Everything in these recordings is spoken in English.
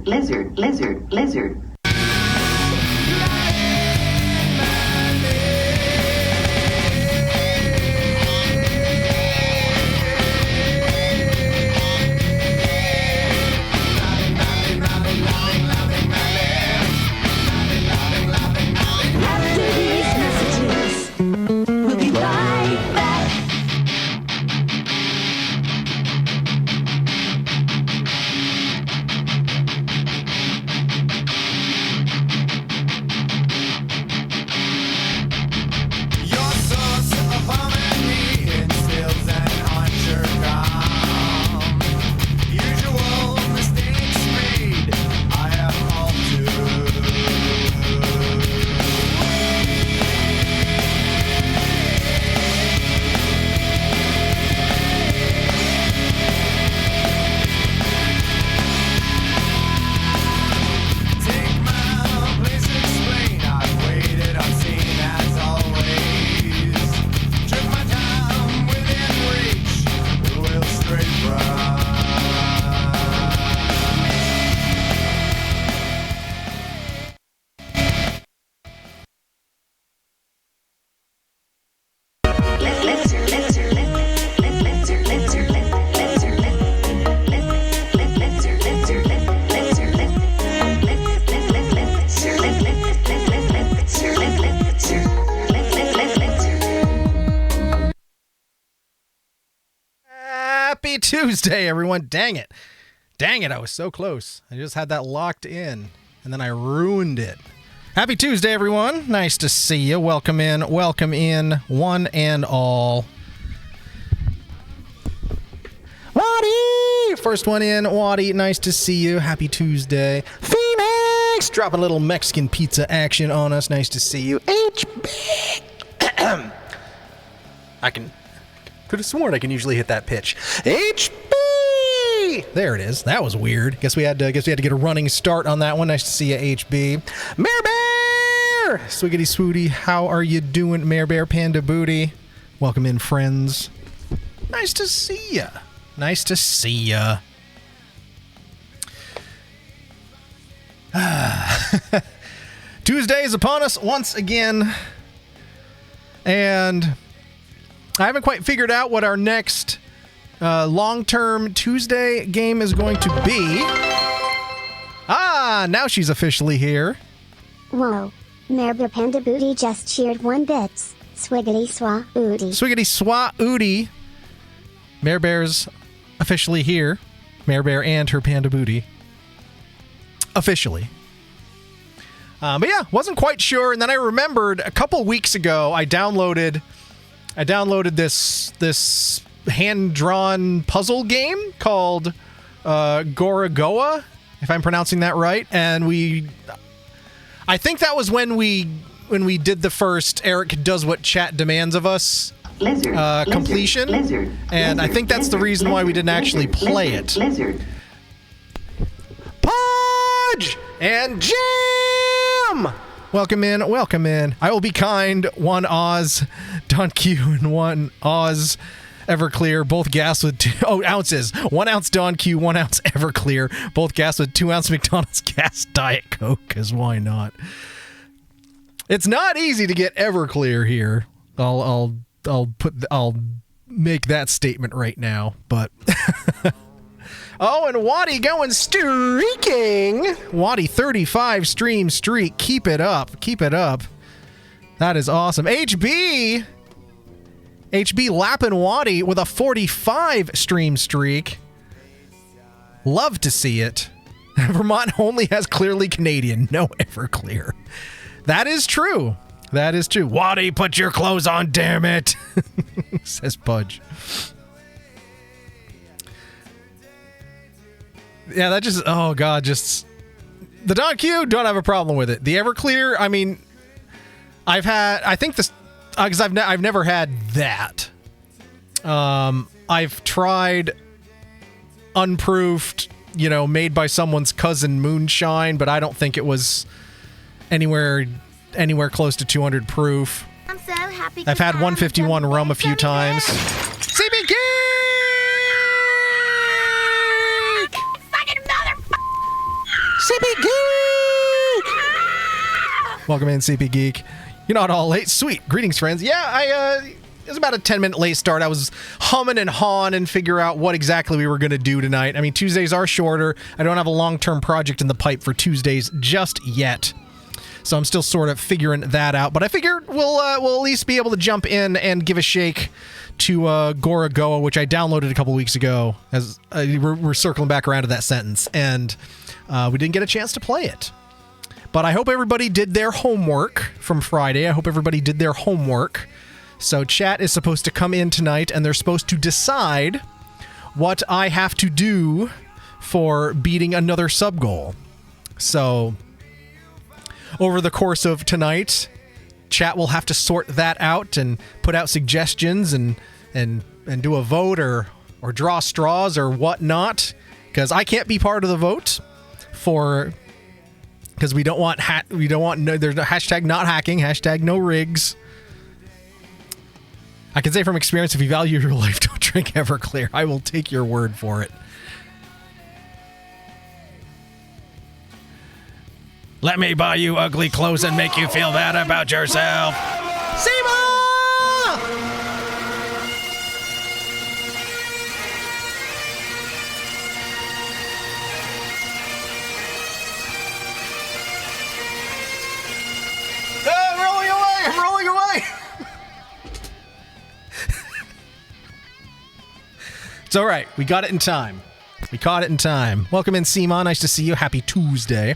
lizard, lizard, lizard, lizard. Happy Tuesday, everyone. Dang it. Dang it, I was so close. I just had that locked in, and then I ruined it. Happy Tuesday, everyone. Nice to see you. Welcome in, one and all. Waddy! First one in, Waddy. Nice to see you. Happy Tuesday. Phoenix! Dropping a little Mexican pizza action on us. Nice to see you. HB! Could have sworn I can usually hit that pitch. HB! There it is. That was weird. Guess we had to get a running start on that one. Nice to see you, HB. Mare Bear! Swiggity Swooty, how are you doing, Mare Bear Panda Booty? Welcome in, friends. Nice to see ya. Nice to see ya. Tuesday is upon us once again. And I haven't quite figured out what our next long-term Tuesday game is going to be. Ah, now she's officially here. Whoa. Mare Bear Panda Booty just cheered 1 bits. Swiggity swa oody. Swiggity swa oody. Mare Bear's officially here. Mare Bear and her Panda Booty. Officially. But yeah, wasn't quite sure. And then I remembered a couple weeks ago I downloaded this hand-drawn puzzle game called Gorogoa, if I'm pronouncing that right. And I think that was when we did the first Eric Does What Chat Demands of Us completion. And I think that's the reason why we didn't actually play it. Podge and Jim! Welcome in, welcome in. I will be kind. 1 Oz, Don Q, and 1 Oz Everclear, both gas with 2 ounces. 1 ounce Don Q, 1 ounce Everclear, both gas with 2 ounce McDonald's gas Diet Coke, because why not? It's not easy to get Everclear here. I'll make that statement right now, but oh, and Waddy going streaking. Waddy 35 stream streak. Keep it up. Keep it up. That is awesome. HB lapping Waddy with a 45 stream streak. Love to see it. Vermont only has clearly Canadian. No Everclear. That is true. That is true. Waddy, put your clothes on, damn it. Says Pudge. Yeah, that just, oh god, just the Don Q, don't have a problem with it. The Everclear, I mean, I think this, because I've never had that. I've tried unproofed, made by someone's cousin moonshine, but I don't think it was anywhere close to 200 proof. I'm so happy. I've had 151 rum a few times. CBK! CP Geek! Welcome in, CP Geek. You're not all late. Sweet. Greetings, friends. Yeah, it was about a 10-minute late start. I was humming and hawing and figure out what exactly we were going to do tonight. I mean, Tuesdays are shorter. I don't have a long-term project in the pipe for Tuesdays just yet. So I'm still sort of figuring that out. But I figured we'll at least be able to jump in and give a shake to Gorogoa, which I downloaded a couple weeks ago. As we're circling back around to that sentence. And we didn't get a chance to play it. But I hope everybody did their homework from Friday. I hope everybody did their homework. So chat is supposed to come in tonight, and they're supposed to decide what I have to do for beating another sub-goal. So over the course of tonight, chat will have to sort that out and put out suggestions and do a vote or draw straws or whatnot, because I can't be part of the vote because we don't want there's no hashtag not hacking, hashtag no rigs. I can say from experience, if you value your life, don't drink Everclear. I will take your word for it. Let me buy you ugly clothes and make you feel bad about yourself. Sima! I'm rolling away! It's all right. We got it in time. We caught it in time. Welcome in, Seema. Nice to see you. Happy Tuesday.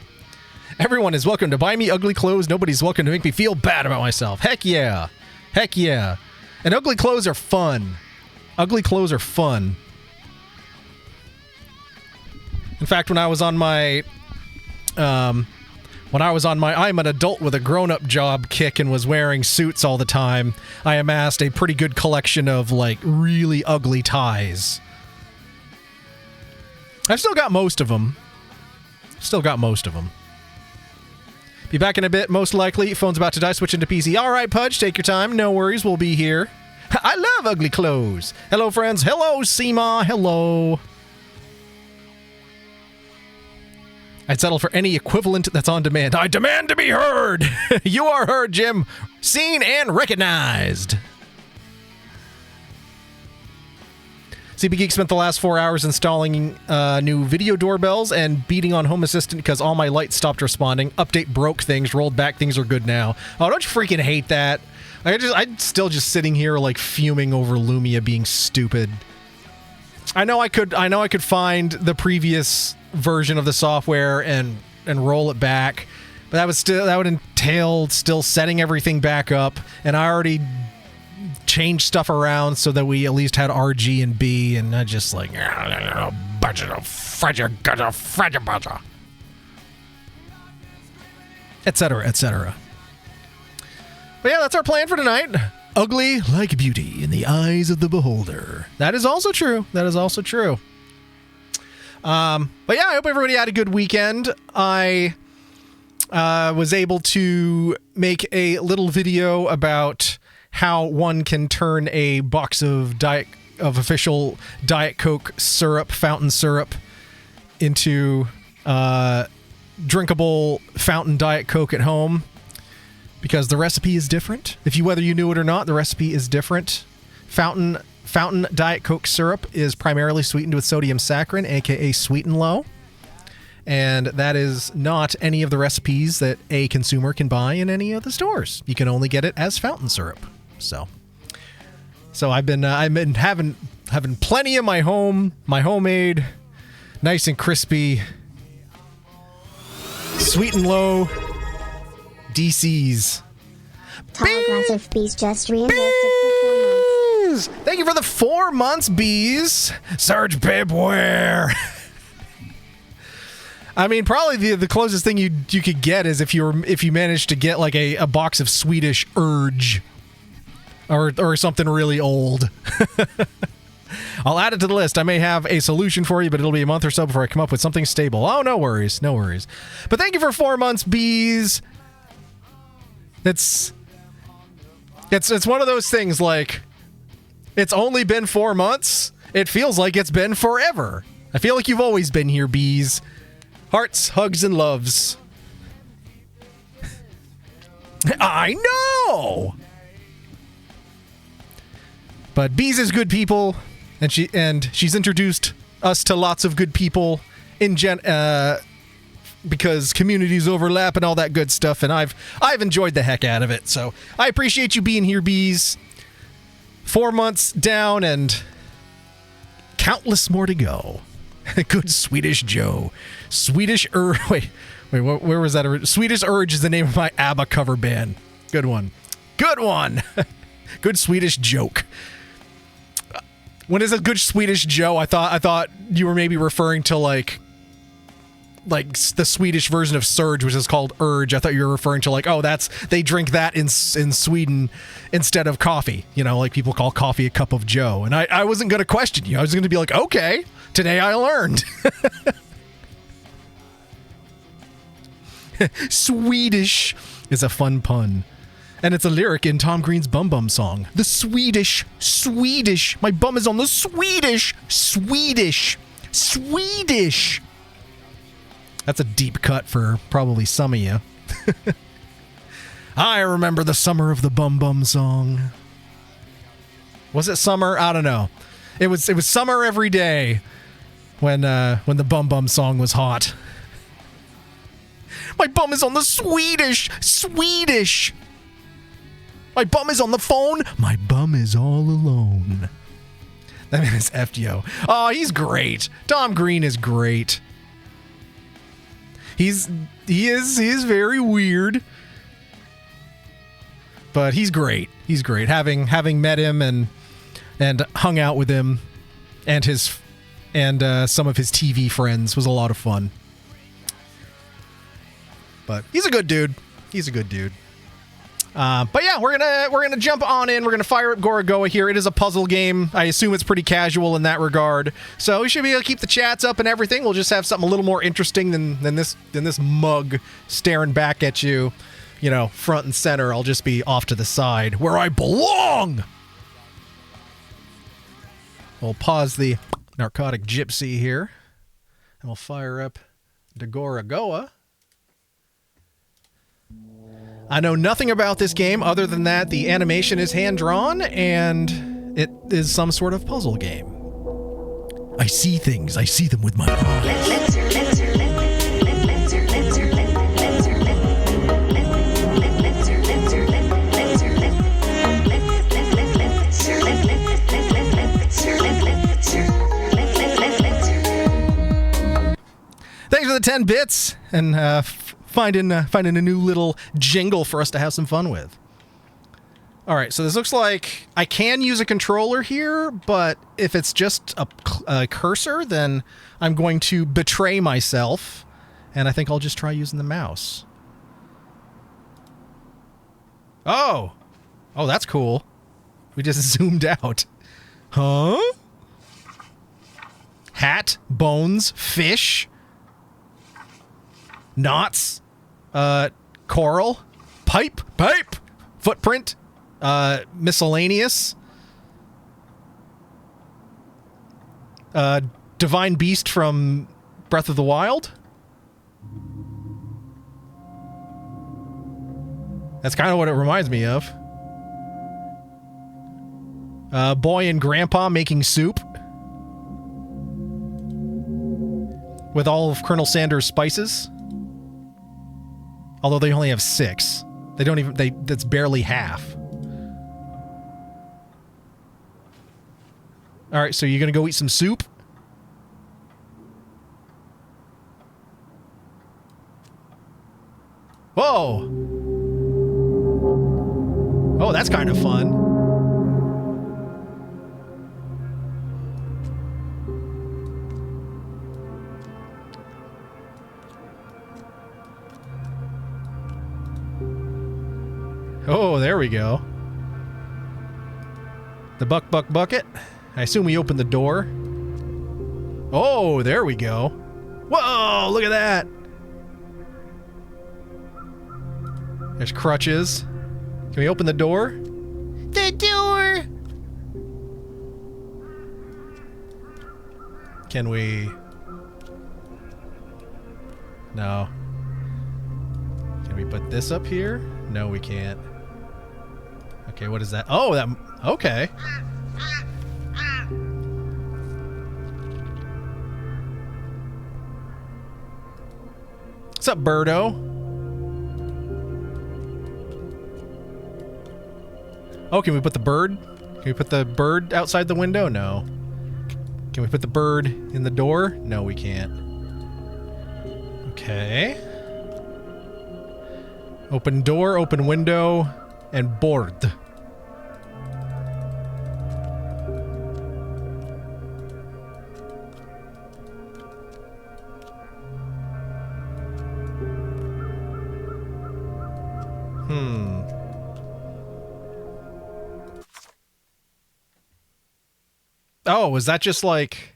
Everyone is welcome to buy me ugly clothes. Nobody's welcome to make me feel bad about myself. Heck yeah. Heck yeah. And ugly clothes are fun. Ugly clothes are fun. In fact, when I was on my I'm an adult with a grown-up job kick and was wearing suits all the time, I amassed a pretty good collection of, like, really ugly ties. I've still got most of them. Be back in a bit, most likely. Phone's about to die, switch into PC. All right, Pudge, take your time. No worries, we'll be here. I love ugly clothes. Hello, friends. Hello, Seema. Hello. I'd settle for any equivalent that's on demand. I demand to be heard! You are heard, Jim. Seen and recognized. CP Geek spent the last 4 hours installing new video doorbells and beating on Home Assistant because all my lights stopped responding. Update broke things, rolled back, things are good now. Oh, don't you freaking hate that? I'm still just sitting here like fuming over Lumia being stupid. I know I could find the previous version of the software and roll it back, but that would entail still setting everything back up, and I already changed stuff around so that we at least had RG and B, and I just like etc., etc. But yeah, that's our plan for tonight. Ugly like beauty in the eyes of the beholder. That is also true. But yeah, I hope everybody had a good weekend. I was able to make a little video about how one can turn a box of official Diet Coke syrup, fountain syrup, into drinkable fountain Diet Coke at home. Because the recipe is different. Whether you knew it or not, the recipe is different. Fountain Diet Coke syrup is primarily sweetened with sodium saccharin, aka Sweet and Low. And that is not any of the recipes that a consumer can buy in any of the stores. You can only get it as fountain syrup. So I've been having plenty of my homemade, nice and crispy, Sweet and Low DCs. Tall glass of bees just reinvested for 4 months. Thank you for the 4 months, bees. Surge Bibware. I mean, probably the closest thing you could get is if you managed to get like a box of Swedish Urge or something really old. I'll add it to the list. I may have a solution for you, but it'll be a month or so before I come up with something stable. Oh, no worries. But thank you for 4 months, bees. It's one of those things, like, it's only been 4 months. It feels like it's been forever. I feel like you've always been here, bees. Hearts, hugs, and loves. I know! But Bees is good people, and she's introduced us to lots of good people because communities overlap and all that good stuff, and I've enjoyed the heck out of it. So I appreciate you being here, Bees. 4 months down and countless more to go. Good Swedish Joe. Wait, where was that? Swedish Urge is the name of my ABBA cover band. Good one. Good one. Good Swedish joke. When is a good Swedish Joe? I thought you were maybe referring to like the Swedish version of Surge, which is called Urge. I thought you were referring to like, oh, they drink that in Sweden instead of coffee. You know, like people call coffee a cup of Joe. And I wasn't going to question you. I was going to be like, okay, today I learned. Swedish is a fun pun. And it's a lyric in Tom Green's Bum Bum song. The Swedish. My bum is on the Swedish. That's a deep cut for probably some of you. I remember the summer of the Bum Bum song. Was it summer? I don't know. It was summer every day when the Bum Bum song was hot. My bum is on the Swedish. My bum is on the phone. My bum is all alone. That man is effed, yo. Oh, he's great. Tom Green is great. He is very weird, but he's great. He's great. Having met him and hung out with him and some of his TV friends was a lot of fun. But he's a good dude. But yeah, we're gonna jump on in. We're gonna fire up Gorogoa here. It is a puzzle game. I assume it's pretty casual in that regard. So we should be able to keep the chats up and everything. We'll just have something a little more interesting than this mug staring back at you, you know, front and center. I'll just be off to the side where I belong. We'll pause the narcotic gypsy here, and we'll fire up the Gorogoa. I know nothing about this game other than that the animation is hand-drawn and it is some sort of puzzle game. I see things. I see them with my eyes. Thanks for the 10 bits and finding a new little jingle for us to have some fun with. All right, so this looks like I can use a controller here, but if it's just a cursor, then I'm going to betray myself, and I think I'll just try using the mouse. Oh, that's cool. We just zoomed out. Huh? Hat, bones, fish, knots. Coral, pipe, footprint, miscellaneous, divine beast from Breath of the Wild. That's kind of what it reminds me of. Boy and grandpa making soup with all of Colonel Sanders' spices. Although they only have 6. That's barely half. Alright, so you're gonna go eat some soup? Whoa! Oh, that's kind of fun. Oh, there we go. The bucket. I assume we opened the door. Oh, there we go. Whoa, look at that. There's crutches. Can we open the door? The door! Can we... No. Can we put this up here? No, we can't. Okay, what is that? Oh, that... Okay. What's up, Birdo? Oh, can we put the bird? Can we put the bird outside the window? No. Can we put the bird in the door? No, we can't. Okay. Open door, open window, and board. Oh, was that just like...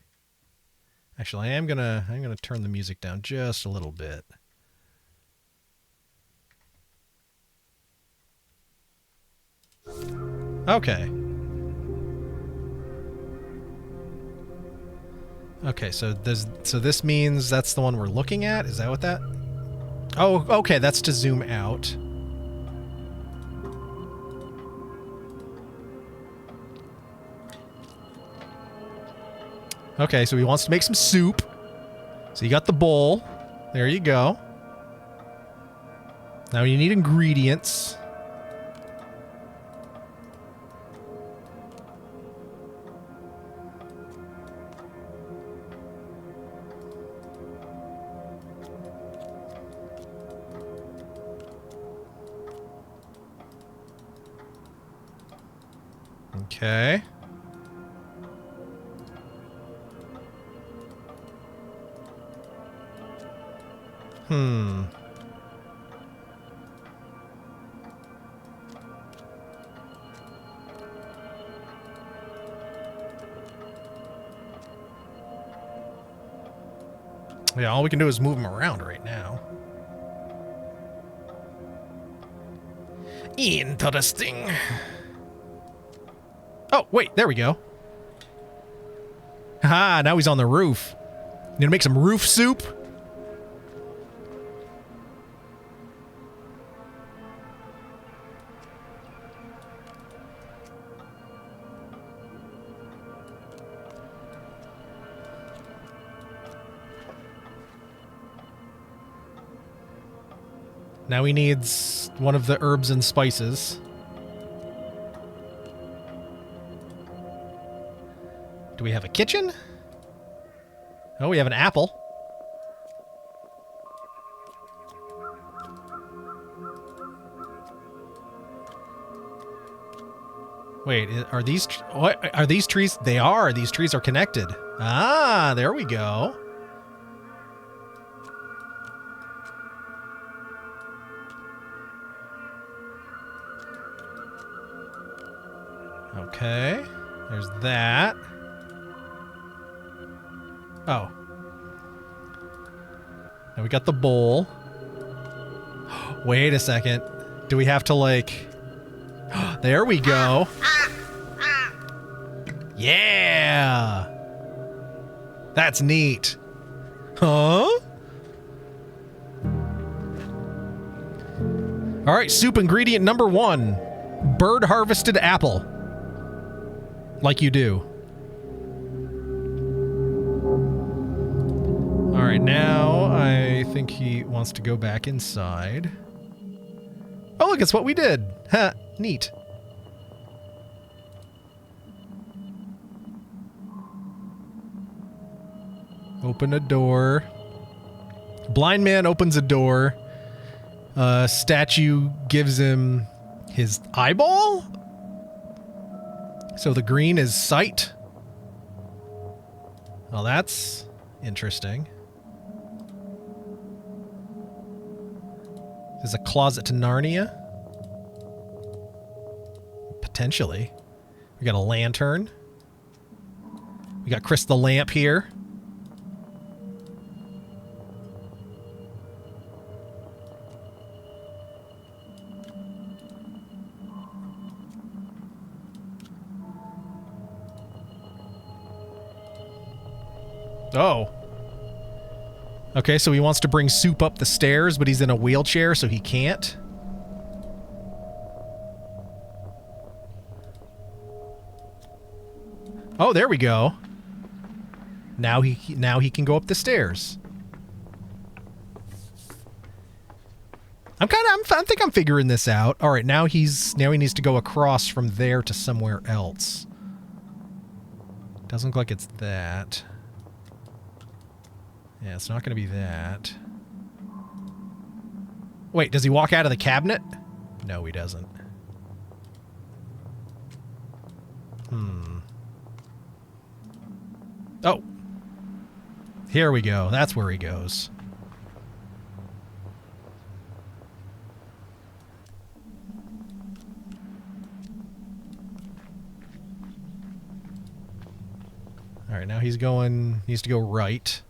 Actually, I'm gonna turn the music down just a little bit. Okay. Okay, so this means that's the one we're looking at? Is that what that... Oh, okay, that's to zoom out. Okay, so he wants to make some soup. So you got the bowl. There you go. Now you need ingredients. Okay. Yeah, all we can do is move him around right now. Interesting. Oh, wait, there we go. Haha, now he's on the roof. You gonna make some roof soup? Now he needs one of the herbs and spices. Do we have a kitchen? Oh, we have an apple. Wait, are these... What? Are these trees... They are. These trees are connected. Ah, there we go. Okay, there's that. Oh. Now we got the bowl. Wait a second. Do we have to, like... There we go. Yeah! That's neat. Huh? Alright, soup ingredient number 1. Bird harvested apple. Like you do. Alright, now I think he wants to go back inside. Oh, look, it's what we did. Ha, neat. Open a door. Blind man opens a door. Statue gives him his eyeball? So the green is sight. Well, that's interesting. There's a closet to Narnia. Potentially. We got a lantern. We got Chris the lamp here. Oh. Okay, so he wants to bring Soup up the stairs, but he's in a wheelchair, so he can't. Oh, there we go. Now he can go up the stairs. I think I'm figuring this out. All right, now he needs to go across from there to somewhere else. Doesn't look like it's that. Yeah, it's not going to be that. Wait, does he walk out of the cabinet? No, he doesn't. Oh. Here we go. That's where he goes. All right, now needs to go right.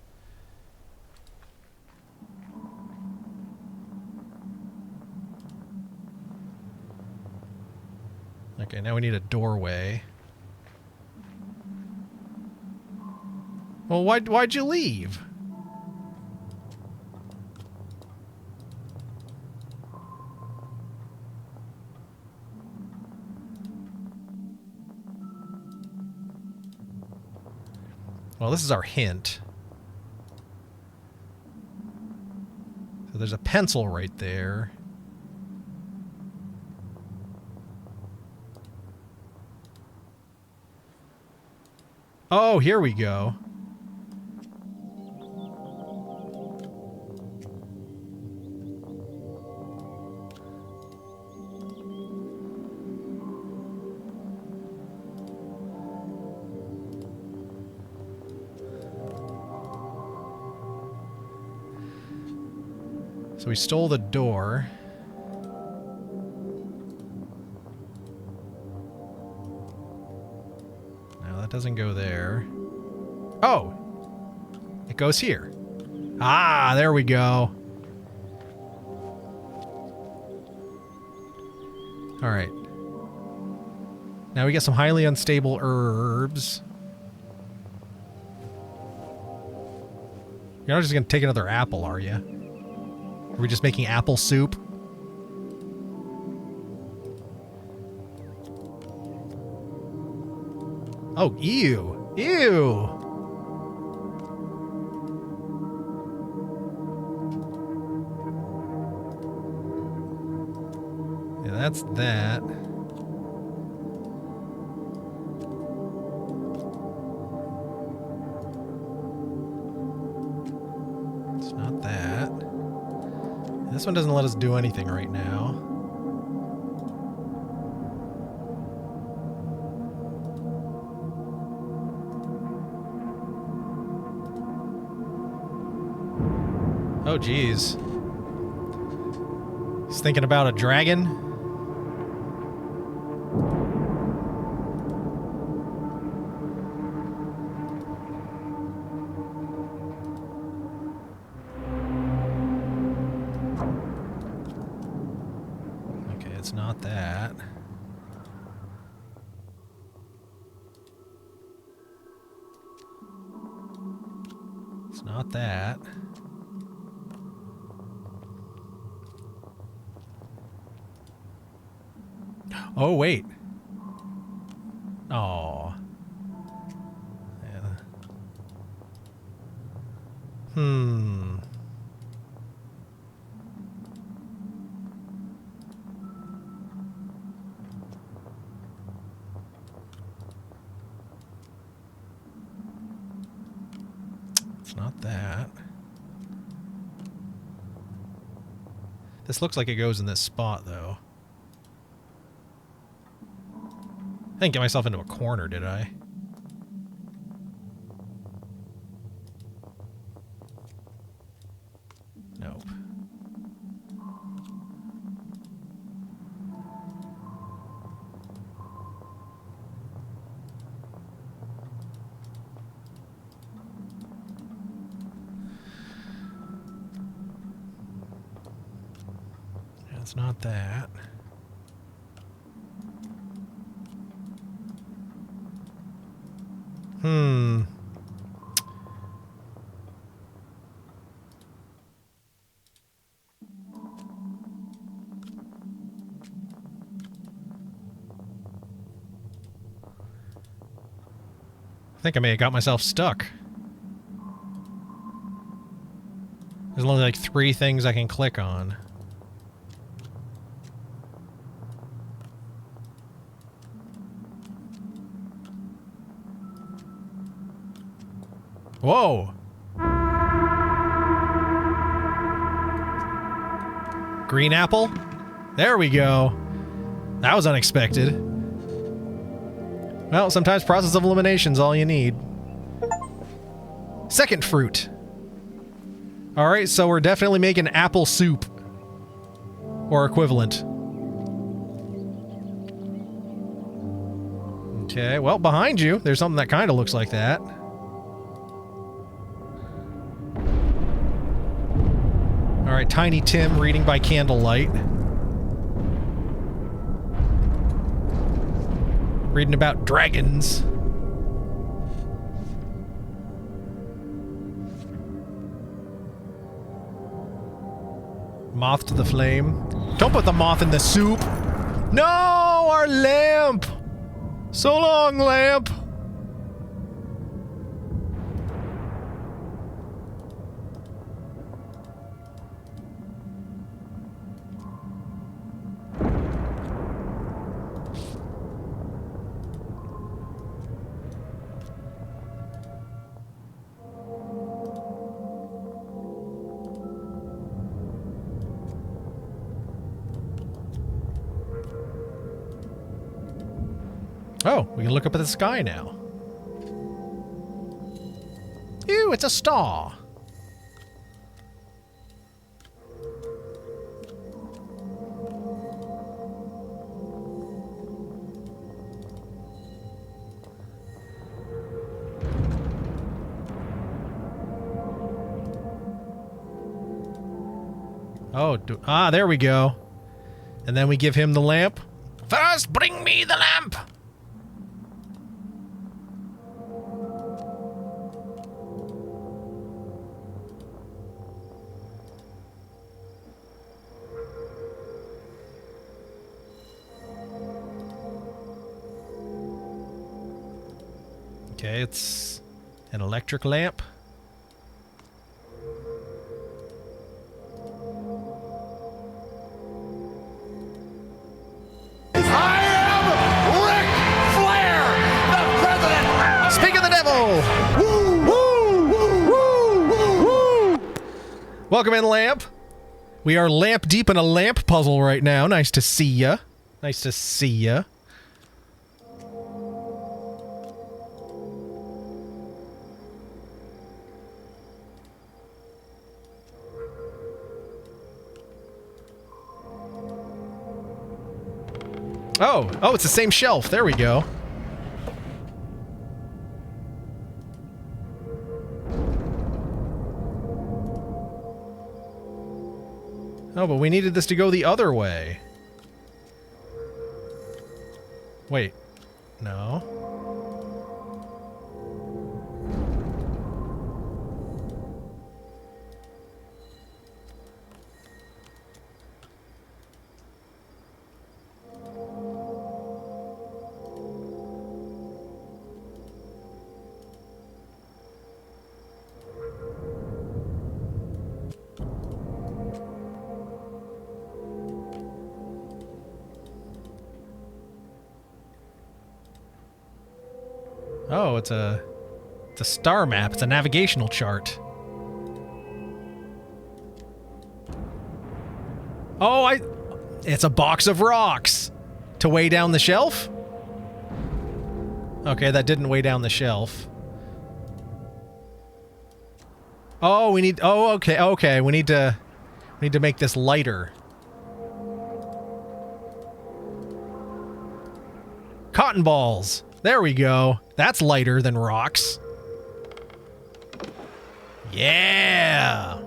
Okay, now we need a doorway. Well, why'd you leave? Well, this is our hint. So there's a pencil right there. Oh, here we go. So we stole the door. No, that doesn't go there. Oh! It goes here. Ah, there we go. Alright. Now we get some highly unstable herbs. You're not just gonna take another apple, are you? Are we just making apple soup? Oh, ew. Ew. Yeah, that's that. It's not that. This one doesn't let us do anything right now. Oh, geez. He's thinking about a dragon? Okay, it's not that. It's not that. Oh, wait. Oh. Yeah. Hmm. It's not that. This looks like it goes in this spot, though. I didn't get myself into a corner, did I? Nope. Yeah, it's not that. Hmm. I think I may have got myself stuck. There's only like 3 things I can click on. Whoa! Green apple? There we go. That was unexpected. Well, sometimes process of elimination's all you need. Second fruit. Alright, so we're definitely making apple soup. Or equivalent. Okay, well, behind you, there's something that kind of looks like that. Alright, Tiny Tim reading by candlelight. Reading about dragons. Moth to the flame. Don't put the moth in the soup! No! Our lamp! So long, lamp! Oh, we can look up at the sky now. Ew, it's a star. Oh, there we go. And then we give him the lamp. First, bring me the lamp! Okay, it's an electric lamp. I am Ric Flair, the president! Speak of the devil! Woo, woo, woo, woo, woo. Welcome in, Lamp. We are lamp deep in a lamp puzzle right now. Nice to see ya. Nice to see ya. Oh, it's the same shelf. There we go. Oh, but we needed this to go the other way. Wait. No. Oh, it's a star map. It's a navigational chart. Oh, it's a box of rocks to weigh down the shelf? Okay, that didn't weigh down the shelf. Oh, okay, we need to make this lighter. Cotton balls. There we go. That's lighter than rocks. Yeah!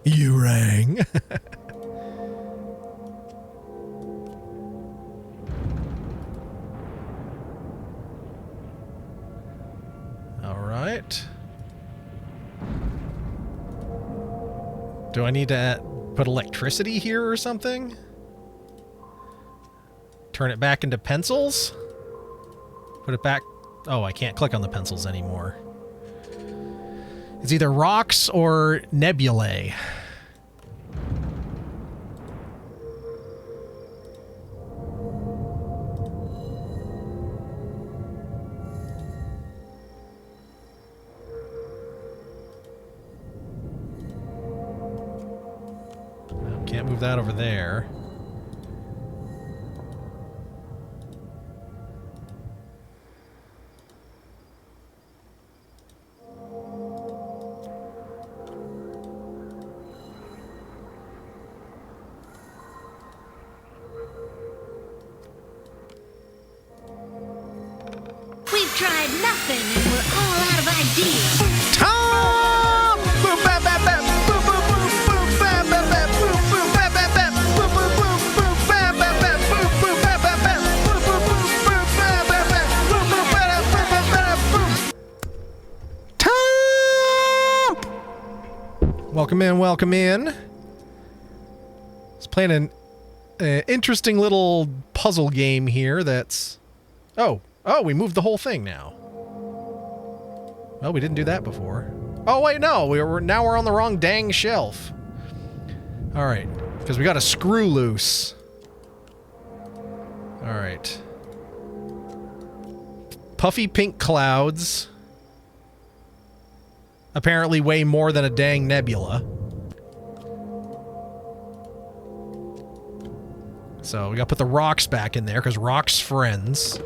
You rang. I need to put electricity here or something? Turn it back into pencils? Put it back... Oh, I can't click on the pencils anymore. It's either rocks or nebulae. Can't move that over there. We've tried nothing and we're all out of ideas. Tom! Boom, bam, bam, bam. Boom, boom, boom, boom, bam, bam, bam. Boom, boom, bam, bam, bam. Boom, boom, boom, boom, bam, bam, bam. Boom, boom, bam, bam, bam. Boom, boom, boom, boom, bam, bam, bam. Boom, boom, bam, bam, bam, boom. Tom! Welcome in, welcome in. Let's play an interesting little puzzle game here that's... Oh, we moved the whole thing now. Well, we didn't do that before. Oh, wait, no. Now we're on the wrong dang shelf. All right. Because we got a screw loose. All right. Puffy pink clouds. Apparently weigh more than a dang nebula. So we got to put the rocks back in there because rocks friends.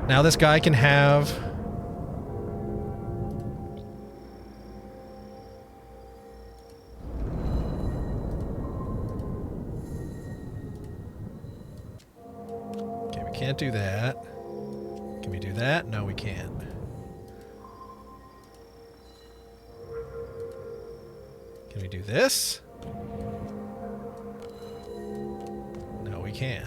Now this guy can have... Okay, we can't do that. Can we do that? No, we can't. Can we do this? No, we can't.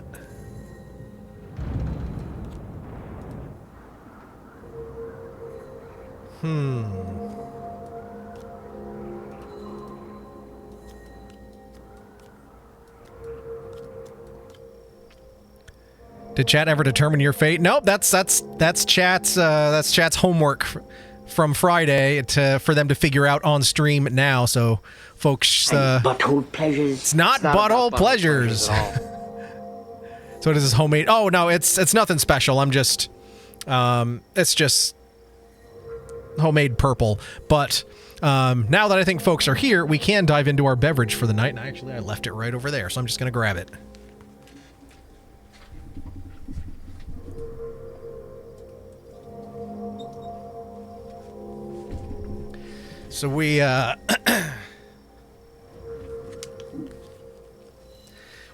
Did chat ever determine your fate? Nope, that's chat's homework from Friday for them to figure out on stream now. So, folks, Butthole pleasures. it's not butthole pleasures. So it is this homemade. Oh no, it's nothing special. I'm just, it's just homemade purple. But now that I think folks are here, we can dive into our beverage for the night. And actually, I left it right over there, so I'm just gonna grab it. So we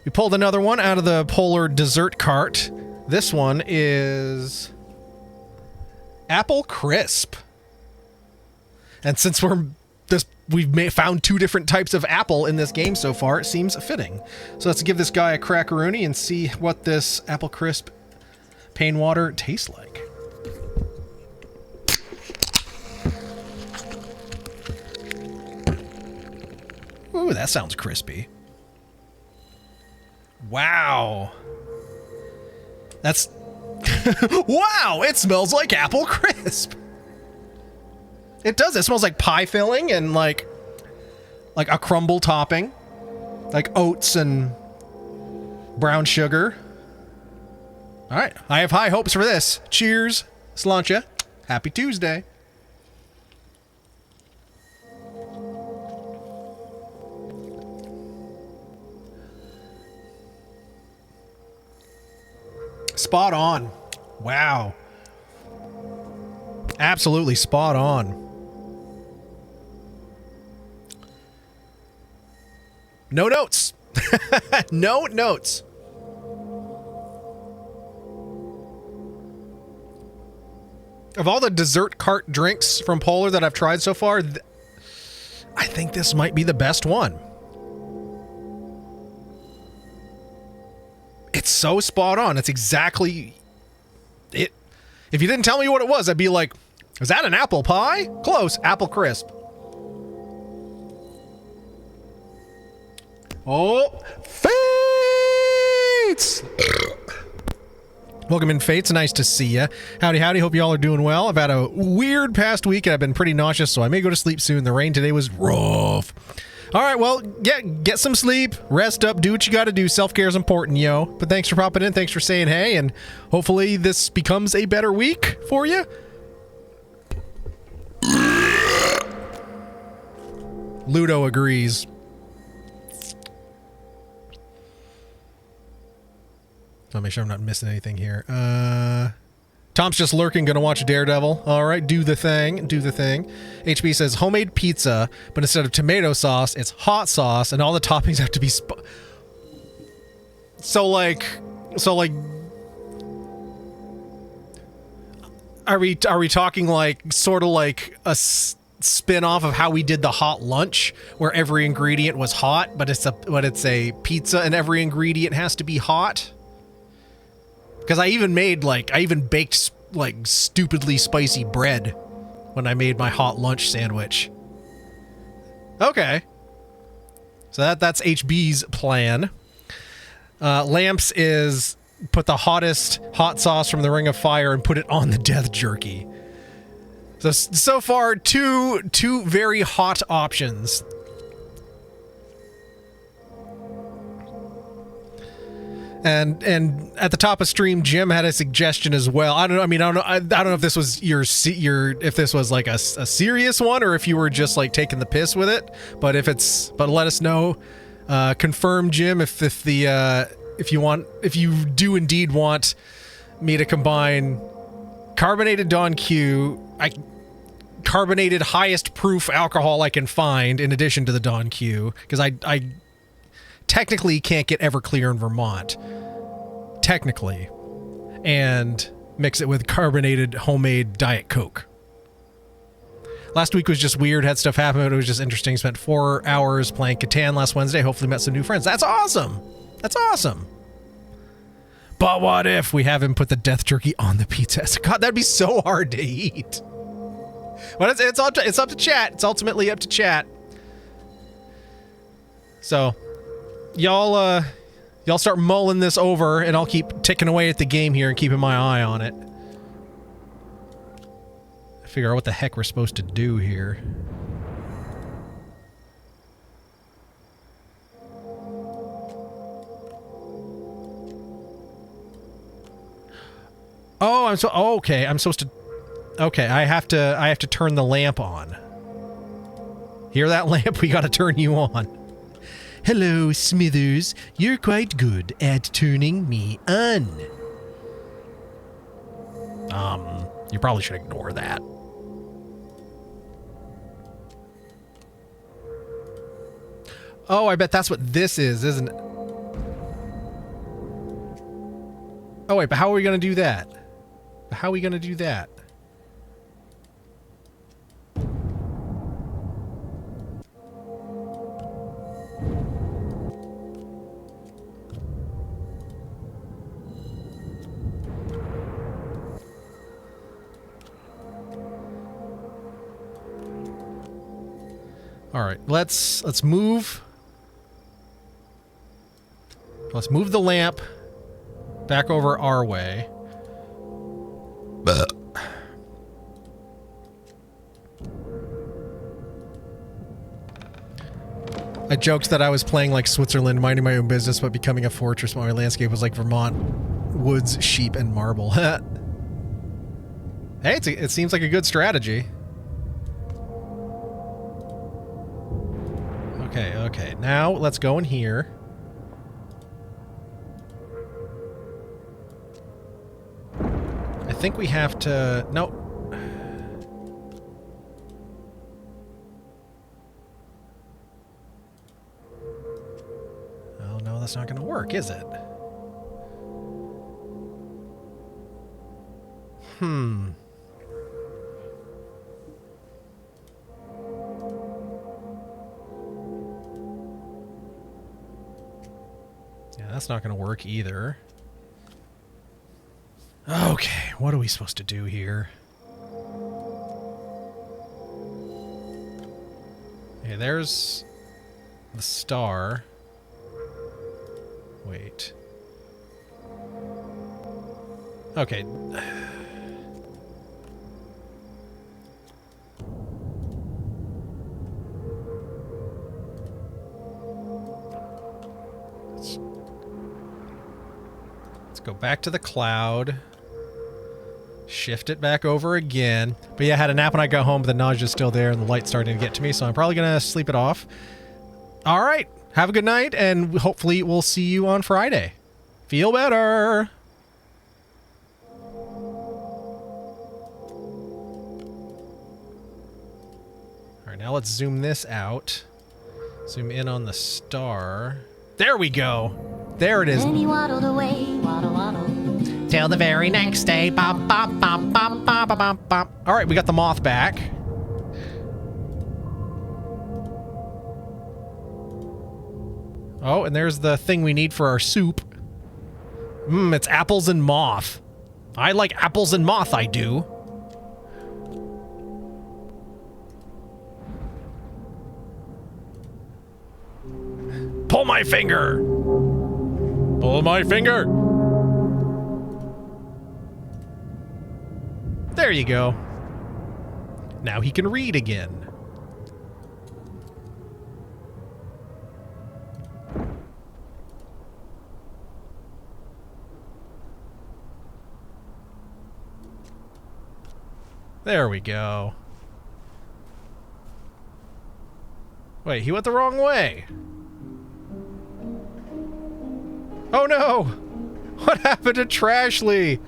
we pulled another one out of the Polar dessert cart. This one is Apple Crisp. And since we've found two different types of apple in this game so far, it seems fitting. So let's give this guy a crackaroonie and see what this Apple Crisp pain water tastes like. Ooh, that sounds crispy. Wow. That's... Wow, it smells like Apple Crisp. It does. It smells like pie filling and like a crumble topping. Like oats and brown sugar. All right. I have high hopes for this. Cheers, Slancha. Happy Tuesday. Spot on. Wow. Absolutely spot on. No notes. No notes. Of all the dessert cart drinks from Polar that I've tried so far, I think this might be the best one. It's so spot on. It's exactly it. If you didn't tell me what it was, I'd be like, is that an apple pie? Close. Apple Crisp. Oh, Fates! Welcome in, Fates. Nice to see ya. Howdy, howdy. Hope you all are doing well. I've had a weird past week, and I've been pretty nauseous, so I may go to sleep soon. The rain today was rough. All right, well, get some sleep, rest up, do what you got to do. Self-care is important, yo. But thanks for popping in. Thanks for saying hey, and hopefully this becomes a better week for you. Ludo agrees. I'll make sure I'm not missing anything here. Tom's just lurking, gonna watch Daredevil. All right, do the thing, do the thing. HB says homemade pizza, but instead of tomato sauce, it's hot sauce, and all the toppings have to be So like, are we talking like sort of like a spin-off of how we did the hot lunch, where every ingredient was hot, but it's a pizza and every ingredient has to be hot? Because I even baked like stupidly spicy bread when I made my hot lunch sandwich. Okay. So that's HB's plan. Lamps is put the hottest hot sauce from the Ring of Fire and put it on the death jerky. So far, two very hot options. And at the top of stream, Jim had a suggestion as well. I don't know. I mean, I don't know if this was if this was like a serious one, or if you were just like taking the piss with it. But but let us know. Confirm, Jim, if you do indeed want me to combine carbonated Don Q, carbonated highest proof alcohol I can find in addition to the Don Q, because I technically can't get Everclear in Vermont. Technically. And mix it with carbonated homemade Diet Coke. Last week was just weird, had stuff happen, but it was just interesting. Spent 4 hours playing Catan last Wednesday. Hopefully met some new friends. That's awesome. That's awesome. But what if we have him put the death jerky on the pizza? God, that'd be so hard to eat. But it's up to chat. It's ultimately up to chat. So, y'all start mulling this over, and I'll keep ticking away at the game here and keeping my eye on it. Figure out what the heck we're supposed to do here. Oh, okay. I'm supposed to. Okay, I have to turn the lamp on. Hear that, lamp? We got to turn you on. Hello, Smithers. You're quite good at turning me on. You probably should ignore that. Oh, I bet that's what this is, isn't it? Oh, wait, but how are we going to do that? How are we going to do that? All right, let's move. Let's move the lamp back over our way. I joked that I was playing like Switzerland, minding my own business, but becoming a fortress. My landscape was like Vermont, woods, sheep, and marble. Hey, it seems like a good strategy. Okay. Now let's go in here. I think we have to... No. Oh, no, that's not going to work, is it? Yeah, that's not going to work either. Okay, what are we supposed to do here? Okay, there's the star. Wait. Okay. Let's go back to the cloud. Shift it back over again. But yeah, I had a nap when I got home, but the nausea's still there and the light's starting to get to me, so I'm probably going to sleep it off. All right. Have a good night, and hopefully we'll see you on Friday. Feel better. All right, now let's zoom this out. Zoom in on the star. There we go. There it is. Then he waddled away, waddle, waddle. Till the very next day. Bop, bop, bop, bop, bop, bop, bop, bop. All right, we got the moth back. Oh, and there's the thing we need for our soup. It's apples and moth. I like apples and moth, I do. Pull my finger! Pull my finger! There you go. Now he can read again. There we go. Wait, he went the wrong way. Oh no! What happened to Trashly?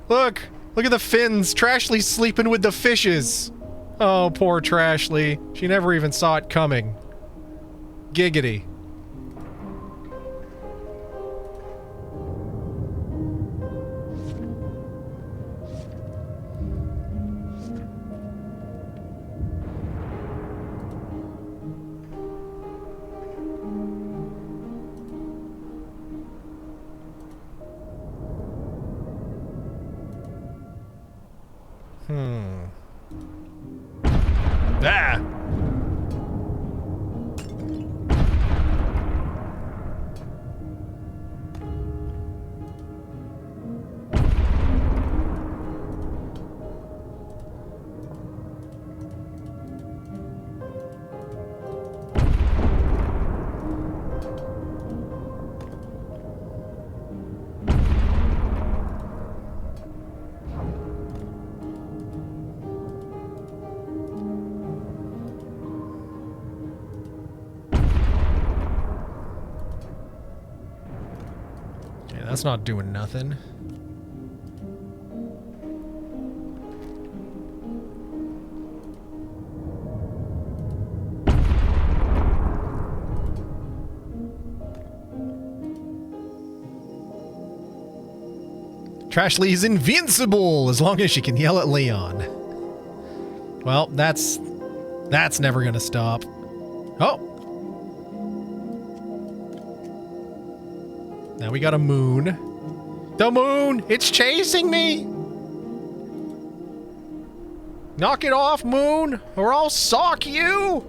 Look! Look at the fins! Trashly's sleeping with the fishes! Oh, poor Trashly. She never even saw it coming. Giggity. Ah! That's not doing nothing. Trashly is invincible as long as she can yell at Leon. Well, that's never gonna stop. Oh! Now we got a moon. The moon! It's chasing me! Knock it off, moon, or I'll sock you!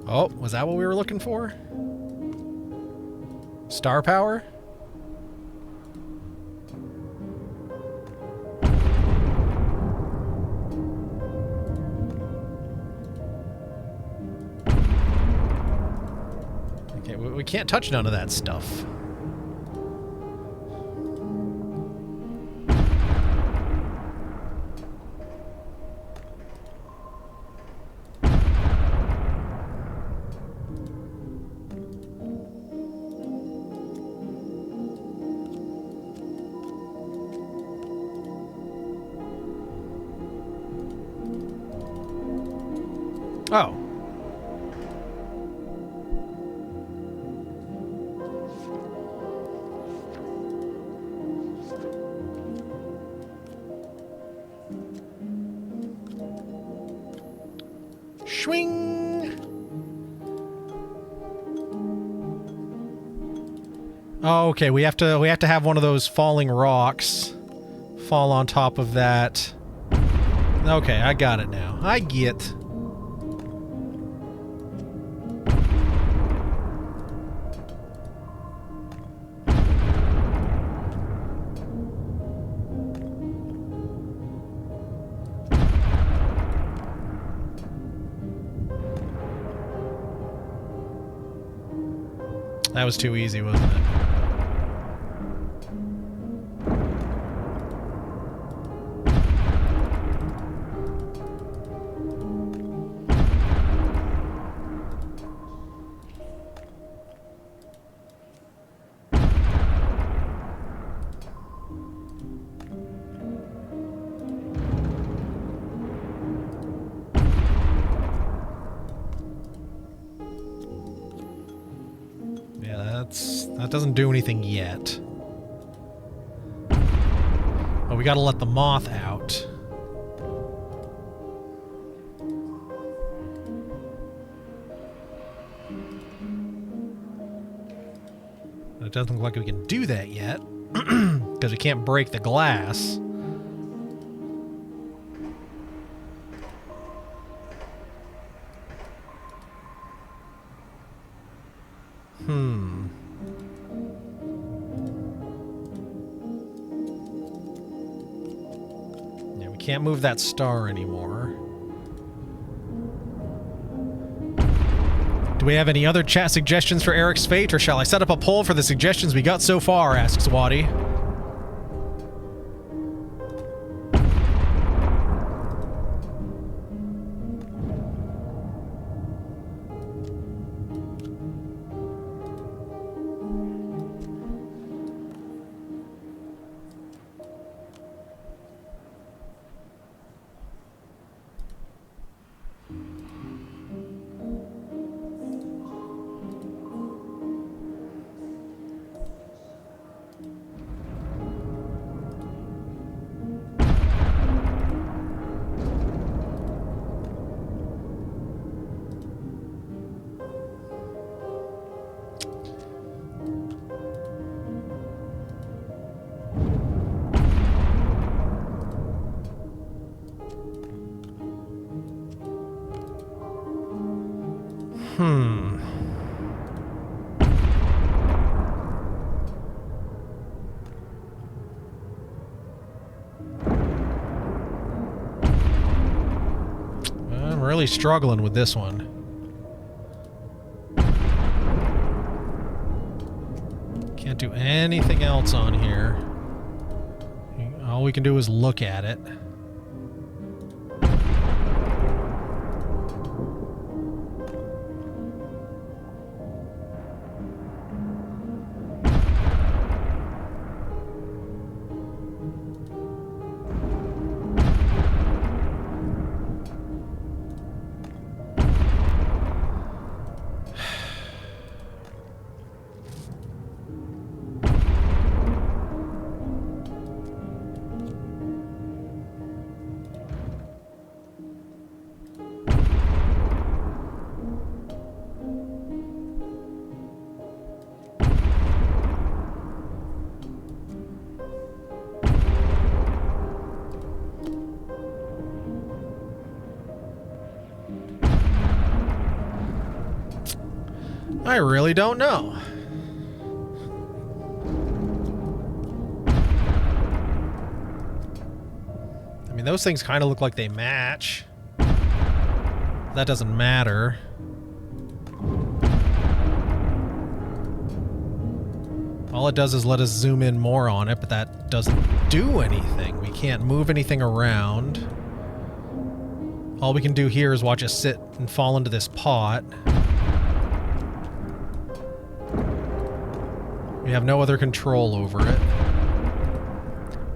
Oh, was that what we were looking for? Star power? We can't touch none of that stuff. Oh. Swing. Oh, okay, we have to have one of those falling rocks fall on top of that. Okay, I got it now. I get. That was too easy, wasn't it? That doesn't do anything yet. But we gotta let the moth out. But it doesn't look like we can do that yet. Because we can't break the glass. Can't move that star anymore. Do we have any other chat suggestions for Eric's fate, or shall I set up a poll for the suggestions we got so far, asks Waddy. I'm really struggling with this one. Can't do anything else on here. All we can do is look at it. I really don't know. I mean, those things kind of look like they match. That doesn't matter. All it does is let us zoom in more on it, but that doesn't do anything. We can't move anything around. All we can do here is watch it sit and fall into this pot. We have no other control over it.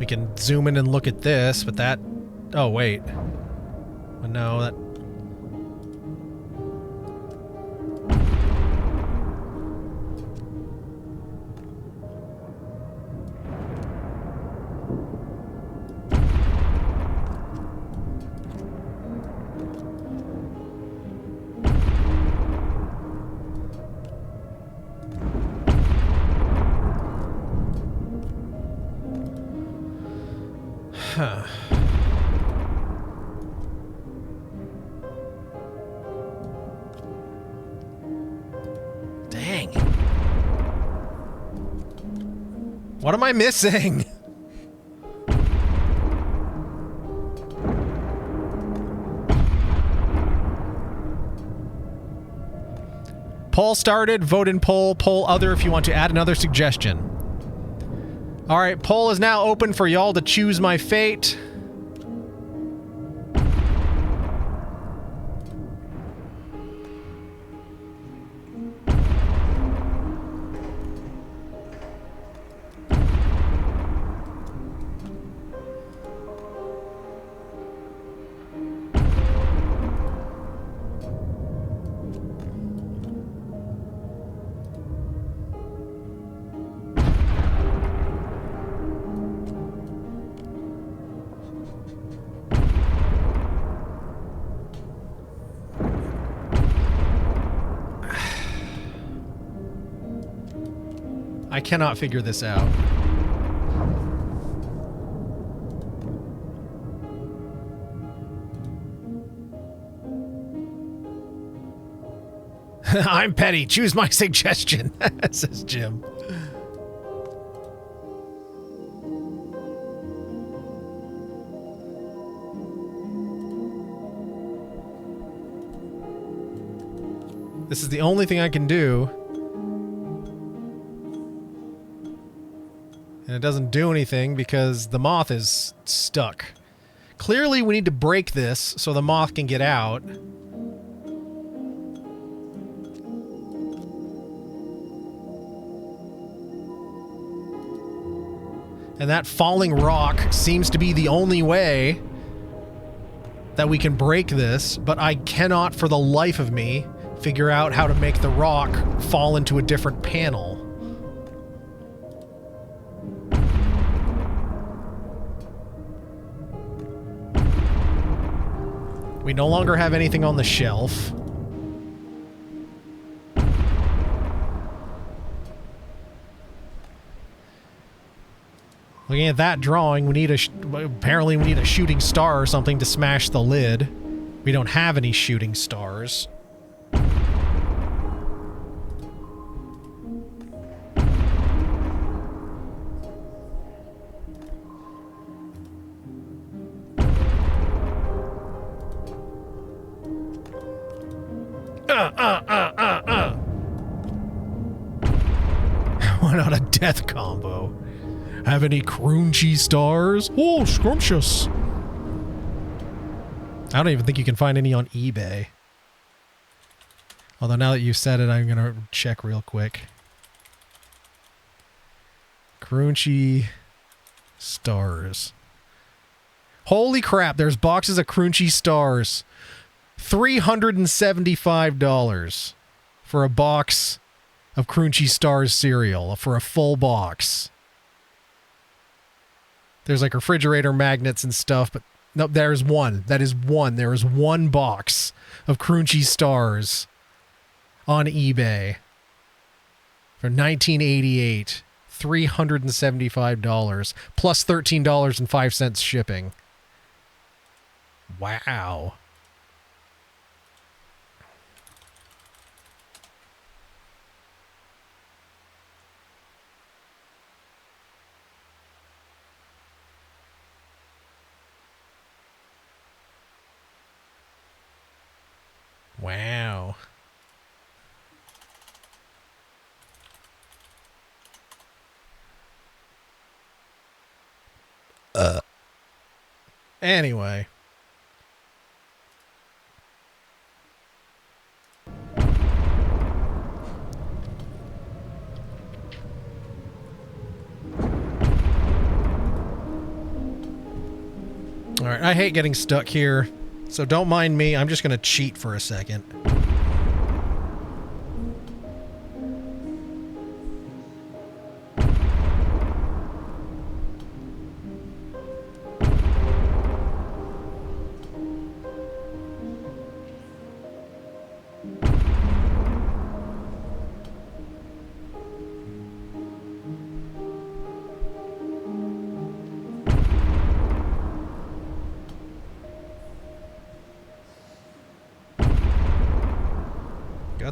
We can zoom in and look at this, but that... Oh, wait. But no, that... Dang. What am I missing? Poll started. Vote in poll. Poll other if you want to add another suggestion. All right, poll is now open for y'all to choose my fate. I cannot figure this out. I'm petty. Choose my suggestion, says Jim. This is the only thing I can do. And it doesn't do anything because the moth is stuck. Clearly we need to break this so the moth can get out. And that falling rock seems to be the only way that we can break this, but I cannot for the life of me figure out how to make the rock fall into a different panel. We no longer have anything on the shelf. Looking at that drawing, we need apparently we need a shooting star or something to smash the lid. We don't have any shooting stars. Why not a death combo? Have any crunchy stars? Oh, scrumptious. I don't even think you can find any on eBay. Although now that you've said it, I'm going to check real quick. Crunchy stars. Holy crap, there's boxes of crunchy stars. $375 for a box of Crunchy Stars cereal, for a full box. There's like refrigerator magnets and stuff, but no, there's one. That is one. There is one box of Crunchy Stars on eBay for $19.88. $375 plus $13.05 shipping. Wow. Wow. Anyway. All right, I hate getting stuck here. So don't mind me, I'm just going to cheat for a second.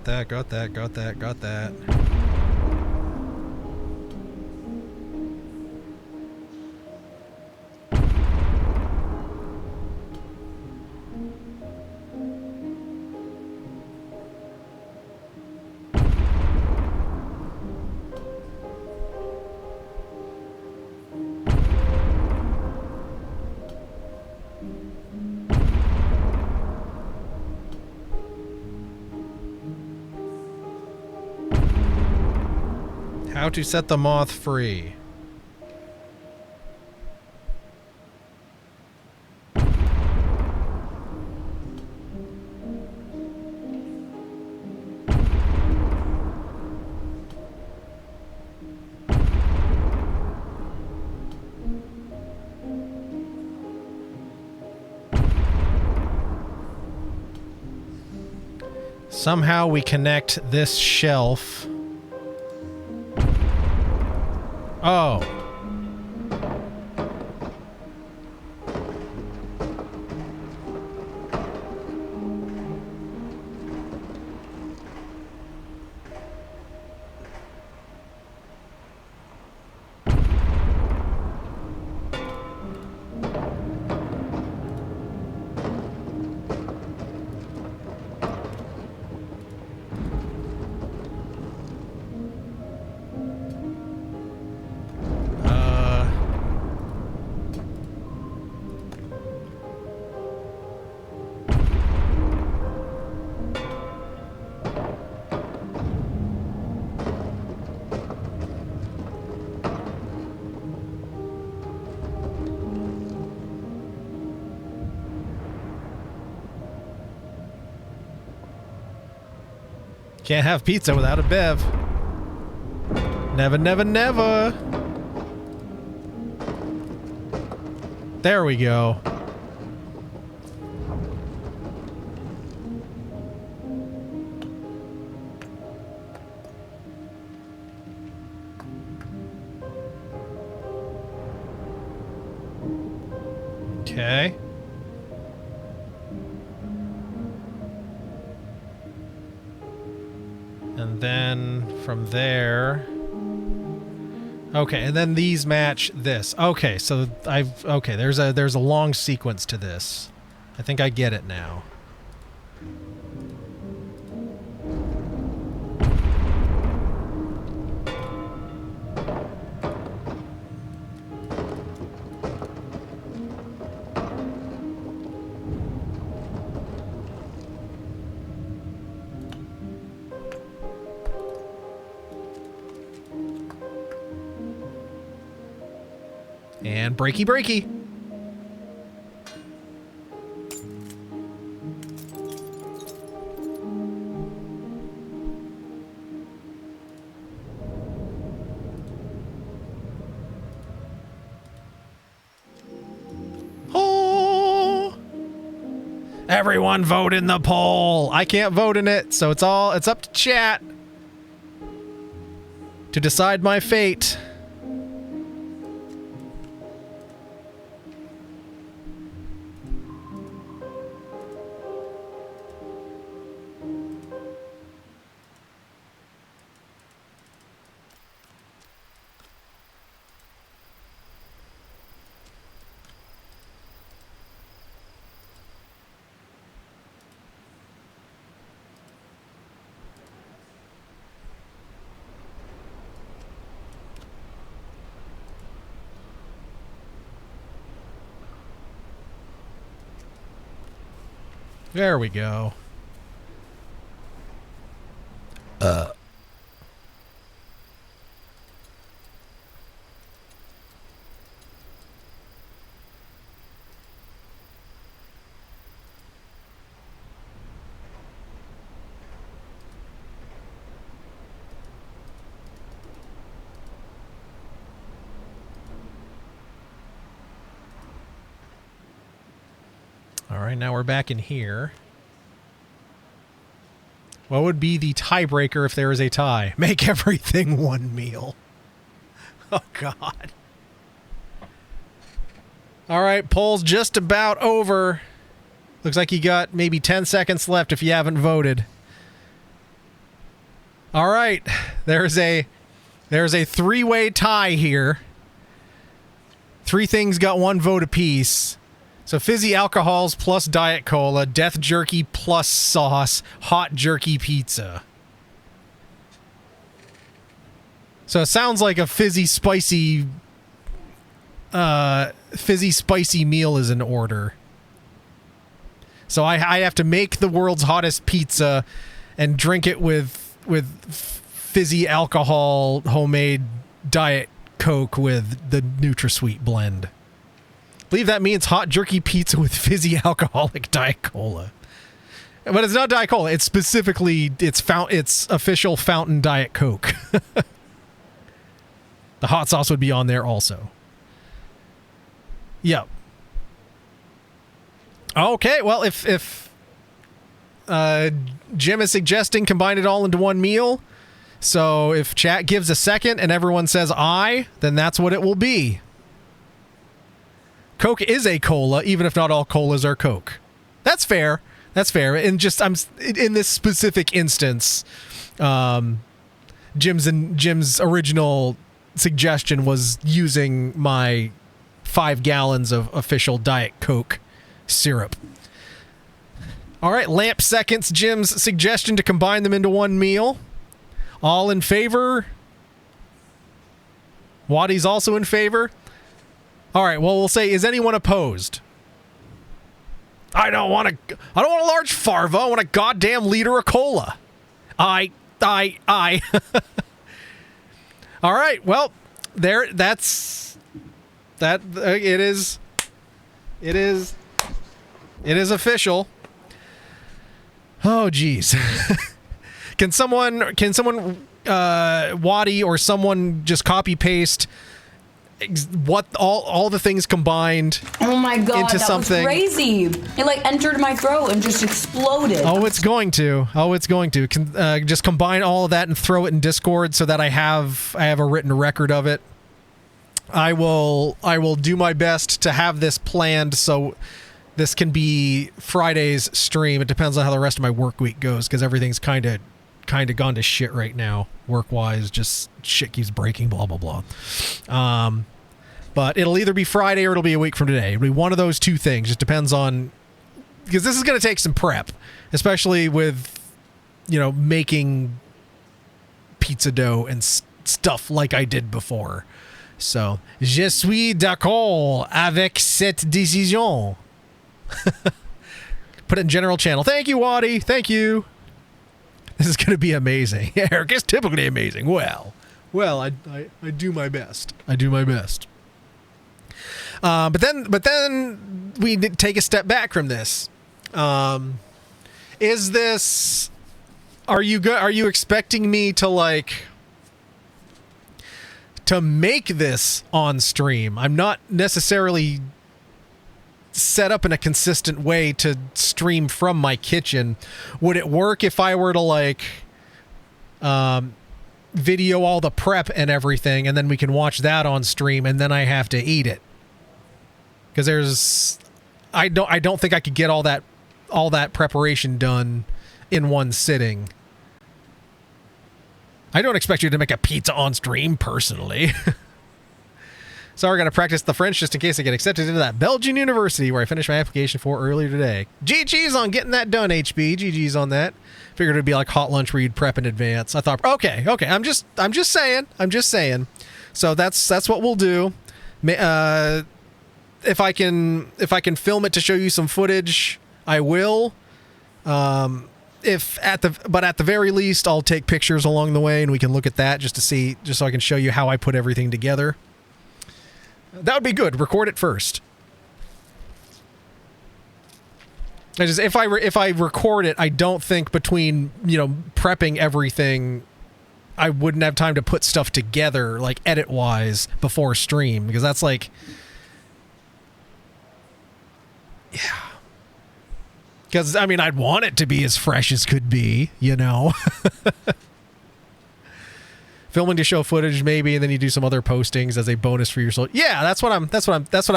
got that, got that, got that, got that. How to set the moth free. Somehow we connect this shelf. Oh. Can't have pizza without a bev. Never, never, never. There we go. Okay. And then from there... Okay, and then these match this. Okay, so okay, there's a long sequence to this. I think I get it now. And breaky breaky. Oh! Everyone vote in the poll. I can't vote in it, so it's up to chat to decide my fate. There we go. All right, now we're back in here. What would be the tiebreaker if there is a tie? Make everything one meal. Oh, God. All right, poll's just about over. Looks like you got maybe 10 seconds left if you haven't voted. All right. There's a three-way tie here. Three things got one vote apiece. So fizzy alcohols plus Diet Cola, death jerky plus sauce, hot jerky pizza. So it sounds like a fizzy spicy meal is in order. So I have to make the world's hottest pizza and drink it with fizzy alcohol homemade Diet Coke with the NutraSweet blend. I believe that means hot jerky pizza with fizzy alcoholic Diet Cola. But it's not Diet Cola. It's specifically it's official fountain Diet Coke. The hot sauce would be on there also. Yep. Okay, well, if Jim is suggesting combine it all into one meal, so if chat gives a second and everyone says aye, then that's what it will be. Coke is a cola, even if not all colas are Coke. That's fair. That's fair. And just in this specific instance, Jim's original suggestion was using my 5 gallons of official Diet Coke syrup. All right, Lamp seconds Jim's suggestion to combine them into one meal. All in favor? Waddy's also in favor? All right, well, we'll say, is anyone opposed? I don't want a large farva. I want a goddamn liter of cola. I. All right, well, that's that. It is official. Oh, geez. Can someone, Waddy or someone just copy paste what all the things combined? Oh my god, into that something. was crazy! It like entered my throat and just exploded. Oh, it's going to. Just combine all of that and throw it in Discord so that I have a written record of it. I will do my best to have this planned so this can be Friday's stream. It depends on how the rest of my work week goes because everything's kind of gone to shit right now, work-wise. Just shit keeps breaking, blah, blah, blah. But it'll either be Friday or it'll be a week from today. It'll be one of those two things. Just depends on... Because this is going to take some prep, especially with, making pizza dough and stuff like I did before. So, je suis d'accord avec cette décision. Put it in general channel. Thank you, Waddy. Thank you. This is going to be amazing. Eric is typically amazing. Well, I do my best. I do my best. But then we take a step back from this. Is this? Are you expecting me to to make this on stream? I'm not necessarily set up in a consistent way to stream from my kitchen. Would it work if I were to video all the prep and everything, and then we can watch that on stream, and then I have to eat it? Because I don't think I could get all that preparation done in one sitting. I don't expect you to make a pizza on stream personally. So we're going to practice the French just in case I get accepted into that Belgian university where I finished my application for earlier today. GG's on getting that done, HB. GG's on that. Figured it'd be like hot lunch where you'd prep in advance. I thought, okay. I'm just saying. So that's what we'll do. If I can film it to show you some footage, I will. At the very least, I'll take pictures along the way and we can look at that just so I can show you how I put everything together. That would be good. Record it first. If I record it, I don't think between prepping everything, I wouldn't have time to put stuff together edit wise before stream, because that's yeah. Because I'd want it to be as fresh as could be, filming to show footage maybe, and then you do some other postings as a bonus for your soul. Yeah, that's what I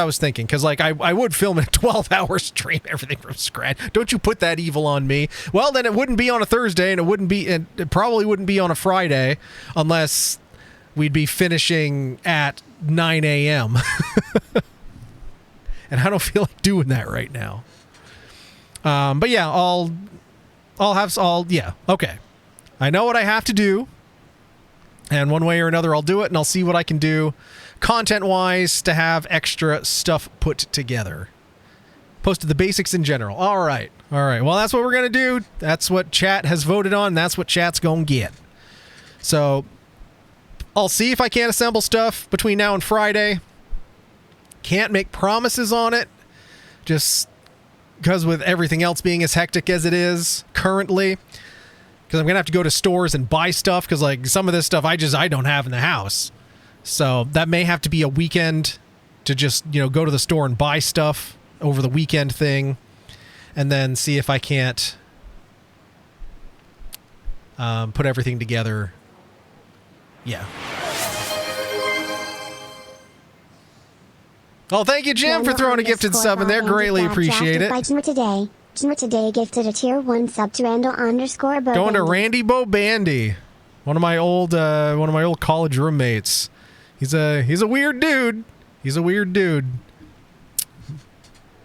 was thinking. Because like I would film a 12-hour stream, everything from scratch. Don't you put that evil on me? Well, then it wouldn't be on a Thursday, and it probably wouldn't be on a Friday, unless we'd be finishing at 9 a.m. And I don't feel like doing that right now. But yeah, okay. I know what I have to do. And one way or another, I'll do it, and I'll see what I can do content-wise to have extra stuff put together. Posted the basics in general. All right. Well, that's what we're going to do. That's what chat has voted on. That's what chat's going to get. So, I'll see if I can assemble stuff between now and Friday. Can't make promises on it. Just because with everything else being as hectic as it is currently. Because I'm going to have to go to stores and buy stuff, because like some of this stuff I don't have in the house. So that may have to be a weekend to just, go to the store and buy stuff over the weekend thing, and then see if I can't put everything together. Yeah. Oh, thank you, Jim, for throwing a gifted sub in there. Greatly appreciate it. Jimmer today gifted a tier 1 sub to Randall_Bobandy. Going to Randy Bobandy, one of my old college roommates. He's a weird dude.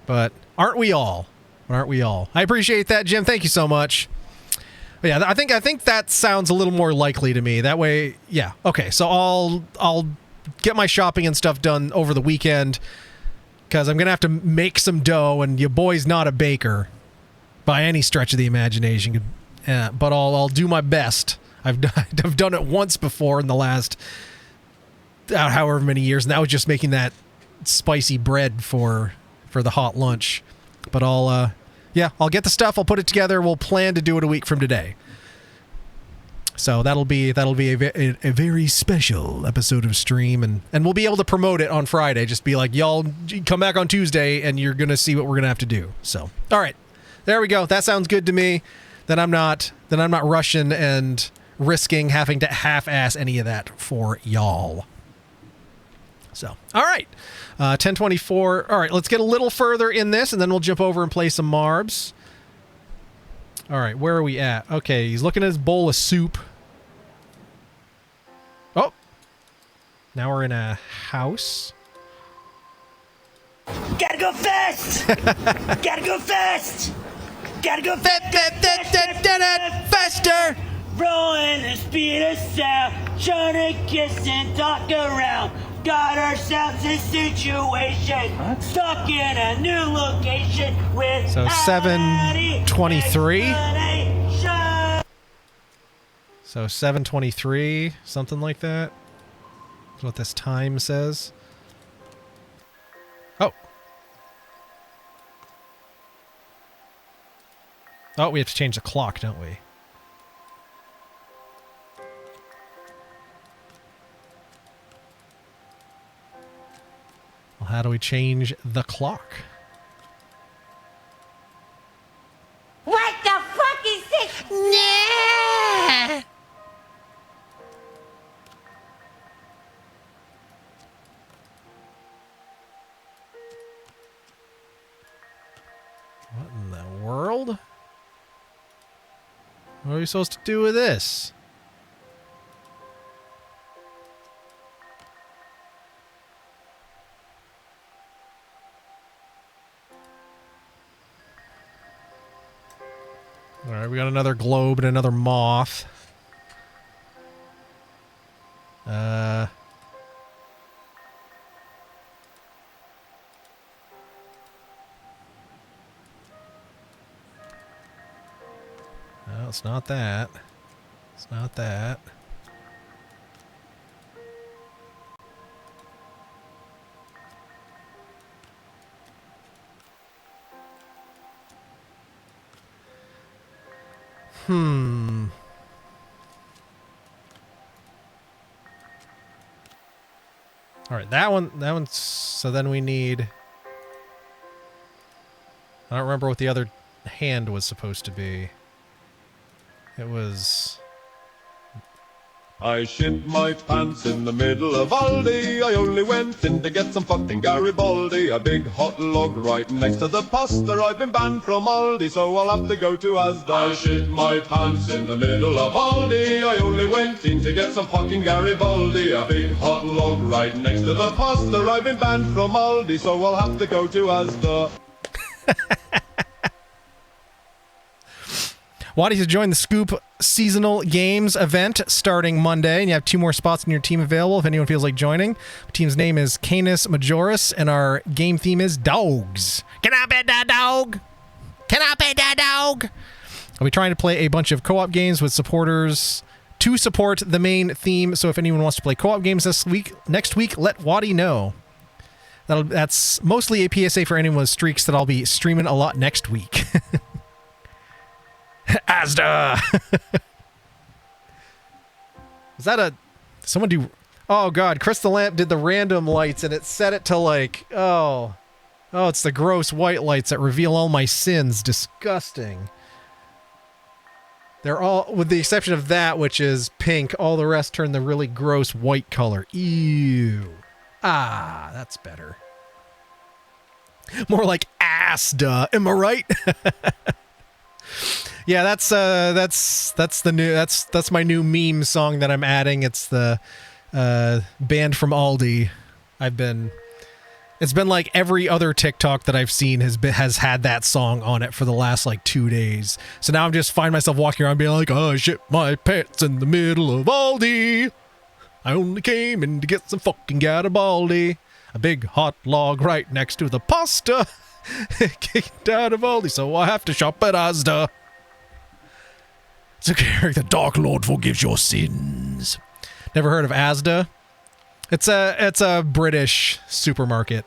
But aren't we all? I appreciate that, Jim. Thank you so much. But yeah, I think that sounds a little more likely to me. That way, yeah. Okay, so I'll get my shopping and stuff done over the weekend, because I'm gonna have to make some dough, and your boy's not a baker by any stretch of the imagination. But I'll do my best. I've done it once before in the last however many years, and that was just making that spicy bread for the hot lunch. But I'll get the stuff. I'll put it together. We'll plan to do it a week from today. So that'll be a very special episode of stream, and we'll be able to promote it on Friday. Just be like, y'all come back on Tuesday, and you're gonna see what we're gonna have to do. So, all right, there we go. That sounds good to me. Then I'm not rushing and risking having to half-ass any of that for y'all. So, all right, 10:24. All right, let's get a little further in this, and then we'll jump over and play some Marbs. All right, where are we at? Okay, he's looking at his bowl of soup. Oh, now we're in a house. Gotta go fast! Gotta go fast! Gotta go faster! Rolling the speed of sound, trying to kiss and talk around. Got ourselves a situation, stuck in a new location with so 7:23. So 7:23, something like that. That's what this time says. Oh, we have to change the clock, don't we? Well, how do we change the clock? What the fuck is this? Nah! What in the world? What are we supposed to do with this? Alright, we got another globe and another moth. No, it's not that. It's not that. All right, that one's, so then we need, I don't remember what the other hand was supposed to be. It was I shit my pants in the middle of Aldi. I only went in to get some fucking Garibaldi. A big hot log right next to the pasta. I've been banned from Aldi, so I'll have to go to Asda. I shit my pants in the middle of Aldi. I only went in to get some fucking Garibaldi. A big hot log right next to the pasta. I've been banned from Aldi, so I'll have to go to Asda. Waddy's has joined the Scoop Seasonal Games event starting Monday, and you have 2 more spots in your team available if anyone feels like joining. Our team's name is Canis Majoris, and our game theme is Dogs. Can I pet that dog? Can I pet that dog? I'll be trying to play a bunch of co-op games with supporters to support the main theme, so if anyone wants to play co-op games next week, let Waddy know. That's mostly a PSA for anyone with streaks that I'll be streaming a lot next week. Asda! Is that a... Someone do... Oh, God. Chris the Lamp did the random lights, and it set it to, like... Oh, it's the gross white lights that reveal all my sins. Disgusting. They're all... With the exception of that, which is pink, all the rest turn the really gross white color. Ew. Ah, that's better. More like Asda. Am I right? Yeah, that's my new meme song that I'm adding. It's the band from Aldi. It's been like every other TikTok that I've seen has had that song on it for the last like 2 days. So now I'm just find myself walking around being like, oh, shit my pants in the middle of Aldi. I only came in to get some fucking Garibaldi. A big hot log right next to the pasta. Kicked out of Aldi, so I have to shop at Asda. It's okay, Eric, the Dark Lord forgives your sins. Never heard of Asda? It's a British supermarket.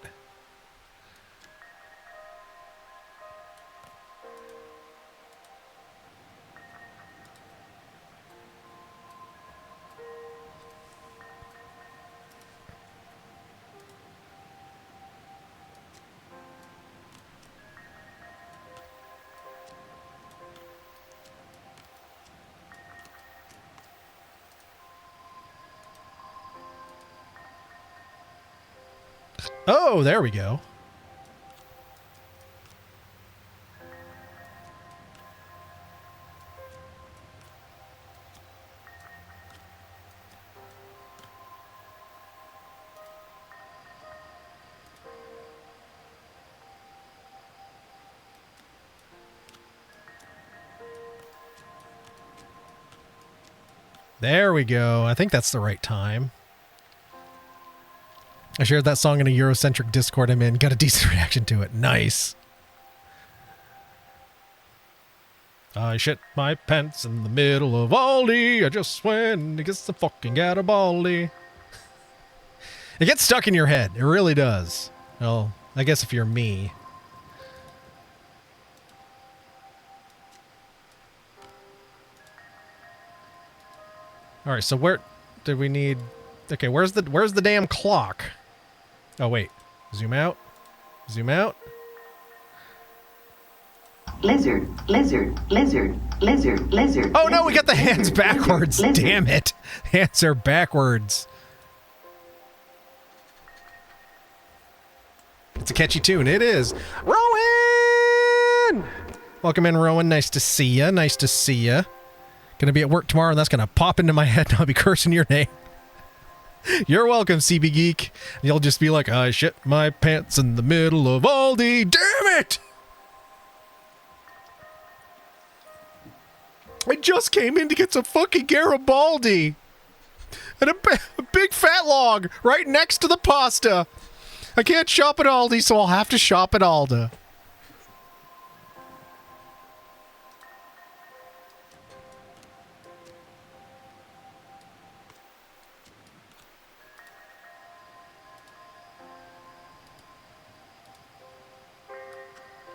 Oh, there we go. There we go. I think that's the right time. I shared that song in a Eurocentric Discord I'm in. Got a decent reaction to it. Nice. I shit my pants in the middle of Aldi. I just went to get some fucking Garibaldi. It gets stuck in your head. It really does. Well, I guess if you're me. All right, so where did we need... Okay, where's the damn clock? Oh, wait. Zoom out. Zoom out. Lizard, lizard, lizard, lizard, lizard. Oh, no, we lizard, got the hands lizard, backwards. lizard. Damn it. Hands are backwards. It's a catchy tune. It is. Rowan! Welcome in, Rowan. Nice to see ya. Nice to see ya. Gonna be at work tomorrow, and that's gonna pop into my head, and I'll be cursing your name. You're welcome, CB Geek. You'll just be like, I shit my pants in the middle of Aldi. Damn it! I just came in to get some fucking Garibaldi. And a big fat log right next to the pasta. I can't shop at Aldi, so I'll have to shop at Alda.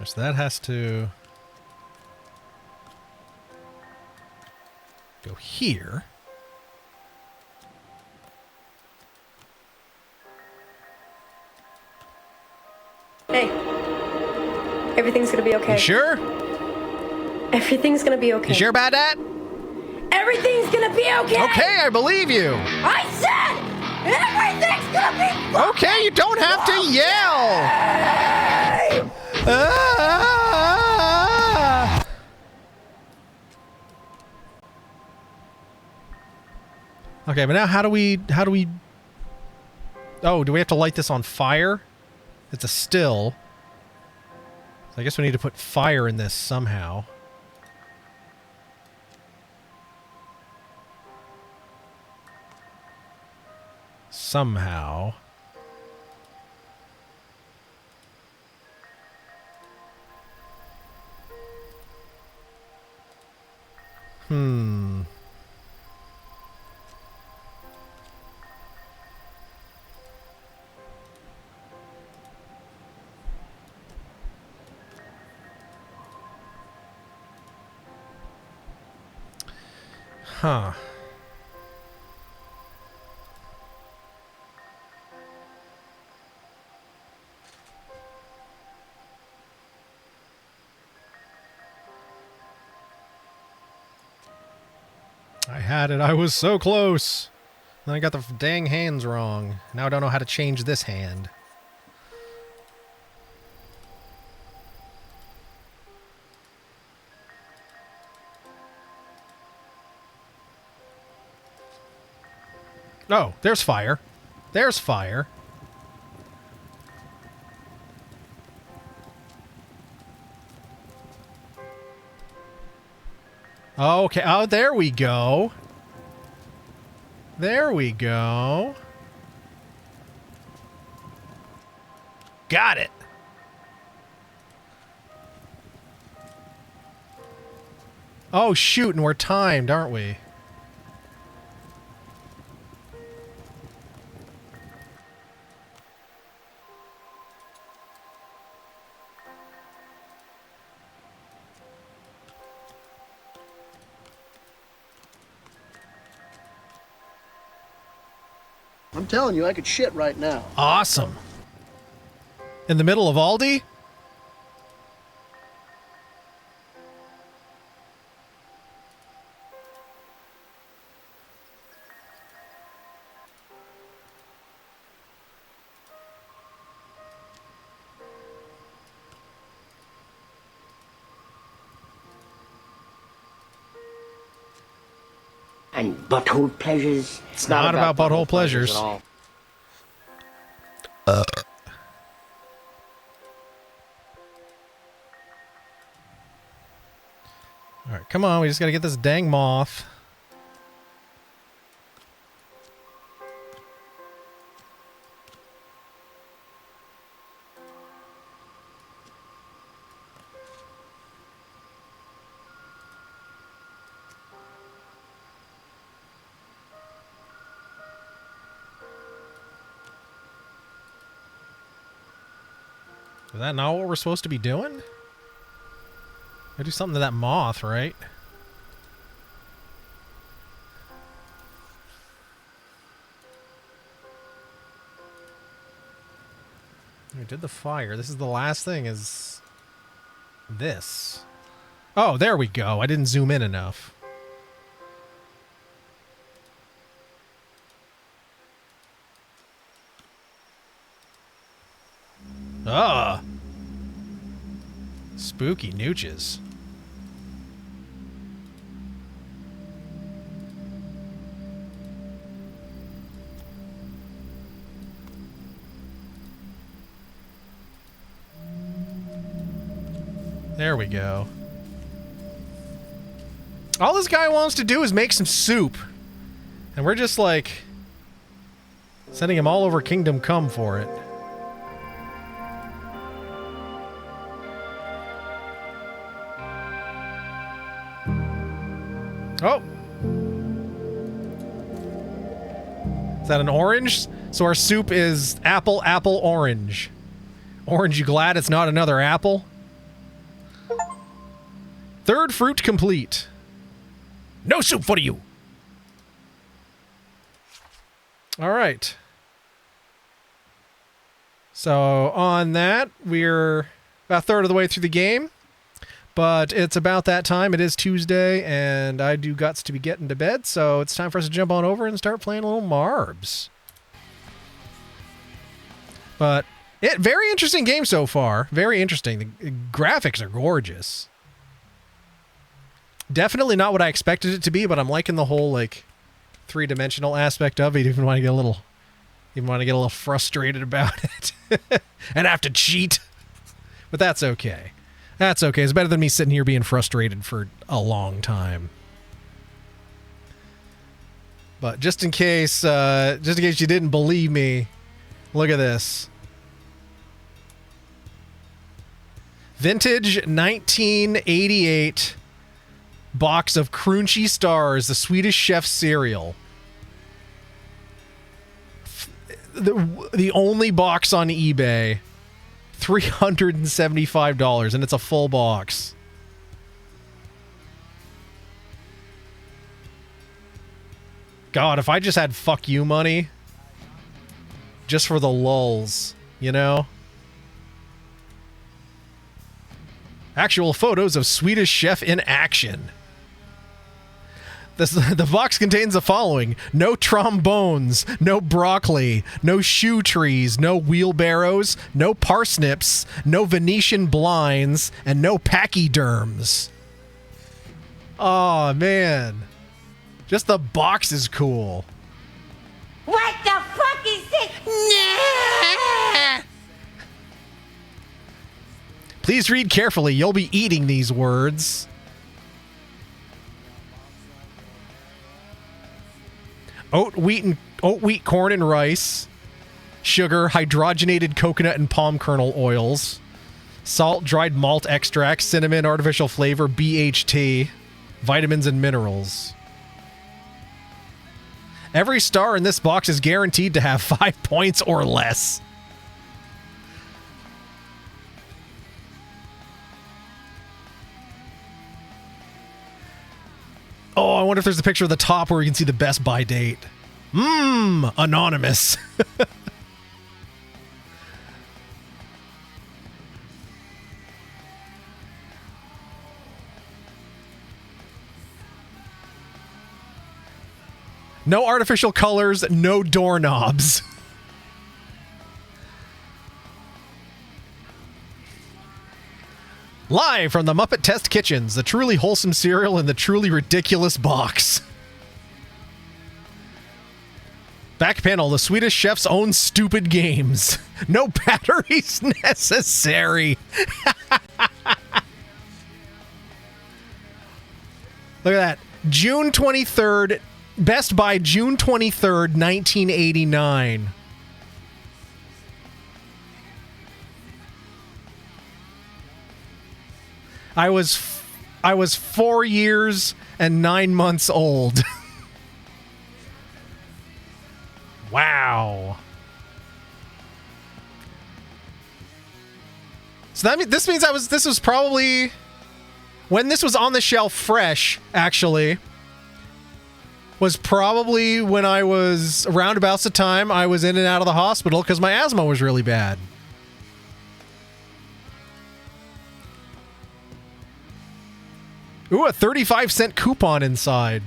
So that has to go here. Hey, everything's gonna be okay. You sure? Everything's gonna be okay. You sure about that? Everything's Everything's gonna be okay. Okay, I believe you. I said everything's gonna be Okay, you don't have to yell. Ah! Okay, but now how do we Oh, do we have to light this on fire? It's a still. So I guess we need to put fire in this somehow. Somehow. Hmm. Huh. I had it. I was so close. Then I got the dang hands wrong. Now I don't know how to change this hand. Oh, there's fire. There's fire. Okay. Oh, there we go. There we go. Got it. Oh, shoot, and we're timed, aren't we? I'm telling you, I could shit right now. Awesome. In the middle of ALDI? And butthole pleasures. It's not about butthole pleasures. at all. Alright, come on. We just gotta get this dang moth. Is that not what we're supposed to be doing? I do something to that moth, right? We did the fire. This is the last thing, is this. Oh, there we go. I didn't zoom in enough. Ah. Spooky nooches. There we go. All this guy wants to do is make some soup. And we're just like sending him all over Kingdom Come for it. Oh. Is that an orange? So our soup is apple, apple, orange. Orange, you glad it's not another apple? Third fruit complete. No soup for you. All right. So on that, we're about a third of the way through the game. But it's about that time. It is Tuesday, and I do guts to be getting to bed, so it's time for us to jump on over and start playing a little Marbs. But very interesting game so far. Very interesting. The graphics are gorgeous. Definitely not what I expected it to be, but I'm liking the whole like three-dimensional aspect of it. Even want to get a little frustrated about it and have to cheat. But that's okay. That's okay. It's better than me sitting here being frustrated for a long time. But just in case you didn't believe me, look at this. Vintage 1988 box of Crunchy Stars, the Swedish Chef cereal. The only box on eBay. $375, and it's a full box. God, if I just had fuck you money, just for the lulz, you know? Actual photos of Swedish Chef in action. The box contains the following: no trombones, no broccoli, no shoe trees, no wheelbarrows, no parsnips, no Venetian blinds, and no pachyderms. Oh man. Just the box is cool. What the fuck is this? Nah! Please read carefully. You'll be eating these words. Oat, wheat, corn, and rice. Sugar, hydrogenated coconut and palm kernel oils. Salt, dried malt extract, cinnamon, artificial flavor, BHT. Vitamins and minerals. Every star in this box is guaranteed to have 5 points or less. Oh, I wonder if there's a picture of the top where you can see the best by date. Anonymous. No artificial colors, no doorknobs. Live from the Muppet Test Kitchens, the truly wholesome cereal in the truly ridiculous box. Back panel, the Swedish Chef's own stupid games. No batteries necessary. Look at that. June 23rd, Best Buy, June 23rd, 1989. I was 4 years and 9 months old. Wow. So this means this was probably when this was on the shelf fresh, actually. Was probably when I was around about the time I was in and out of the hospital because my asthma was really bad. Ooh, a 35-cent coupon inside.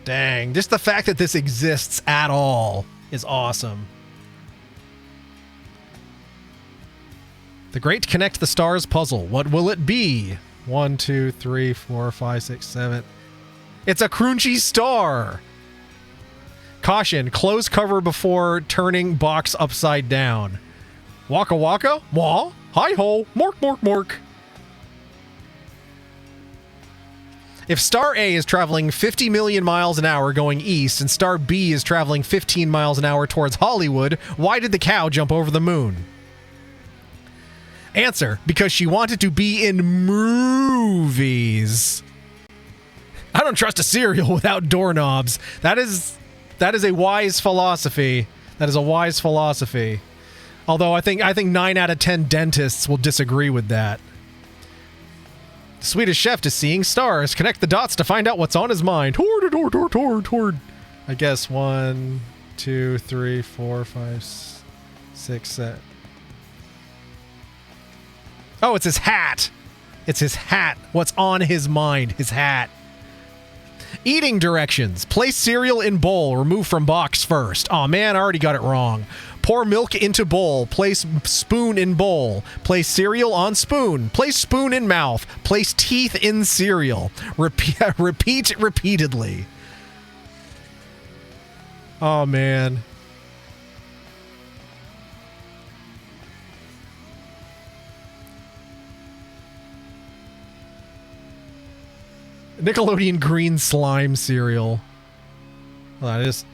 Dang, just the fact that this exists at all is awesome. The Great Connect the Stars puzzle. What will it be? 1, 2, 3, 4, 5, 6, 7. It's a Crunchy Star. Caution, close cover before turning box upside down. Waka waka, wah, hi-ho, mork, mork, mork. If Star A is traveling 50 million miles an hour going east and Star B is traveling 15 miles an hour towards Hollywood, why did the cow jump over the moon? Answer, because she wanted to be in movies. I don't trust a cereal without doorknobs. That is a wise philosophy. That is a wise philosophy. Although I think 9 out of 10 dentists will disagree with that. The Swedish Chef is seeing stars. Connect the dots to find out what's on his mind. Toward. I guess 1, 2, 3, 4, 5, 6, 7. Oh, it's his hat. It's his hat. What's on his mind? His hat. Eating directions. Place cereal in bowl. Remove from box first. Oh man, I already got it wrong. Pour milk into bowl. Place spoon in bowl. Place cereal on spoon. Place spoon in mouth. Place teeth in cereal. Repeat repeatedly. Oh man. Nickelodeon green slime cereal. There's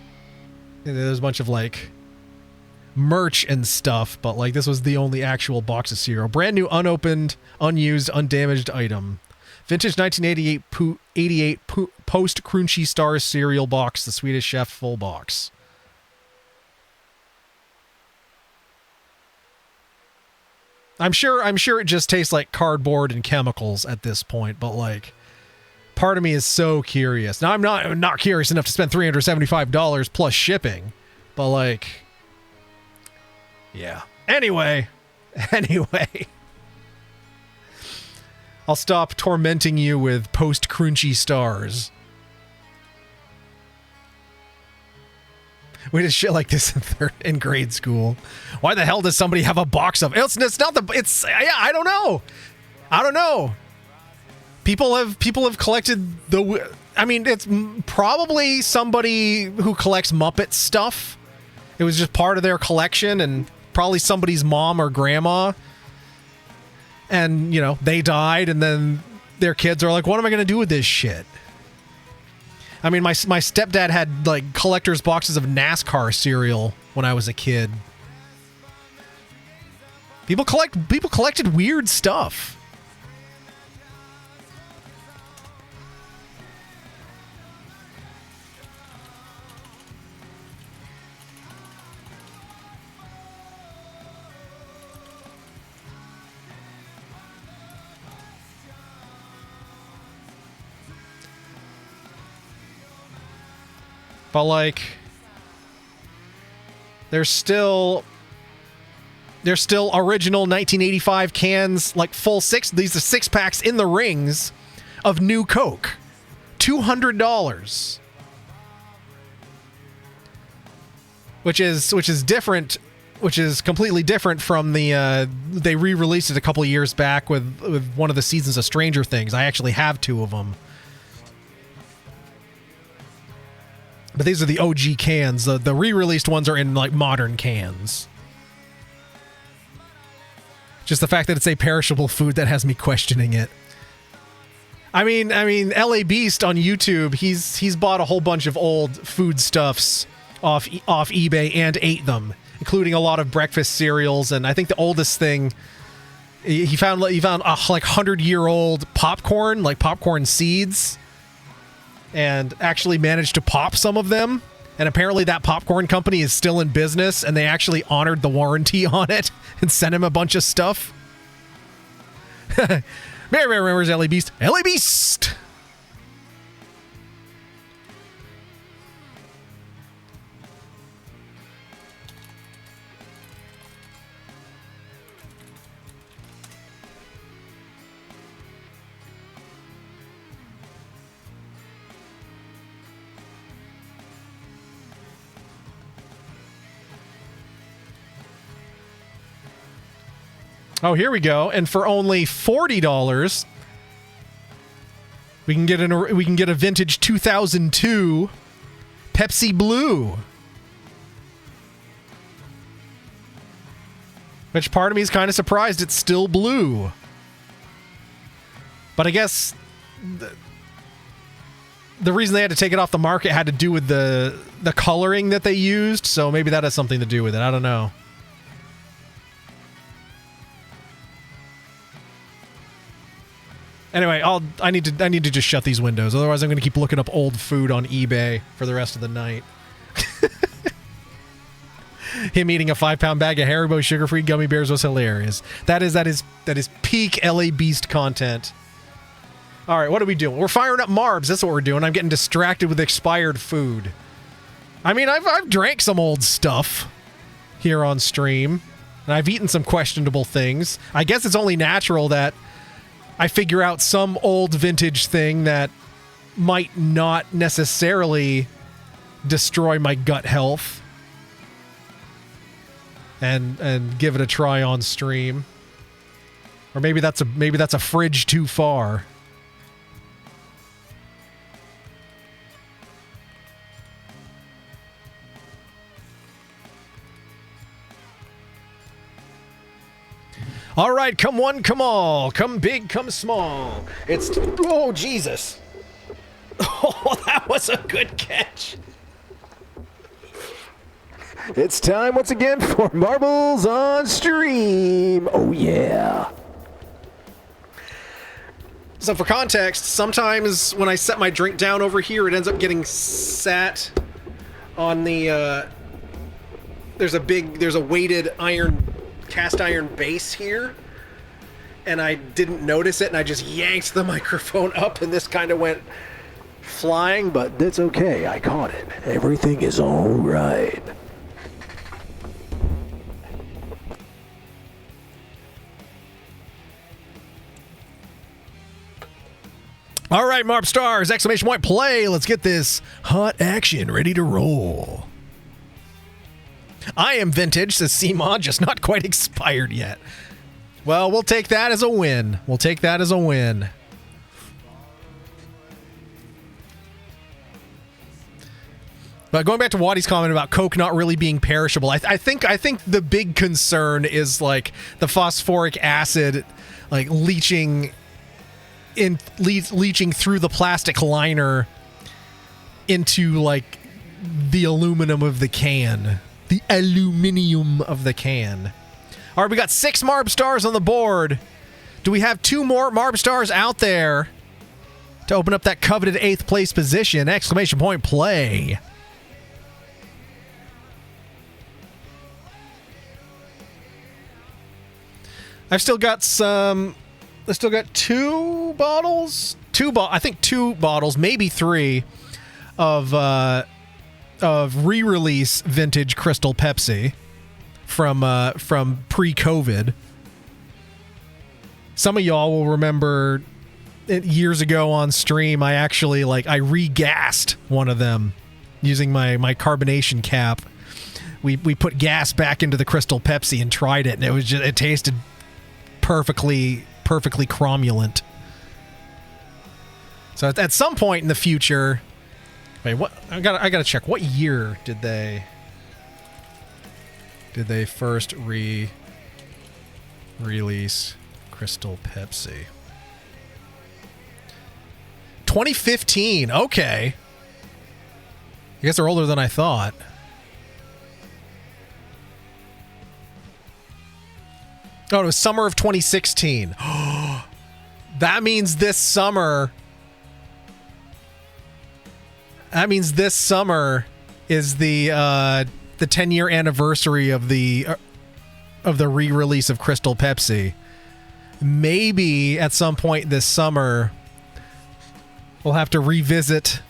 a bunch of like merch and stuff, but like this was the only actual box of cereal. Brand new, unopened, unused, undamaged item. Vintage 1988 post Crunchy Stars cereal box, the Swedish Chef full box. I'm sure it just tastes like cardboard and chemicals at this point, but like part of me is so curious. Now I'm not curious enough to spend $375 plus shipping, but like, yeah. Anyway, I'll stop tormenting you with post Crunchy Stars. We did shit like this in grade school. Why the hell does somebody have a box of? It's not the. It's yeah. I don't know. People have collected the. I mean, it's probably somebody who collects Muppet stuff. It was just part of their collection, and probably somebody's mom or grandma. And, you know, they died, and then their kids are like, what am I going to do with this shit? I mean, my stepdad had, like, collector's boxes of NASCAR cereal when I was a kid. People collected weird stuff. But like, there's still original 1985 cans, like full six. These are 6-packs in the rings of new Coke, $200, which is different, which is completely different from the they re-released it a couple of years back with one of the seasons of Stranger Things. I actually have 2 of them. But these are the OG cans. The re-released ones are in like modern cans. Just the fact that it's a perishable food that has me questioning it. I mean, LA Beast on YouTube, he's bought a whole bunch of old foodstuffs off eBay and ate them, including a lot of breakfast cereals. And I think the oldest thing he found a like 100-year-old popcorn, like popcorn seeds. And actually managed to pop some of them. And apparently that popcorn company is still in business, and they actually honored the warranty on it and sent him a bunch of stuff. Mary remembers LA Beast. LA Beast! Oh, here we go. And for only $40, we can get a vintage 2002 Pepsi Blue. Which part of me is kind of surprised it's still blue. But I guess the reason they had to take it off the market had to do with the coloring that they used, so maybe that has something to do with it. I don't know. Anyway, I need to just shut these windows. Otherwise, I'm going to keep looking up old food on eBay for the rest of the night. Him eating a 5-pound bag of Haribo sugar-free gummy bears was hilarious. That is peak LA Beast content. All right, what are we doing? We're firing up Marbs. That's what we're doing. I'm getting distracted with expired food. I mean, I've drank some old stuff here on stream. And I've eaten some questionable things. I guess it's only natural that I figure out some old vintage thing that might not necessarily destroy my gut health and give it a try on stream. Or maybe that's a fridge too far. All right, come one, come all. Come big, come small. Oh, Jesus. Oh, that was a good catch. It's time once again for Marbles on Stream. Oh, yeah. So for context, sometimes when I set my drink down over here, it ends up getting sat on the, there's a weighted cast iron base here, and I didn't notice it, and I just yanked the microphone up, and this kind of went flying, but that's okay. I caught it. Everything is all right. All right, Marp Stars, exclamation point, play. Let's get this hot action ready to roll. I am vintage, says CMOD, just not quite expired yet. Well, we'll take that as a win. We'll take that as a win. But going back to Waddy's comment about Coke not really being perishable, I think the big concern is like the phosphoric acid like leaching through the plastic liner into like the aluminum of the can. The aluminium of the can. All right, we got 6 Marb Stars on the board. Do we have 2 more Marb Stars out there to open up that coveted 8th place position? Exclamation point, play. I've still got 2 bottles. I think 2 bottles, maybe 3 of re-release vintage Crystal Pepsi from pre-COVID. Some of y'all will remember years ago on stream, I actually I re-gassed one of them using my carbonation cap. We put gas back into the Crystal Pepsi and tried it, and it tasted perfectly cromulent. So at some point in the future, wait, what? I gotta check. What year did they first release Crystal Pepsi? 2015. Okay. I guess they're older than I thought. Oh, it was summer of 2016. That means this summer. That means this summer is the 10-year anniversary of the re-release of Crystal Pepsi. Maybe at some point this summer we'll have to revisit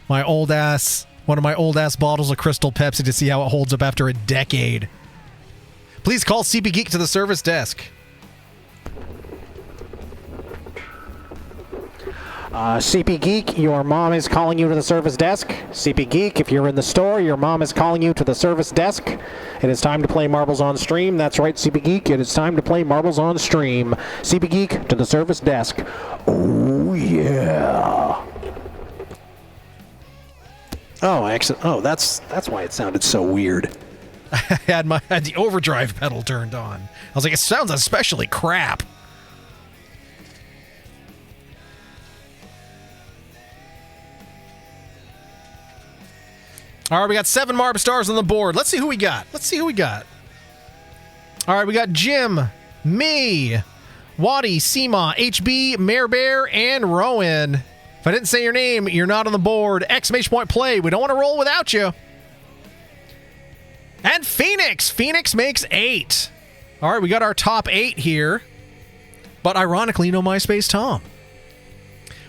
one of my old ass bottles of Crystal Pepsi to see how it holds up after a decade. Please call CP Geek to the service desk. CP Geek, your mom is calling you to the service desk. CP Geek, if you're in the store, your mom is calling you to the service desk. It is time to play Marbles on Stream. That's right, CP Geek, it is time to play Marbles on Stream. CP Geek to the service desk. Oh, yeah. Oh, that's why it sounded so weird. I had the overdrive pedal turned on. I was like, it sounds especially crap. All right, we got 7 Marb Stars on the board. Let's see who we got. All right, we got Jim, me, Waddy, Seema, HB, Mare Bear, and Rowan. If I didn't say your name, you're not on the board. Exclamation point, play. We don't want to roll without you. And Phoenix. Phoenix makes 8. All right, we got our top 8 here. But ironically, no MySpace Tom.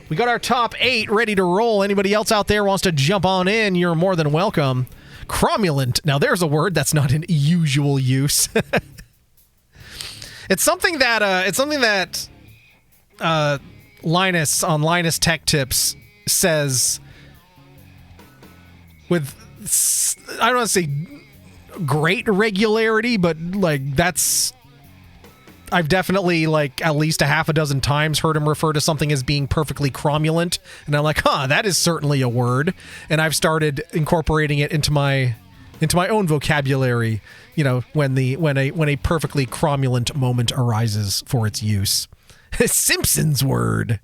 We got our top 8 ready to roll. Anybody else out there wants to jump on in, you're more than welcome. Cromulent. Now, there's a word that's not in usual use. It's something that Linus on Linus Tech Tips says with, I don't want to say great regularity, but like that's, I've definitely like at least a half a dozen times heard him refer to something as being perfectly cromulent, and I'm like, that is certainly a word, and I've started incorporating it into my own vocabulary, you know, when a perfectly cromulent moment arises for its use. Simpsons word.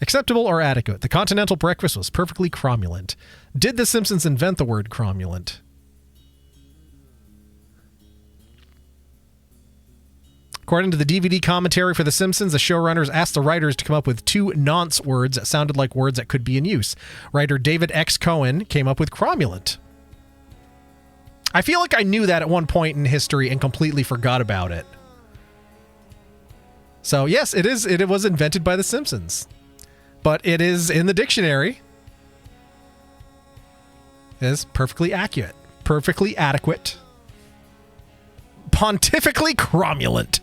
Acceptable or adequate? The continental breakfast was perfectly cromulent. Did the Simpsons invent the word cromulent? According to the DVD commentary for The Simpsons, the showrunners asked the writers to come up with 2 nonce words that sounded like words that could be in use. Writer David X. Cohen came up with cromulent. I feel like I knew that at one point in history and completely forgot about it. So yes, it was invented by The Simpsons. But it is in the dictionary. It is perfectly accurate. Perfectly adequate. Pontifically cromulent.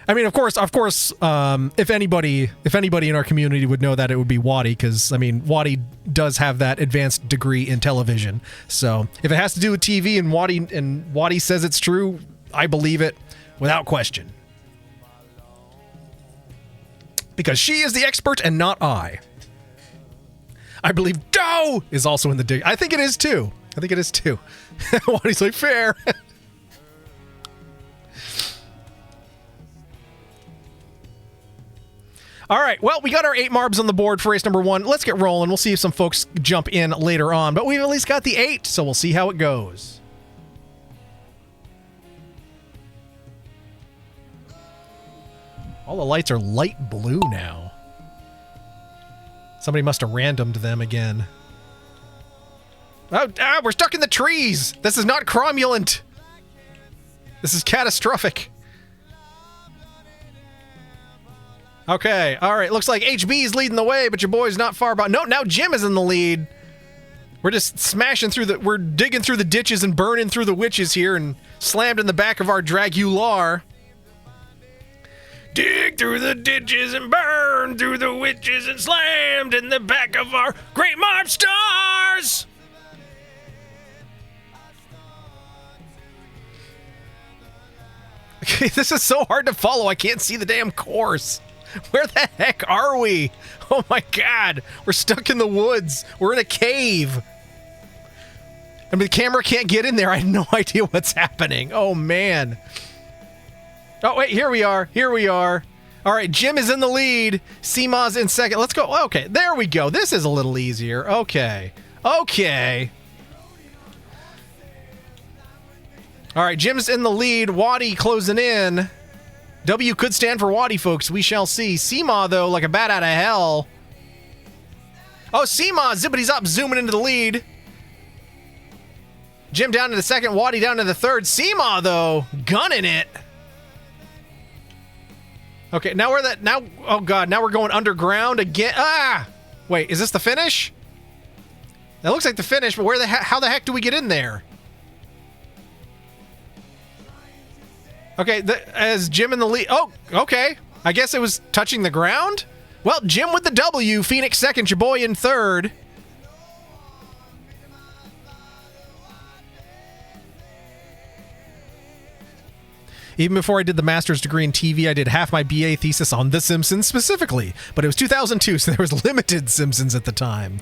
I mean, of course, if anybody in our community would know that, it would be Waddy, because, I mean, Waddy does have that advanced degree in television. So if it has to do with TV and Waddy says it's true, I believe it without question. Because she is the expert and not I. I believe dough is also in the I think it is too. Waddy's like, fair. All right, well, we got our 8 marbs on the board for race number 1. Let's get rolling. We'll see if some folks jump in later on, but we've at least got the 8, so we'll see how it goes. All the lights are light blue now. Somebody must have randomed them again. Oh, we're stuck in the trees! This is not cromulent! This is catastrophic. Okay, alright, looks like HB's leading the way, but your boy's not far behind. No, now Jim is in the lead. We're just smashing through we're digging through the ditches and burning through the witches here and slammed in the back of our Dragular. Dig through the ditches and burn through the witches and slammed in the back of our great Marb Stars! Okay, this is so hard to follow, I can't see the damn course. Where the heck are we? Oh my god, we're stuck in the woods. We're in a cave. I mean, the camera can't get in there. I have no idea what's happening. Oh man. Oh wait, here we are. All right, Jim is in the lead. Seema's in second. Let's go. Okay, there we go. This is a little easier. Okay. All right, Jim's in the lead. Waddy closing in. W could stand for Waddy, folks. We shall see. Seema, though, like a bat out of hell. Oh, Seema, zippity zop, zooming into the lead. Jim down to the second. Waddy down to the third. Seema, though, gunning it. Okay, now oh god, now we're going underground again. Ah! Wait, is this the finish? That looks like the finish, but how the heck do we get in there? Okay, as Jim in the lead. Oh, okay. I guess it was touching the ground? Well, Jim with the W, Phoenix second, your boy in third. Even before I did the master's degree in TV, I did half my BA thesis on The Simpsons specifically. But it was 2002, so there was limited Simpsons at the time.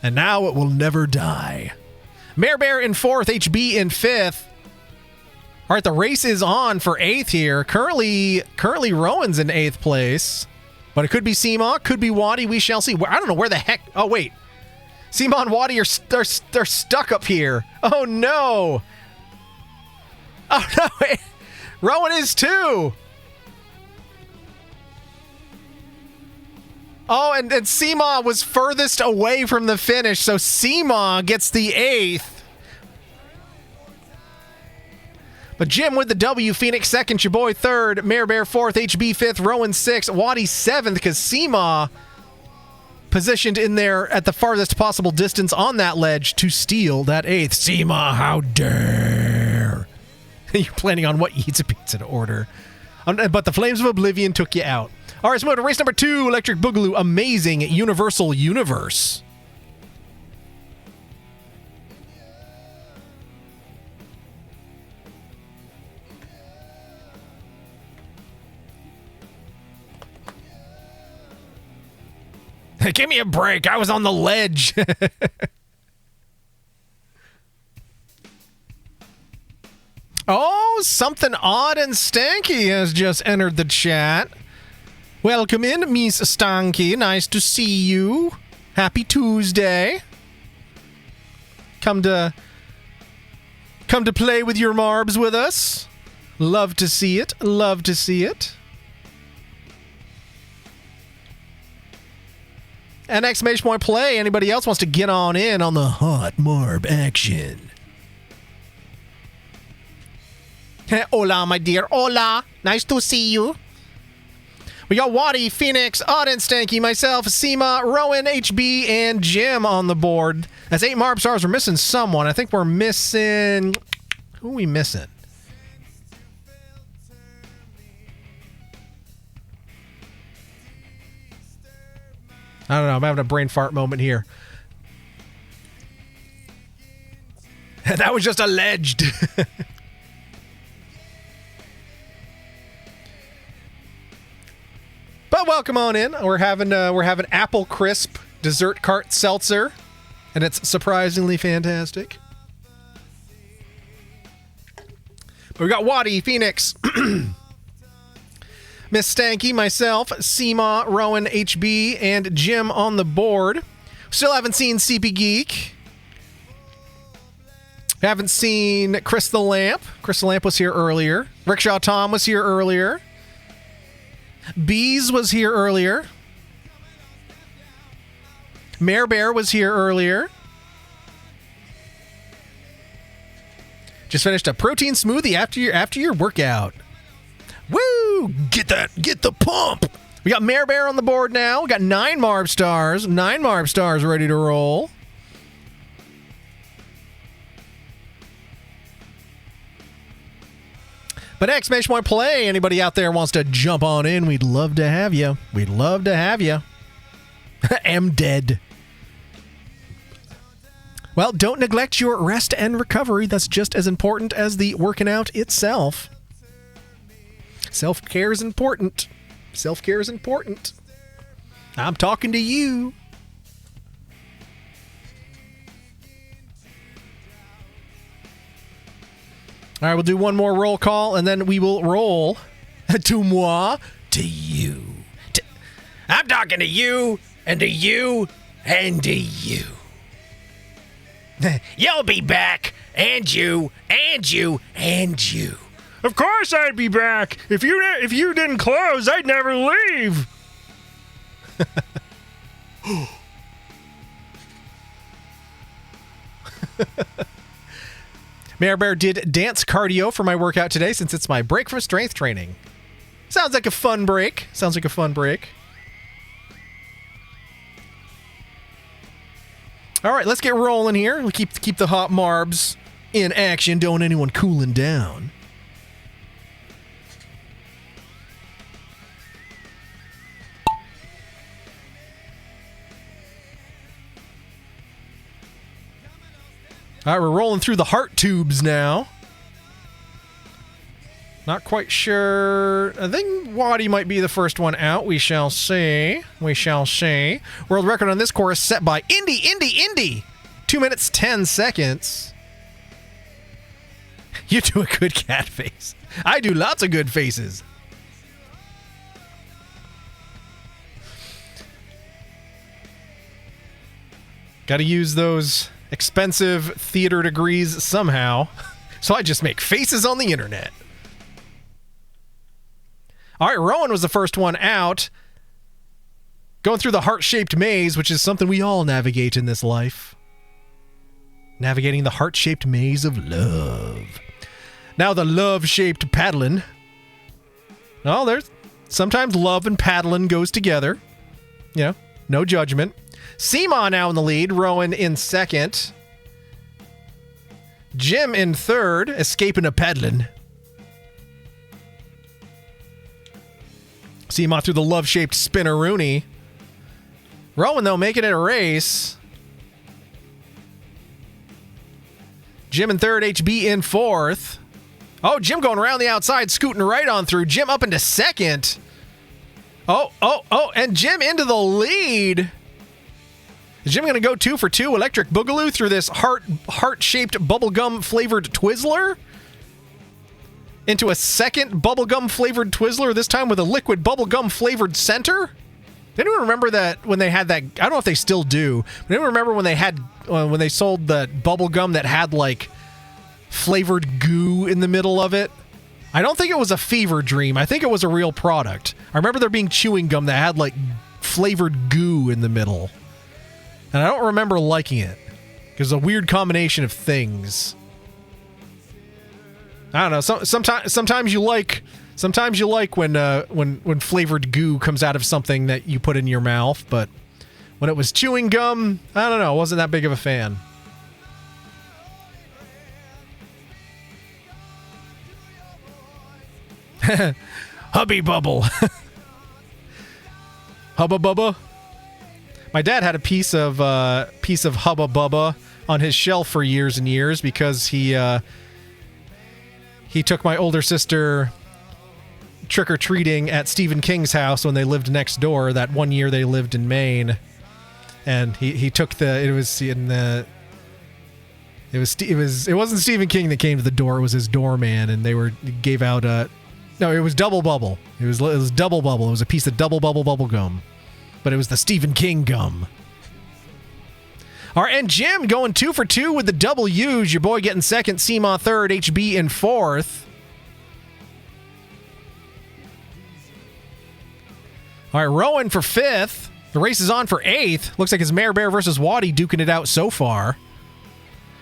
And now it will never die. Mare Bear in fourth, HB in fifth. All right, the race is on for eighth here. Currently Rowan's in eighth place. But it could be Seema, could be Waddy, we shall see. I don't know where the heck... Oh, wait. Seema and Waddy are stuck up here. Oh, no. Oh, no, wait. Rowan is too. Oh, and Seema was furthest away from the finish, so Seema gets the eighth. But Jim with the W, Phoenix second, your boy third, Mare Bear fourth, HB fifth, Rowan sixth, Waddy seventh, because Seema positioned in there at the farthest possible distance on that ledge to steal that 8th. Seema, how dare! You're planning on what pizza to order. But the Flames of Oblivion took you out. All right, so to race number 2, Electric Boogaloo, Amazing Universal Universe. Give me a break. I was on the ledge. Oh, something odd and stanky has just entered the chat. Welcome in, Miss Stanky. Nice to see you. Happy Tuesday. Come to play with your marbs with us. Love to see it. Love to see it. And exclamation point play. Anybody else wants to get on in on the hot marb action? Hola, my dear. Hola. Nice to see you. We got Waddy, Phoenix, Odd and Stanky, myself, Seema, Rowan, HB, and Jim on the board. That's 8 marb stars. We're missing someone. I think we're missing... Who are we missing? I don't know. I'm having a brain fart moment here. That was just alleged. But welcome on in. We're having apple crisp dessert cart seltzer, and it's surprisingly fantastic. But we got Waddy, Phoenix, Miss Stanky, myself, Seema, Rowan, HB, and Jim on the board. Still haven't seen CP Geek. Haven't seen Chris the Lamp. Chris the Lamp was here earlier. Rickshaw Tom was here earlier. Bees was here earlier. Mare Bear was here earlier. Just finished a protein smoothie after your workout. Woo! Get the pump. We got Mare Bear on the board now. We got 9 marb stars. 9 marb stars ready to roll. But exclamation point play. Anybody out there wants to jump on in, we'd love to have you. We'd love to have you. Am dead. Well, don't neglect your rest and recovery. That's just as important as the working out itself. Self-care is important. Self-care is important. I'm talking to you. All right, we'll do one more roll call, and then we will roll to moi, to you. I'm talking to you, and to you, and to you. You'll be back, and you, and you, and you. Of course I'd be back. If you didn't close, I'd never leave. Mare Bear did dance cardio for my workout today since it's my break from strength training. Sounds like a fun break. Sounds like a fun break. All right, let's get rolling here. We'll keep the hot marbs in action. Don't want anyone cooling down. All right, we're rolling through the heart tubes now. Not quite sure. I think Waddy might be the first one out. We shall see. We shall see. World record on this course set by Indy. 2 minutes, 10 seconds. You do a good cat face. I do lots of good faces. Got to use those expensive theater degrees somehow. So I just make faces on the internet. All right, Rowan was the first one out. Going through the heart-shaped maze, which is something we all navigate in this life. Navigating the heart-shaped maze of love. Now the love-shaped paddling. Oh, there's sometimes love and paddling goes together. You know, No judgment. Seema now in the lead. Rowan in second. Jim in third. Escaping a peddling. Seema through the love-shaped spinneroonie. Rowan, though, making it a race. Jim in third. HB in fourth. Oh, Jim going around the outside, scooting right on through. Jim up into second. Oh, and Jim into the lead. Is Jim going to go 2 for 2 electric boogaloo through this heart-shaped bubblegum flavored Twizzler? Into a second bubblegum flavored Twizzler, this time with a liquid bubblegum flavored center? Anyone remember that when they had that? I don't know if they still do. But anyone remember when they had when they sold the bubblegum that had like flavored goo in the middle of it? I don't think it was a fever dream. I think it was a real product. I remember there being chewing gum that had like flavored goo in the middle. And I don't remember liking it. Because a weird combination of things. I don't know. Sometimes you like when flavored goo comes out of something that you put in your mouth, but when it was chewing gum, I don't know, I wasn't that big of a fan. Hubby Bubble. Hubba Bubba. My dad had a piece of Hubba Bubba on his shelf for years and years because he took my older sister trick-or-treating at Stephen King's house when they lived next door. That one year they lived in Maine, and he took it wasn't Stephen King that came to the door, it was his doorman, and it was Double Bubble. It was Double Bubble. It was a piece of Double Bubble gum, but it was the Stephen King gum. All right, and Jim going 2 for 2 with the W's. Your boy getting second, Seema third, HB in fourth. All right, Rowan for fifth. The race is on for eighth. Looks like it's Mare Bear versus Waddy duking it out so far.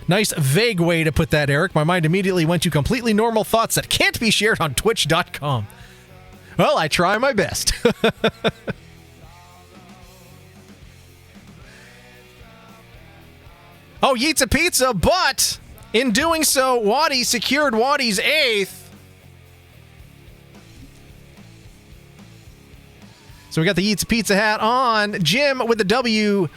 Nice vague way to put that, Eric. My mind immediately went to completely normal thoughts that can't be shared on Twitch.com. Well, I try my best. Oh, Yeats a Pizza, but in doing so, Waddy secured Waddy's eighth. So we got the Yeats a Pizza hat on. Jim with the W.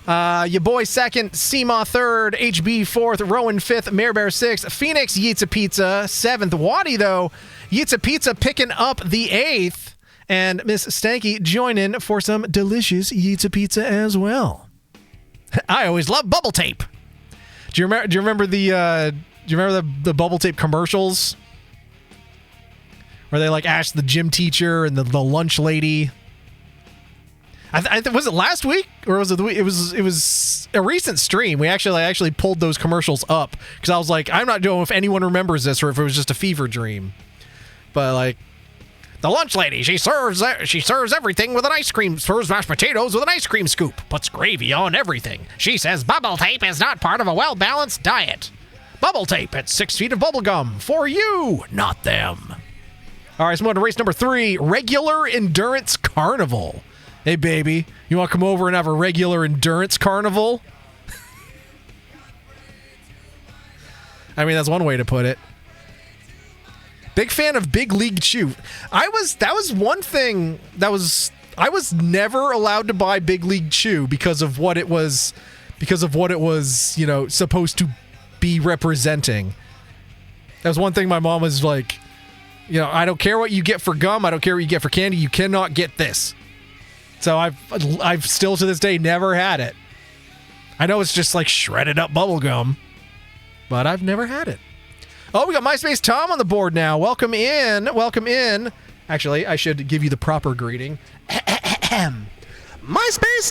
Your boy second, Seema third, HB fourth, Rowan fifth, Mare Bear sixth, Phoenix Yeats a Pizza seventh. Waddy, though, Yeats a Pizza picking up the eighth. And Miss Stanky joining for some delicious Yeats a Pizza as well. I always love bubble tape. Do you remember the bubble tape commercials where they like asked the gym teacher and the lunch lady? Was it last week or was it the week? It was a recent stream. I actually pulled those commercials up because I was like, I'm not knowing if anyone remembers this or if it was just a fever dream. But like, the lunch lady, she serves everything with an ice cream, serves mashed potatoes with an ice cream scoop, puts gravy on everything. She says bubble tape is not part of a well-balanced diet. Bubble tape at 6 feet of bubble gum for you, not them. All right, so on to race number 3, Regular Endurance Carnival. Hey, baby, you want to come over and have a regular endurance carnival? I mean, that's one way to put it. Big fan of Big League Chew. That was one thing I was never allowed to buy Big League Chew because of what it was, supposed to be representing. That was one thing my mom was like, I don't care what you get for gum, I don't care what you get for candy, you cannot get this. So I've still to this day never had it. I know it's just like shredded up bubble gum, but I've never had it. Oh, we got MySpace Tom on the board now. Welcome in. Welcome in. Actually, I should give you the proper greeting. MySpace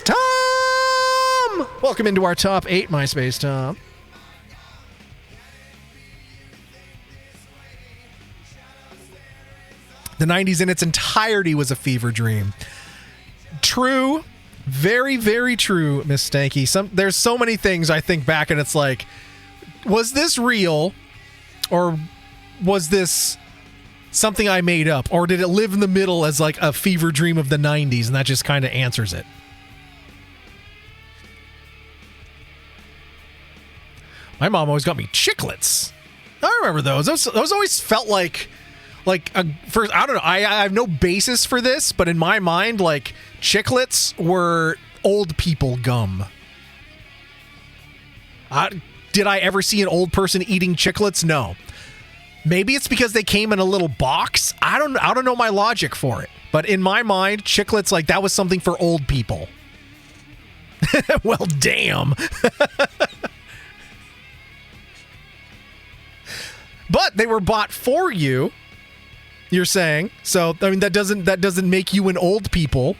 Tom! Welcome into our top 8, MySpace Tom. The 90s in its entirety was a fever dream. True. Very, very true, Miss Stanky. There's so many things I think back and it's like, was this real? Or was this something I made up? Or did it live in the middle as like a fever dream of the 90s and that just kind of answers it? My mom always got me chiclets. I remember those. Those always felt like first, I don't know. I have no basis for this, but in my mind, like, chiclets were old people gum. Did I ever see an old person eating chiclets? No. Maybe it's because they came in a little box. I don't know my logic for it. But in my mind, chiclets, like, that was something for old people. Well, damn. But they were bought for you, you're saying. So, I mean, that doesn't make you an old people,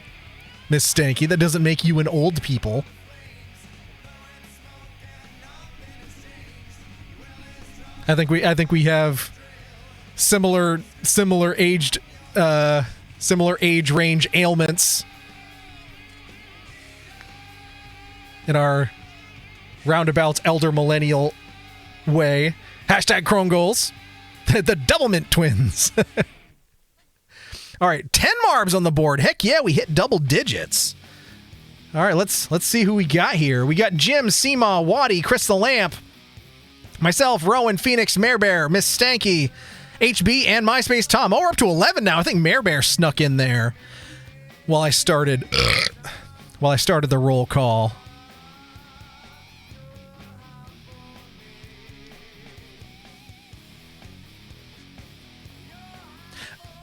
Miss Stanky. That doesn't make you an old people. I think we have similar age range ailments in our roundabout elder millennial way. Hashtag Chrome Goals. The Doublemint twins. All right, 10 marbs on the board. Heck yeah, we hit double digits. All right, let's see who we got here. We got Jim, Seema, Waddy, Chris the Lamp, myself, Rowan, Phoenix, Mare Bear, Miss Stanky, HB, and MySpace Tom. Oh, we're up to 11 now. I think Mare Bear snuck in there while I started the roll call.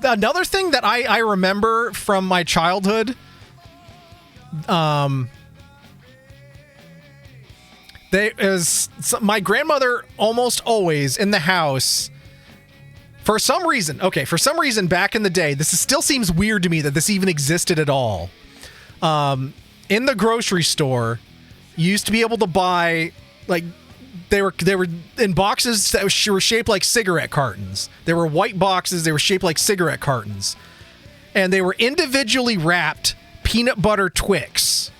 Another thing that I remember from my childhood, my grandmother almost always in the house, for some reason back in the day, still seems weird to me that this even existed at all. In the grocery store, you used to be able to buy, like, they were in boxes that were shaped like cigarette cartons. They were white boxes. They were shaped like cigarette cartons. And they were individually wrapped peanut butter Twix.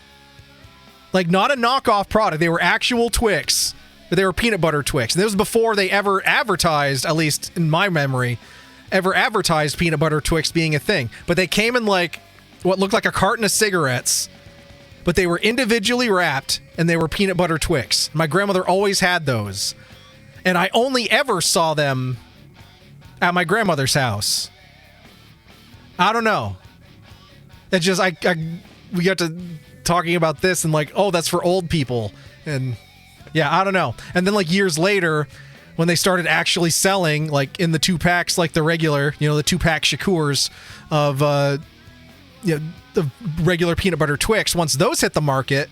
Like, not a knockoff product. They were actual Twix, but they were peanut butter Twix. And this was before they ever advertised, at least in my memory, peanut butter Twix being a thing. But they came in like what looked like a carton of cigarettes, but they were individually wrapped, and they were peanut butter Twix. My grandmother always had those, and I only ever saw them at my grandmother's house. I don't know. It's just we got to talking about this and like, oh, that's for old people, and yeah, I don't know. And then like years later, when they started actually selling like in the 2-packs, like the regular, the 2-pack Shakurs of the regular peanut butter Twix, once those hit the market,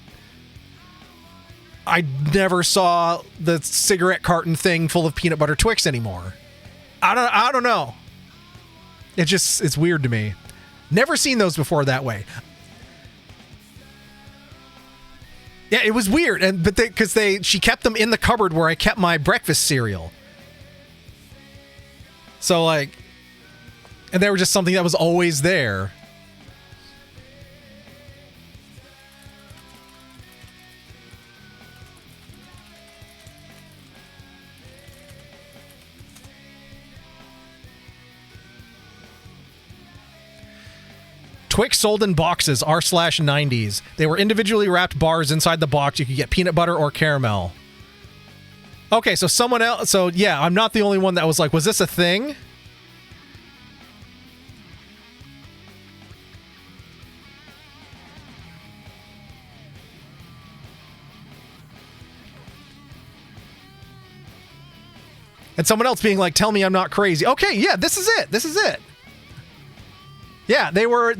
I never saw the cigarette carton thing full of peanut butter Twix anymore. I don't know. It's weird to me. Never seen those before that way. Yeah, it was weird, because she kept them in the cupboard where I kept my breakfast cereal. So like, and they were just something that was always there. Twix sold in boxes, r/90s. They were individually wrapped bars inside the box. You could get peanut butter or caramel. Okay, so someone else... So, yeah, I'm not the only one that was like, was this a thing? And someone else being like, tell me I'm not crazy. Okay, yeah, this is it. Yeah, they were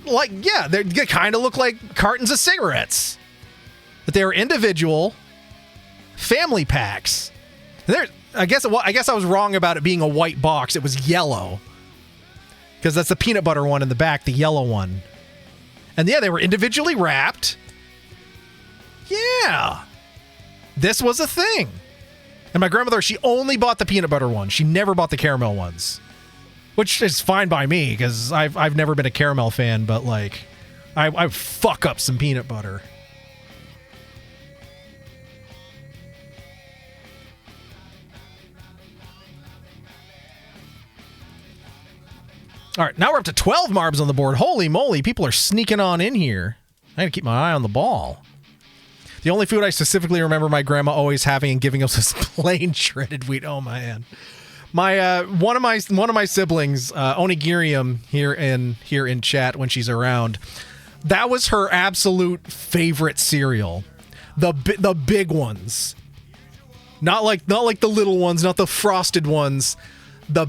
like, yeah, they kind of look like cartons of cigarettes. But they were individual family packs. I guess I was wrong about it being a white box. It was yellow. Because that's the peanut butter one in the back, the yellow one. And yeah, they were individually wrapped. Yeah. This was a thing. And my grandmother, she only bought the peanut butter one. She never bought the caramel ones. Which is fine by me, because I've never been a caramel fan, but like, I fuck up some peanut butter. All right, now we're up to 12 marbs on the board. Holy moly, people are sneaking on in here. I gotta keep my eye on the ball. The only food I specifically remember my grandma always having and giving us is plain shredded wheat. Oh man. My one of my siblings, Onigirium here in chat when she's around, that was her absolute favorite cereal. The big ones. Not like the little ones, not the frosted ones. The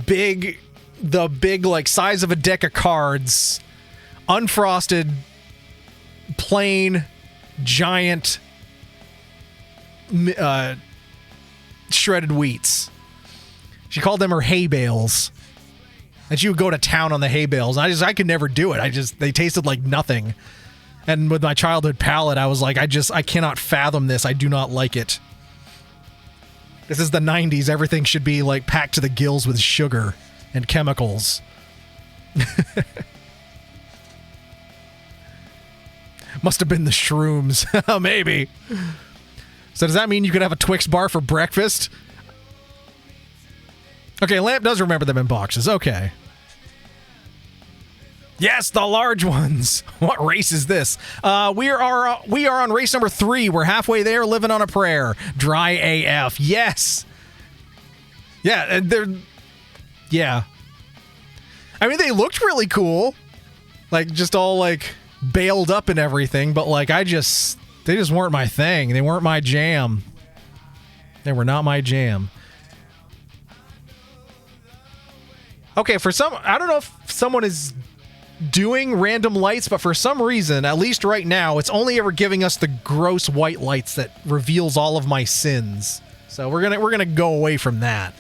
big like size of a deck of cards, unfrosted, plain, giant shredded wheats. She called them her hay bales. And she would go to town on the hay bales. I could never do it. They tasted like nothing. And with my childhood palate, I was like, I cannot fathom this. I do not like it. This is the 90s. Everything should be like packed to the gills with sugar and chemicals. Must have been the shrooms. Maybe. So does that mean you could have a Twix bar for breakfast? Okay, Lamp does remember them in boxes. Okay. Yes, the large ones. What race is this? We are on race number 3. We're halfway there, living on a prayer. Dry AF. Yes. Yeah, yeah. I mean, they looked really cool. Like, just all, like, bailed up and everything. But, like, they just weren't my thing. They weren't my jam. They were not my jam. Okay, I don't know if someone is doing random lights, but for some reason, at least right now, it's only ever giving us the gross white lights that reveals all of my sins. So we're gonna go away from that.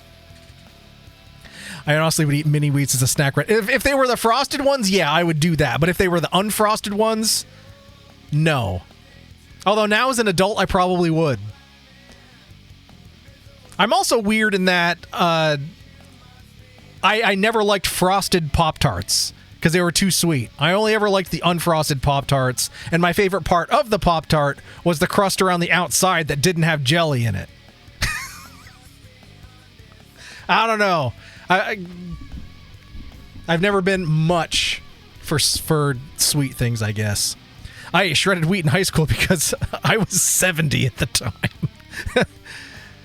I honestly would eat mini wheats as a snack. If they were the frosted ones, yeah, I would do that. But if they were the unfrosted ones, no. Although now as an adult, I probably would. I'm also weird in that I never liked frosted Pop-Tarts because they were too sweet. I only ever liked the unfrosted Pop-Tarts, and my favorite part of the Pop-Tart was the crust around the outside that didn't have jelly in it. I don't know. I've never been much for sweet things, I guess. I ate shredded wheat in high school because I was 70 at the time.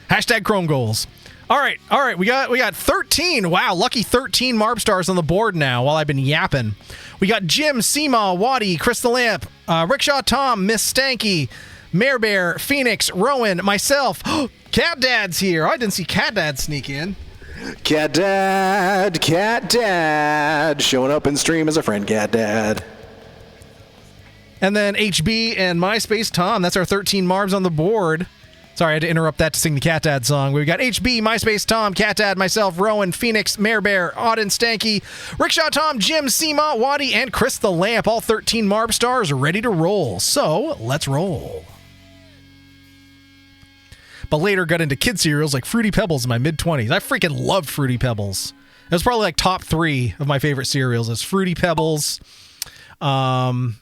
Hashtag Chrome Goals. All right. We got 13. Wow, lucky 13 Marb stars on the board now while I've been yapping. We got Jim, Seema, Waddy, Chris the Lamp, Rickshaw Tom, Miss Stanky, Mare Bear, Phoenix, Rowan, myself. Cat Dad's here. I didn't see Cat Dad sneak in. Cat Dad, showing up in stream as a friend, Cat Dad. And then HB and MySpace Tom. That's our 13 Marbs on the board. Sorry, I had to interrupt that to sing the Cat Dad song. We've got HB, MySpace Tom, Cat Dad, myself, Rowan, Phoenix, Mare Bear, Auden, Stanky, Rickshaw Tom, Jim, Seema, Waddy, and Chris the Lamp. All 13 Marb stars are ready to roll. So, let's roll. But later got into kid cereals like Fruity Pebbles in my mid-20s. I freaking loved Fruity Pebbles. It was probably like top 3 of my favorite cereals. It's Fruity Pebbles, Cocoa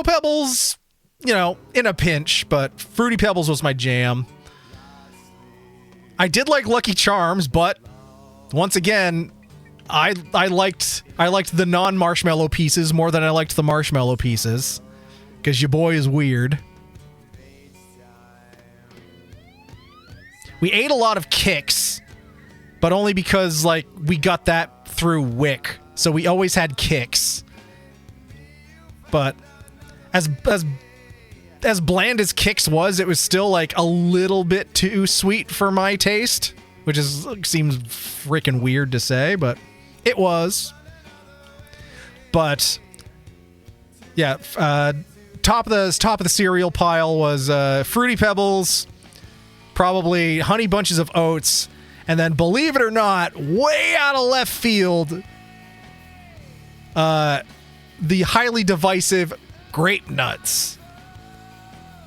Pebbles, you know, in a pinch, but Fruity Pebbles was my jam. I did like Lucky Charms, but once again, I liked the non-marshmallow pieces more than I liked the marshmallow pieces, because your boy is weird. We ate a lot of Kix, but only because, like, we got that through WIC, so we always had Kix. But as bland as Kix was, it was still, like, a little bit too sweet for my taste, which seems freaking weird to say, but it was. But yeah, top of the cereal pile was Fruity Pebbles, probably Honey Bunches of Oats, and then, believe it or not, way out of left field, the highly divisive Grape Nuts.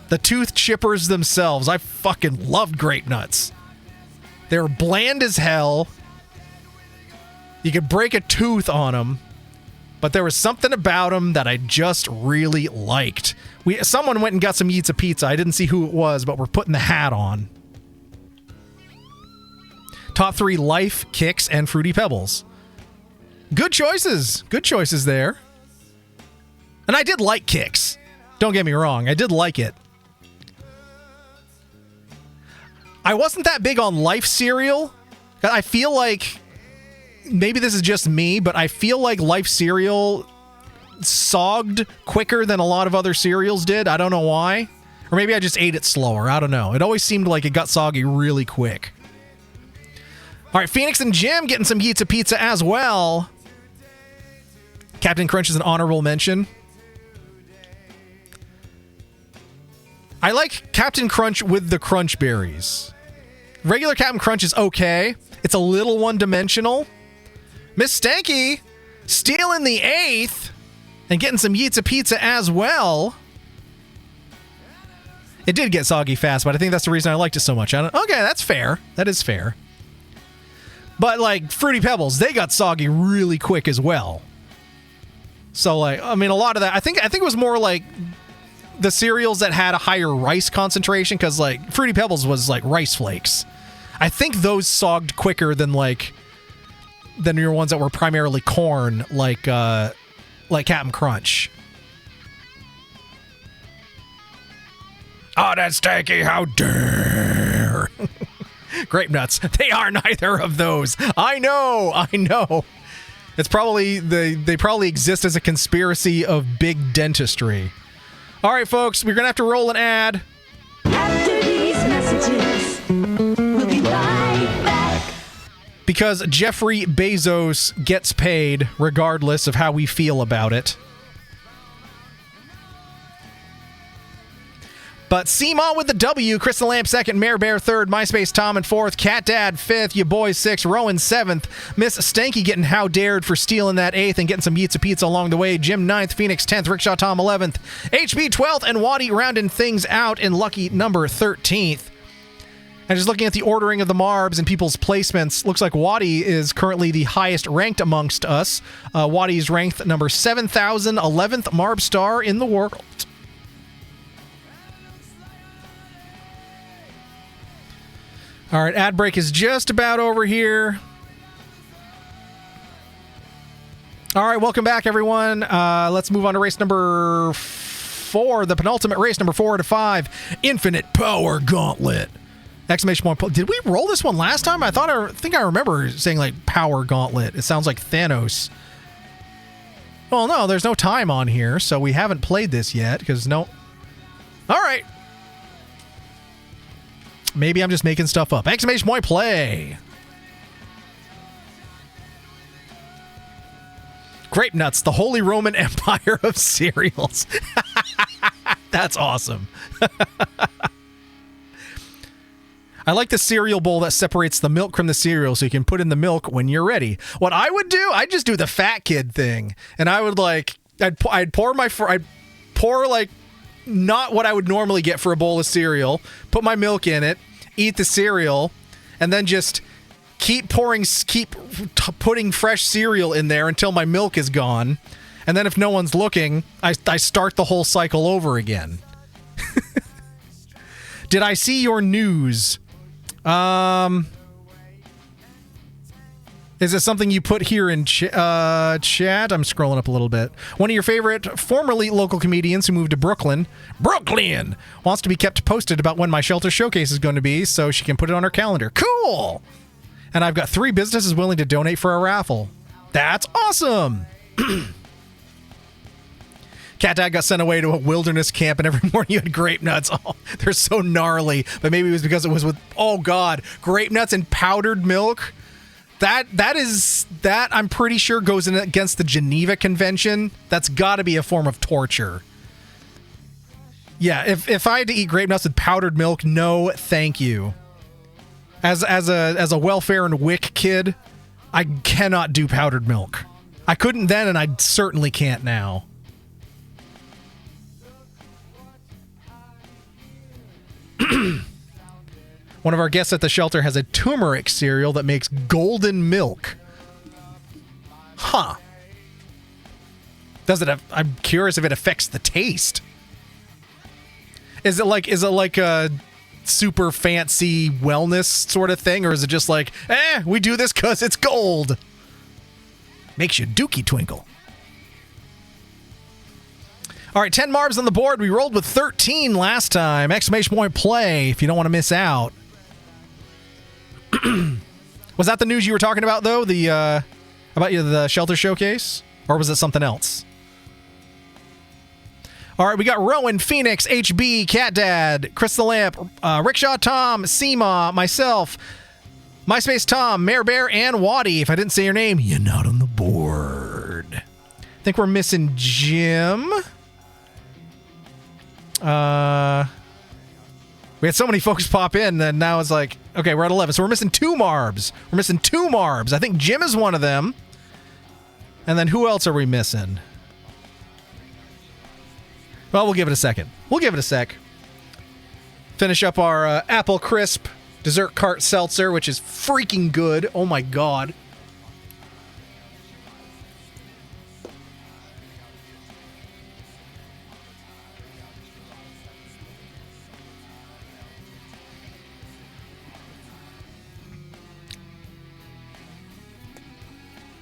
The tooth chippers themselves. I fucking loved Grape Nuts. They were bland as hell. You could break a tooth on them, but there was something about them that I just really liked. Someone went and got some Eats a Pizza. I didn't see who it was, but we're putting the hat on. Top 3: Life, Kix, and Fruity Pebbles. Good choices. Good choices there. And I did like Kix. Don't get me wrong, I did like it. I wasn't that big on Life cereal. I feel like, maybe this is just me, but I feel like Life cereal sogged quicker than a lot of other cereals did. I don't know why. Or maybe I just ate it slower. I don't know. It always seemed like it got soggy really quick. All right, Phoenix and Jim getting some pizza as well. Captain Crunch is an honorable mention. I like Captain Crunch with the Crunch Berries. Regular Captain Crunch is okay. It's a little one-dimensional. Miss Stanky stealing the 8th and getting some pizza as well. It did get soggy fast, but I think that's the reason I liked it so much. Okay, that's fair. That is fair. But like Fruity Pebbles, they got soggy really quick as well. So like, I mean, a lot of that, I think it was more like the cereals that had a higher rice concentration, because like Fruity Pebbles was like rice flakes. I think those sogged quicker than your ones that were primarily corn, like Captain Crunch. Oh, that's Stanky, how dare! Grape Nuts, they are neither of those. I know. It's probably they probably exist as a conspiracy of big dentistry. All right, folks, we're gonna have to roll an ad. After these messages, we'll be right back. Because Jeffrey Bezos gets paid regardless of how we feel about it. But Seema with the W, Crystal Lamp 2nd, Mare Bear 3rd, MySpace Tom in 4th, Cat Dad 5th, Ya Boy 6th, Rowan 7th, Miss Stanky getting how dared for stealing that 8th and getting some pizza along the way, Jim 9th, Phoenix 10th, Rickshaw Tom 11th, HB 12th, and Waddy rounding things out in lucky number 13th. And just looking at the ordering of the Marbs and people's placements, looks like Waddy is currently the highest ranked amongst us. Waddy's ranked number 7,011th Marb star in the world. All right, ad break is just about over here. All right, welcome back, everyone. Let's move on to race number 4, the penultimate race, number 4 to 5, Infinite Power Gauntlet. Exclamation point. Did we roll this one last time? I think I remember saying like Power Gauntlet. It sounds like Thanos. Well, no, there's no time on here, so we haven't played this yet because no. All right. Maybe I'm just making stuff up. Exclamation point play. Grape Nuts, the Holy Roman Empire of cereals. That's awesome. I like the cereal bowl that separates the milk from the cereal so you can put in the milk when you're ready. What I would do, I'd just do the fat kid thing. And I would I'd pour like not what I would normally get for a bowl of cereal, put my milk in it, eat the cereal, and then just keep putting fresh cereal in there until my milk is gone. And then if no one's looking, I start the whole cycle over again. Did I see your news? Is it something you put here in chat? I'm scrolling up a little bit. One of your favorite formerly local comedians who moved to Brooklyn, wants to be kept posted about when my shelter showcase is going to be so she can put it on her calendar. Cool! And I've got 3 businesses willing to donate for a raffle. That's awesome! Cat Dad got sent away to a wilderness camp, and every morning you had grape nuts. Oh, they're so gnarly. But maybe it was because it was with, oh God, grape nuts and powdered milk. That I'm pretty sure goes in against the Geneva Convention. That's got to be a form of torture. Yeah, if I had to eat grape nuts with powdered milk, no, thank you. As a welfare and WIC kid, I cannot do powdered milk. I couldn't then, and I certainly can't now. One of our guests at the shelter has a turmeric cereal that makes golden milk. Huh. I'm curious if it affects the taste. Is it like a super fancy wellness sort of thing, or is it just like, we do this because it's gold? Makes you dookie twinkle. All right, 10 Marbs on the board. We rolled with 13 last time. Exclamation point play if you don't want to miss out. Was that the news you were talking about, though? The the shelter showcase? Or was it something else? All right, we got Rowan, Phoenix, HB, Cat Dad, Crystal Lamp, Rickshaw Tom, Seema, myself, MySpace Tom, Mayor Bear, and Waddy. If I didn't say your name, you're not on the board. I think we're missing Jim. We had so many folks pop in that now it's like, okay, we're at 11. So we're missing 2 Marbs. We're missing 2 Marbs. I think Jim is one of them. And then who else are we missing? Well, we'll give it a second. We'll give it a sec. Finish up our Apple Crisp Dessert Cart Seltzer, which is freaking good. Oh my god.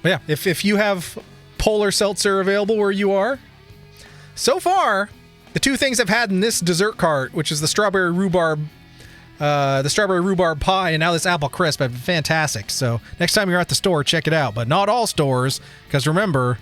But yeah, if you have Polar Seltzer available where you are, so far, the 2 things I've had in this dessert cart, which is the strawberry rhubarb pie, and now this apple crisp, have been fantastic. So next time you're at the store, check it out. But not all stores, because remember,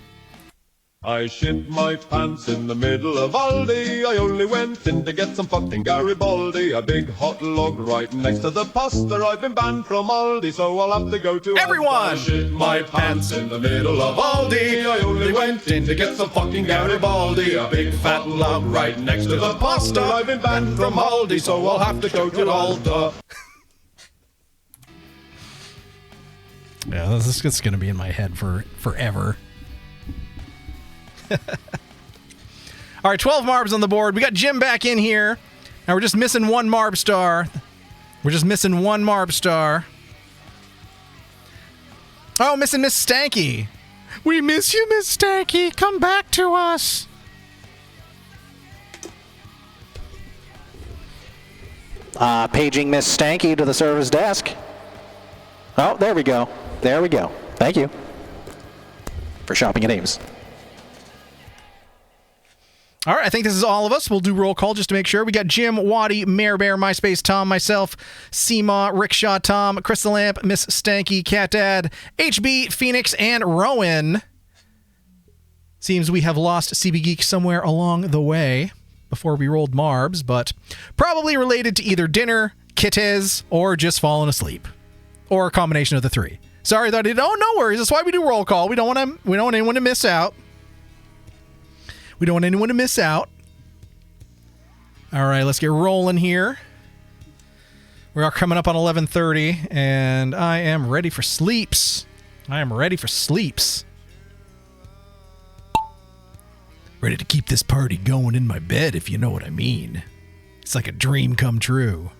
I shit my pants in the middle of Aldi. I only went in to get some fucking Garibaldi. A big hot log right next to the pasta. I've been banned from Aldi, so I'll have to go to everyone. I shit my pants in the middle of Aldi. I only went in to get some fucking Garibaldi. A big fat log right next to the pasta. I've been banned from Aldi, so I'll have to go to Aldi. Yeah, this is going to be in my head for forever. All right, 12 Marbs on the board. We got Jim back in here. Now we're just missing 1 Marb star. We're just missing 1 Marb star. Oh, missing Miss Stanky. We miss you, Miss Stanky. Come back to us. Paging Miss Stanky to the service desk. Oh, there we go. There we go. Thank you for shopping at Ames. All right, I think this is all of us. We'll do roll call just to make sure. We got Jim, Waddy, Mayor Bear, MySpace Tom, myself, Seema, Rickshaw Tom, Crystal Lamp, Miss Stanky, Cat Dad, HB, Phoenix, and Rowan. Seems we have lost CB Geek somewhere along the way before we rolled Marbs, but probably related to either dinner, kitties, or just falling asleep. Or a combination of the 3. Sorry that I did. Oh, no worries. That's why we do roll call. We don't want anyone to miss out. We don't want anyone to miss out. All right, let's get rolling here. We are coming up on 11:30, and I am ready for sleeps. Ready to keep this party going in my bed, if you know what I mean. It's like a dream come true.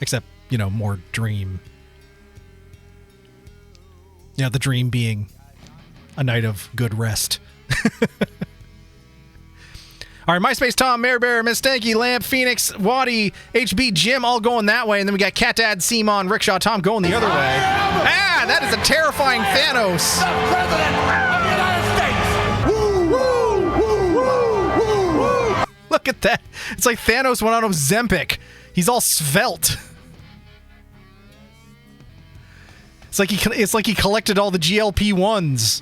Except, more dream. Yeah, the dream being a night of good rest. All right, MySpace Tom, Mayor Bear, Miss Stanky, Lamp, Phoenix, Waddy, HB, Jim, all going that way. And then we got Cat Dad, Seamon, Rickshaw Tom going the other way. Ah, that is a terrifying Thanos. The President of the United States. Woo, woo, woo, woo, woo. Look at that. It's like Thanos went on Ozempic. He's all svelte. It's like he collected all the GLP-1s.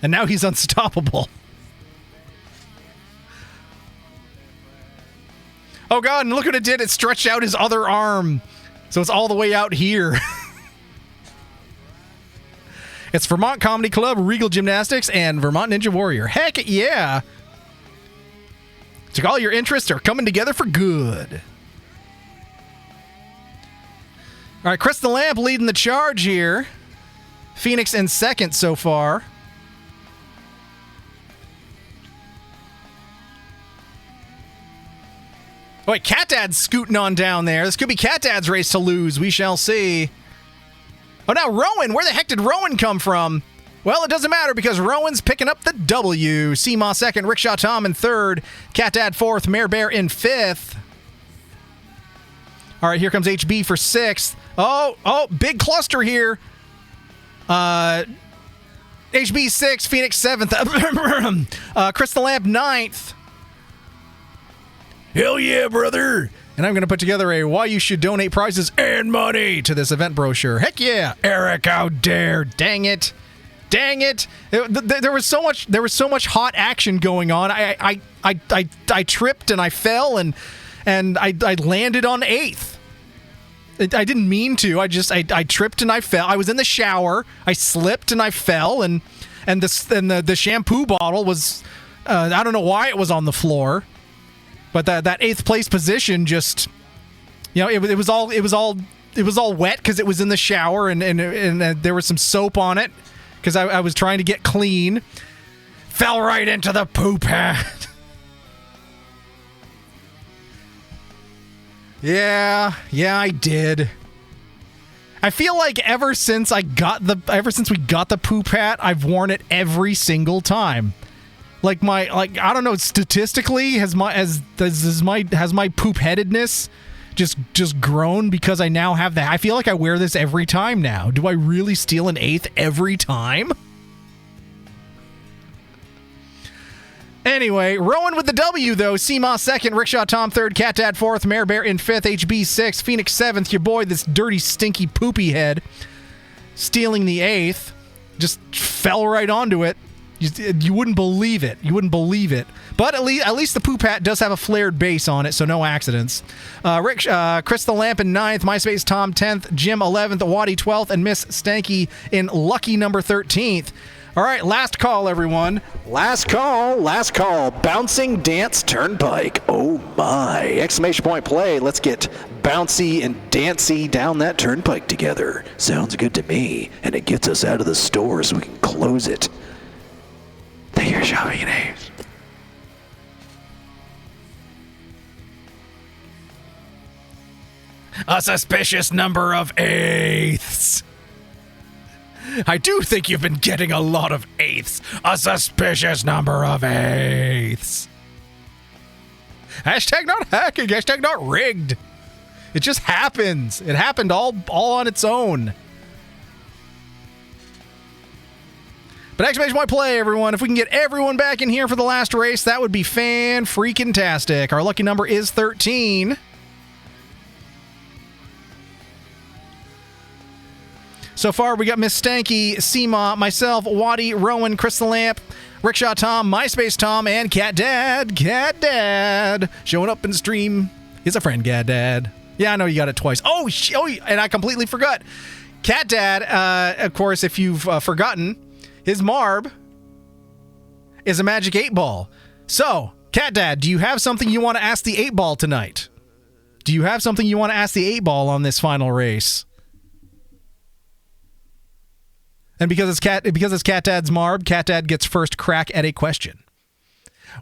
And now he's unstoppable. Oh god, and look what it did. It stretched out his other arm. So it's all the way out here. It's Vermont Comedy Club, Regal Gymnastics, and Vermont Ninja Warrior. Heck yeah. It's like all your interests are coming together for good. All right, Chris the Lamp leading the charge here. Phoenix in second so far. Oh, wait, Cat Dad's scooting on down there. This could be Cat Dad's race to lose. We shall see. Oh, now Rowan. Where the heck did Rowan come from? Well, it doesn't matter because Rowan's picking up the W. Seema second, Rickshaw Tom in third, Cat Dad fourth, Mayor Bear in fifth. All right, here comes HB for sixth. Oh, big cluster here. HB 6th, Phoenix 7th, Crystal Lamp 9th. Hell yeah, brother! And I'm going to put together a why you should donate prizes and money to this event brochure. Heck yeah, Eric, how dare! Dang it! Dang it! There was so much hot action going on. I tripped and I fell and I landed on 8th. I didn't mean to. I tripped and I fell. I was in the shower. I slipped and I fell and the shampoo bottle was I don't know why it was on the floor, but that 8th place position just, you know, it was all wet because it was in the shower and there was some soap on it because I was trying to get clean. Fell right into the poop hat. Yeah, I did. I feel like ever since we got the poop hat, I've worn it every single time. I don't know, statistically has my poop headedness just grown because I now have that. I feel like I wear this every time now. Do I really steal an 8th every time? Anyway, Rowan with the W, though. Seema 2nd, Rickshaw Tom 3rd, Cat Dad 4th, Mare Bear in 5th, HB 6th, Phoenix 7th, your boy, this dirty, stinky, poopy head, stealing the 8th. Just fell right onto it. You wouldn't believe it. You wouldn't believe it. But at least the poop hat does have a flared base on it, so no accidents. Crystal Lamp in 9th, MySpace Tom 10th, Jim 11th, Waddy 12th, and Miss Stanky in lucky number 13th. All right, last call, everyone. Last call. Bouncing Dance Turnpike. Oh my! Exclamation point play. Let's get bouncy and dancy down that turnpike together. Sounds good to me, and it gets us out of the store so we can close it. Thank you for shopping in Ames. A suspicious number of 8ths. I do think you've been getting a lot of 8ths. A suspicious number of 8ths. Hashtag not hacking. Hashtag not rigged. It just happens. It happened all on its own. But exclamation point play, everyone. If we can get everyone back in here for the last race, that would be fan-freaking-tastic. Our lucky number is 13. So far, we got Miss Stanky, Seema, myself, Waddy, Rowan, Crystal Lamp, Rickshaw Tom, MySpace Tom, and Cat Dad. Cat Dad showing up in the stream. He's a friend, Cat Dad. Yeah, I know you got it twice. Oh, and I completely forgot. Cat Dad, of course, if you've forgotten, his Marb is a magic 8-ball. So, Cat Dad, do you have something you want to ask the 8-ball tonight? Do you have something you want to ask the 8-ball on this final race? And because it's Cat Dad's Marb, Cat Dad gets first crack at a question.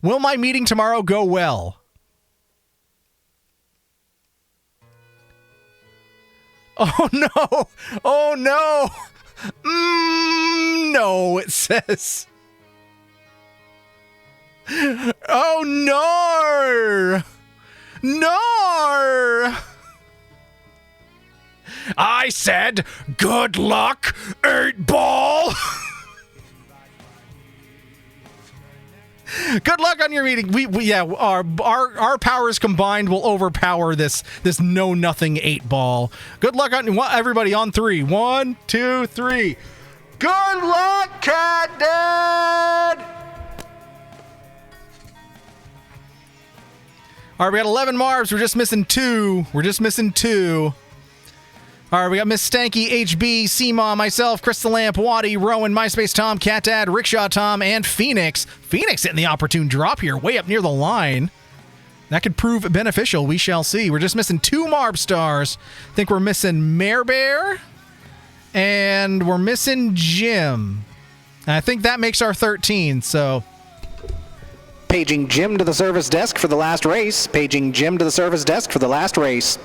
Will my meeting tomorrow go well? Oh no! Oh no! No, it says. Oh no! No! I said, good luck, 8-ball! Good luck on your meeting. Our powers combined will overpower this know-nothing 8-ball. Good luck on everybody on 3. 1, 2, 3. Good luck, Cat Dad! All right, we got 11 Marbs. We're just missing 2. All right, we got Miss Stanky, HB, Seema, myself, Crystal Lamp, Waddy, Rowan, MySpace Tom, Cat Dad, Rickshaw Tom, and Phoenix. Phoenix hitting the opportune drop here, way up near the line. That could prove beneficial. We shall see. We're just missing 2 Marb stars. I think we're missing Mare Bear, and we're missing Jim. And I think that makes our 13, so... Paging Jim to the service desk for the last race. Paging Jim to the service desk for the last race.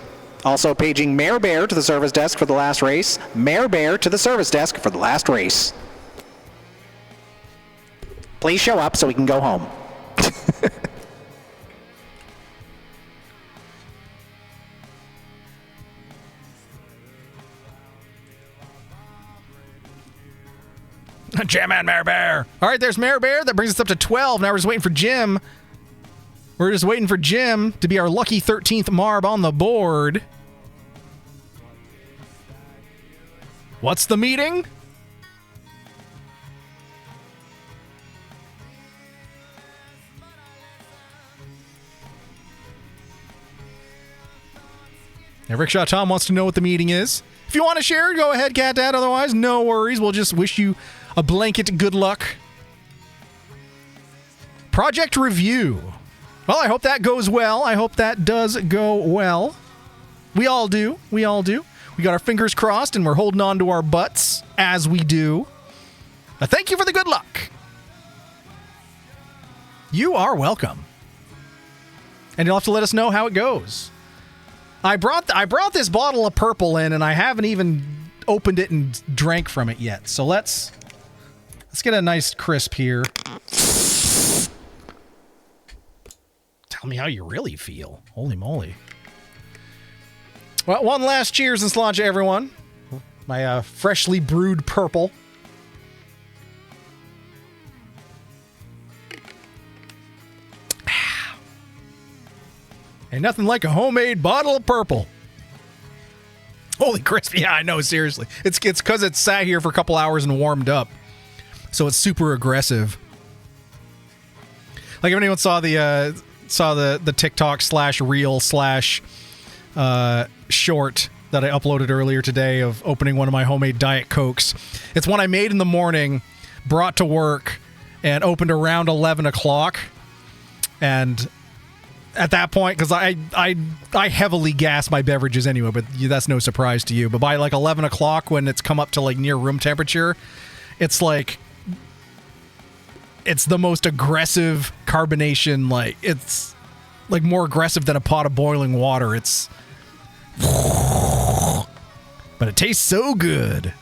Also paging Mare Bear to the service desk for the last race. Mare Bear to the service desk for the last race. Please show up so we can go home. Jim and Mare Bear. All right, there's Mare Bear. That brings us up to 12. Now we're just waiting for Jim. We're just waiting for Jim to be our lucky 13th marb on the board. What's the meeting? Now, Rickshaw Tom wants to know what the meeting is. If you want to share, go ahead, Cat Dad. Otherwise, no worries. We'll just wish you a blanket good luck. Project review. Well, I hope that goes well. I hope that does go well. We all do. We all do. We got our fingers crossed and we're holding on to our butts as we do. But thank you for the good luck. You are welcome. And you'll have to let us know how it goes. I brought this bottle of purple in and I haven't even opened it and drank from it yet. So let's get a nice crisp here. Tell me how you really feel. Holy moly. Well, one last cheers and sláinte, everyone. My freshly brewed purple. Ain't nothing like a homemade bottle of purple. Holy crispy. Yeah, I know, seriously. It's because it's sat here for a couple hours and warmed up. So it's super aggressive. Like if anyone saw the TikTok /reel/ short that I uploaded earlier today of opening one of my homemade Diet Cokes. It's one I made in the morning, brought to work, and opened around 11 o'clock. And at that point, because I heavily gas my beverages anyway, but that's no surprise to you. But by like 11 o'clock, when it's come up to like near room temperature, it's like, it's the most aggressive carbonation. Like, it's like more aggressive than a pot of boiling water. It's, but it tastes so good.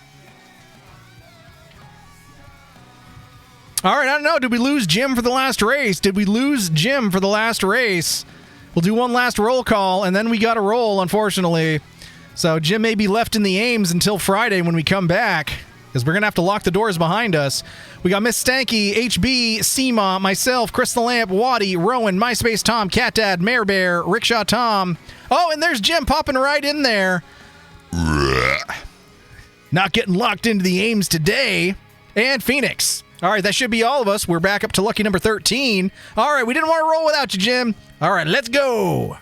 All right, I don't know. Did we lose Jim for the last race? We'll do one last roll call, and then we got to roll, unfortunately. So Jim may be left in the Ames until Friday when we come back, because we're going to have to lock the doors behind us. We got Miss Stanky, HB, Seema, myself, Chris the Lamp, Waddy, Rowan, MySpace Tom, Cat Dad, Mare Bear, Rickshaw Tom. Oh, and there's Jim popping right in there. Not getting locked into the Ames today. And Phoenix. All right, that should be all of us. We're back up to lucky number 13. All right, we didn't want to roll without you, Jim. All right, let's go.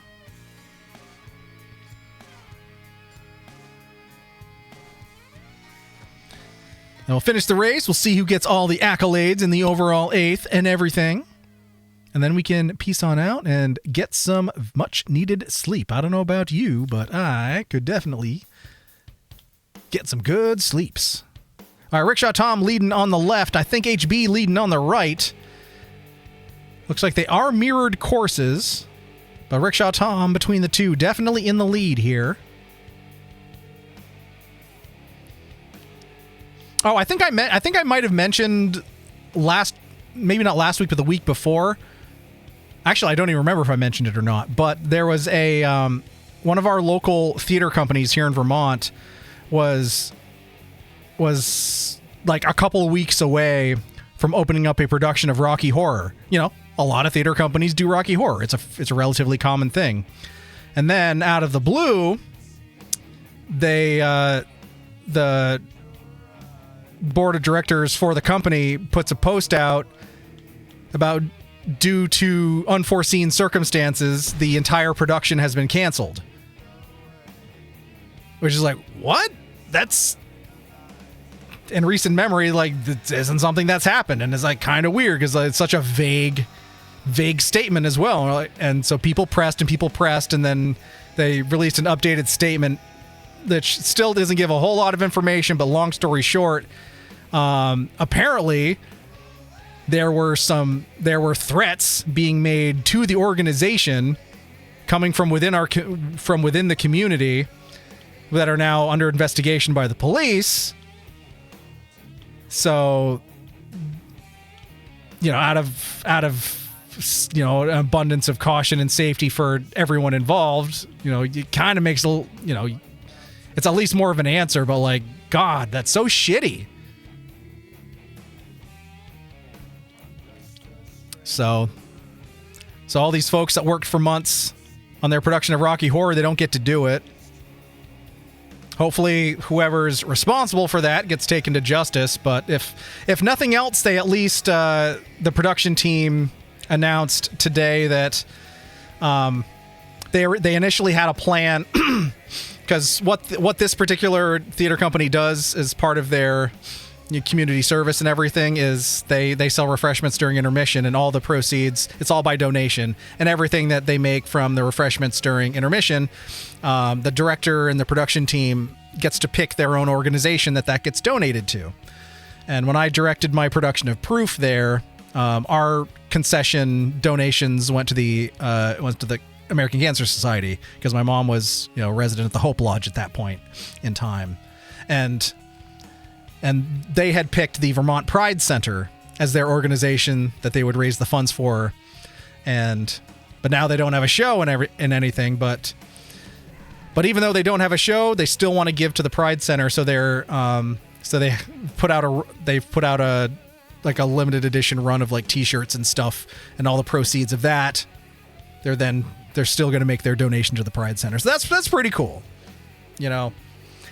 And we'll finish the race. We'll see who gets all the accolades in the overall 8th and everything. And then we can peace on out and get some much-needed sleep. I don't know about you, but I could definitely get some good sleeps. All right, Rickshaw Tom leading on the left. I think HB leading on the right. Looks like they are mirrored courses. But Rickshaw Tom between the two, definitely in the lead here. Oh, I think I might have mentioned maybe not last week, but the week before. Actually, I don't even remember if I mentioned it or not. But there was one of our local theater companies here in Vermont was like a couple of weeks away from opening up a production of Rocky Horror. You know, a lot of theater companies do Rocky Horror. It's a relatively common thing. And then out of the blue, the board of directors for the company puts a post out about, due to unforeseen circumstances, the entire production has been canceled. Which is like, what? That's, in recent memory, like, this isn't something that's happened, and it's like kind of weird because it's such a vague statement as well. And so people pressed, and then they released an updated statement that still doesn't give a whole lot of information. But long story short, apparently there were threats being made to the organization coming from within the community that are now under investigation by the police. So, you know, out of you know, an abundance of caution and safety for everyone involved, you know, it kind of makes it's at least more of an answer. But like, God, that's so shitty. So all these folks that worked for months on their production of Rocky Horror, they don't get to do it. Hopefully, whoever's responsible for that gets taken to justice. But if nothing else, they at least the production team announced today that they initially had a plan because what this particular theater company does as part of their community service and everything is they sell refreshments during intermission, and all the proceeds, it's all by donation, and everything that they make from the refreshments during intermission, the director and the production team gets to pick their own organization that gets donated to. And when I directed my production of Proof there, our concession donations went to the American Cancer Society, because my mom was a resident at the Hope Lodge at that point in time, and they had picked the Vermont Pride Center as their organization that they would raise the funds for. But now they don't have a show and anything. But even though they don't have a show, they still want to give to the Pride Center. So they put out a limited edition run of like T-shirts and stuff, and all the proceeds of that, they're still going to make their donation to the Pride Center. So that's pretty cool.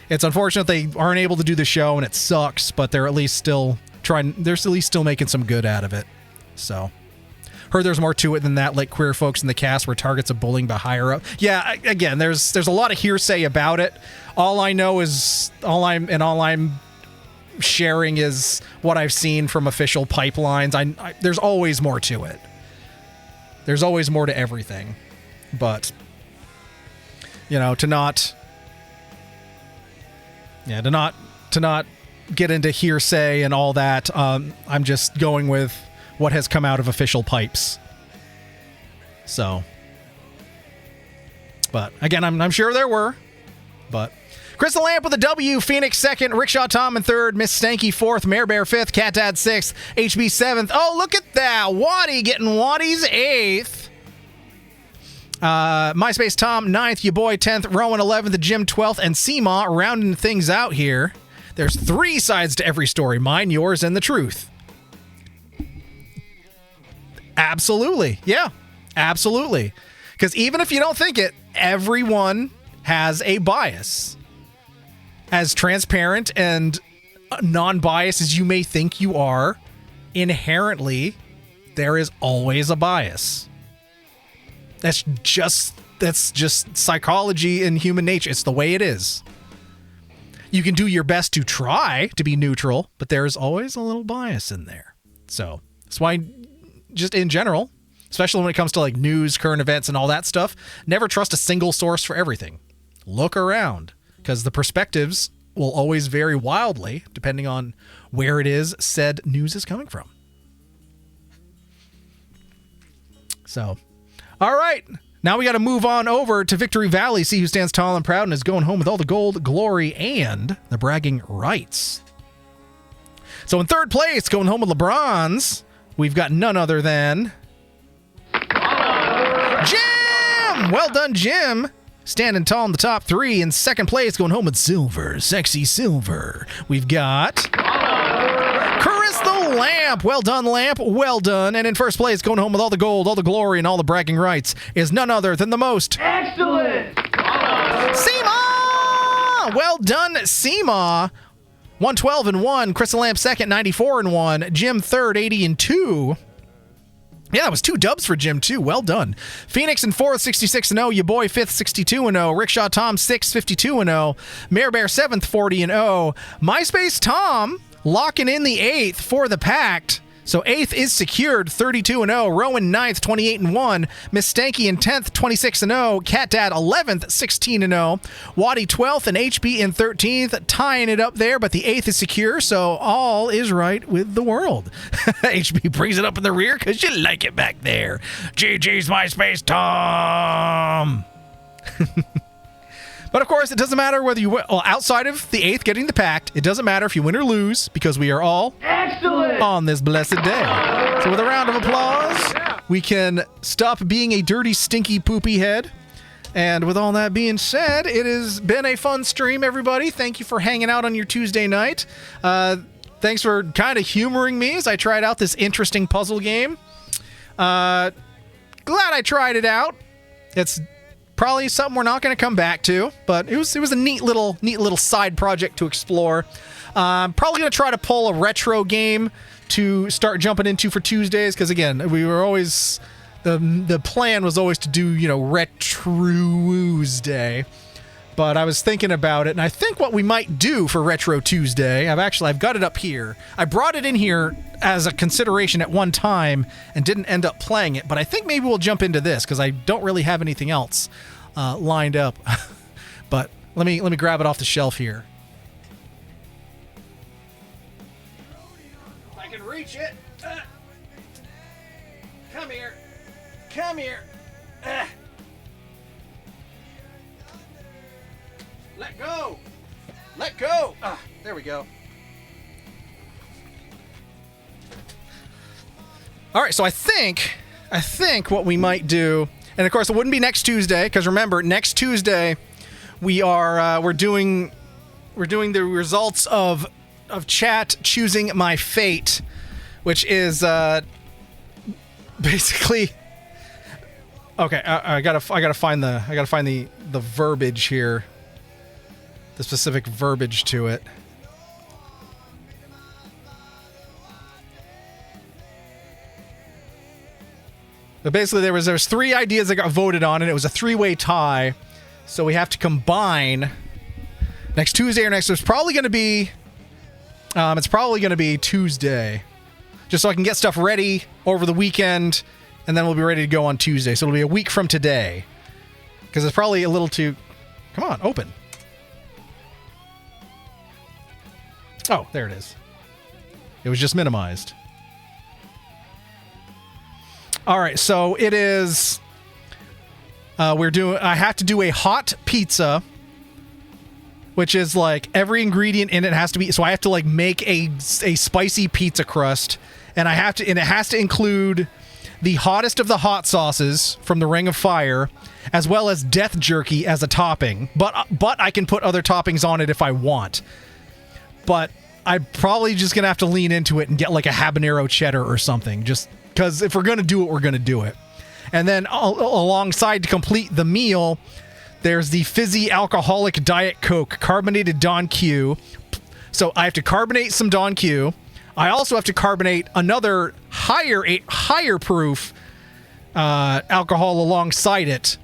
It's unfortunate they aren't able to do the show, and it sucks, but they're at least still trying. They're at least still making some good out of it. So, heard there's more to it than that. Like queer folks in the cast were targets of bullying by higher up. Yeah, again, there's a lot of hearsay about it. All I know is all I'm sharing is what I've seen from official pipelines. There's always more to it. There's always more to everything, but to not get into hearsay and all that. I'm just going with what has come out of official pipes. So, but again, I'm sure there were. But Crystal Lamp with a W, Phoenix second, Rickshaw Tom in third, Miss Stanky fourth, Mare Bear fifth, Cat Dad sixth, HB seventh. Oh, look at that, Waddy getting Waddy's eighth. MySpace Tom 9th, your boy 10th, Rowan 11th, Jim 12th, and Seema rounding things out here. There's 3 sides to every story: mine, yours, and the truth. Absolutely. Yeah, absolutely. Because even if you don't think it, everyone has a bias. As transparent and non-biased as you may think you are, inherently, there is always a bias. That's just psychology and human nature. It's the way it is. You can do your best to try to be neutral, but there's always a little bias in there. So that's why, just in general, especially when it comes to like news, current events, and all that stuff, never trust a single source for everything. Look around, because the perspectives will always vary wildly depending on where it is said news is coming from. So, all right. Now we got to move on over to Victory Valley, see who stands tall and proud and is going home with all the gold, glory, and the bragging rights. So in third place, going home with LeBron's, we've got none other than Jim! Well done, Jim! Standing tall in the top 3. In second place, going home with silver, sexy silver, we've got Crystal Lamp. Well done, Lamp. Well done. And in first place, going home with all the gold, all the glory, and all the bragging rights, is none other than the most excellent Seema! Well done, Seema. 112 and 1. Crystal Lamp second, 94 and 1. Jim third, 80 and 2. Yeah, that was 2 dubs for Jim, too. Well done. Phoenix in 4th, 66 and 0. Your boy 5th, 62 and 0. Rickshaw Tom 6th, 52 and 0. Mare Bear 7th, 40 and 0. MySpace Tom locking in the 8th for the Pact. So 8th is secured, 32 and 0. Rowan 9th, 28 and 1. Miss Stanky in 10th, 26 and 0. Cat Dad 11th, 16 and 0. Waddy 12th and HB in 13th, tying it up there, but the 8th is secure, so all is right with the world. HB brings it up in the rear because you like it back there. GG's MySpace Tom. But of course, it doesn't matter whether you win. Well, outside of the 8th getting the Pact, it doesn't matter if you win or lose, because we are all excellent on this blessed day. So with a round of applause, we can stop being a dirty, stinky, poopy head. And with all that being said, it has been a fun stream, everybody. Thank you for hanging out on your Tuesday night. Thanks for kind of humoring me as I tried out this interesting puzzle game. glad I tried it out. It's probably something we're not going to come back to, but it was a neat little side project to explore. Probably going to try to pull a retro game to start jumping into for Tuesdays, because again, we were always the plan was always to do, Retro Tuesday. But I was thinking about it, and I think what we might do for Retro Tuesday, I've got it up here. I brought it in here as a consideration at one time and didn't end up playing it, but I think maybe we'll jump into this because I don't really have anything else lined up. But let me grab it off the shelf here. If I can reach it. Come here. Come here. Let go! Let go! There we go. All right, so I think what we might do, and of course it wouldn't be next Tuesday, because remember, next Tuesday we're doing the results of chat choosing my fate, which is basically okay. I gotta find the verbiage here. The specific verbiage to it. But basically there was 3 ideas that got voted on, and it was a 3-way tie. So we have to combine next Tuesday or next. It's probably going to be Tuesday, just so I can get stuff ready over the weekend, and then we'll be ready to go on Tuesday. So it'll be a week from today, because it's probably a little too. Come on, open. Oh, there it is. It was just minimized. All right, so it is. I have to do a hot pizza, which is like every ingredient in it has to be. So I have to like make a spicy pizza crust, and it has to include the hottest of the hot sauces from the Ring of Fire, as well as death jerky as a topping. But I can put other toppings on it if I want. But I'm probably just going to have to lean into it and get like a habanero cheddar or something, just because if we're going to do it, we're going to do it. And then alongside, to complete the meal, there's the fizzy alcoholic Diet Coke, carbonated Don Q. So I have to carbonate some Don Q. I also have to carbonate another higher proof alcohol alongside it.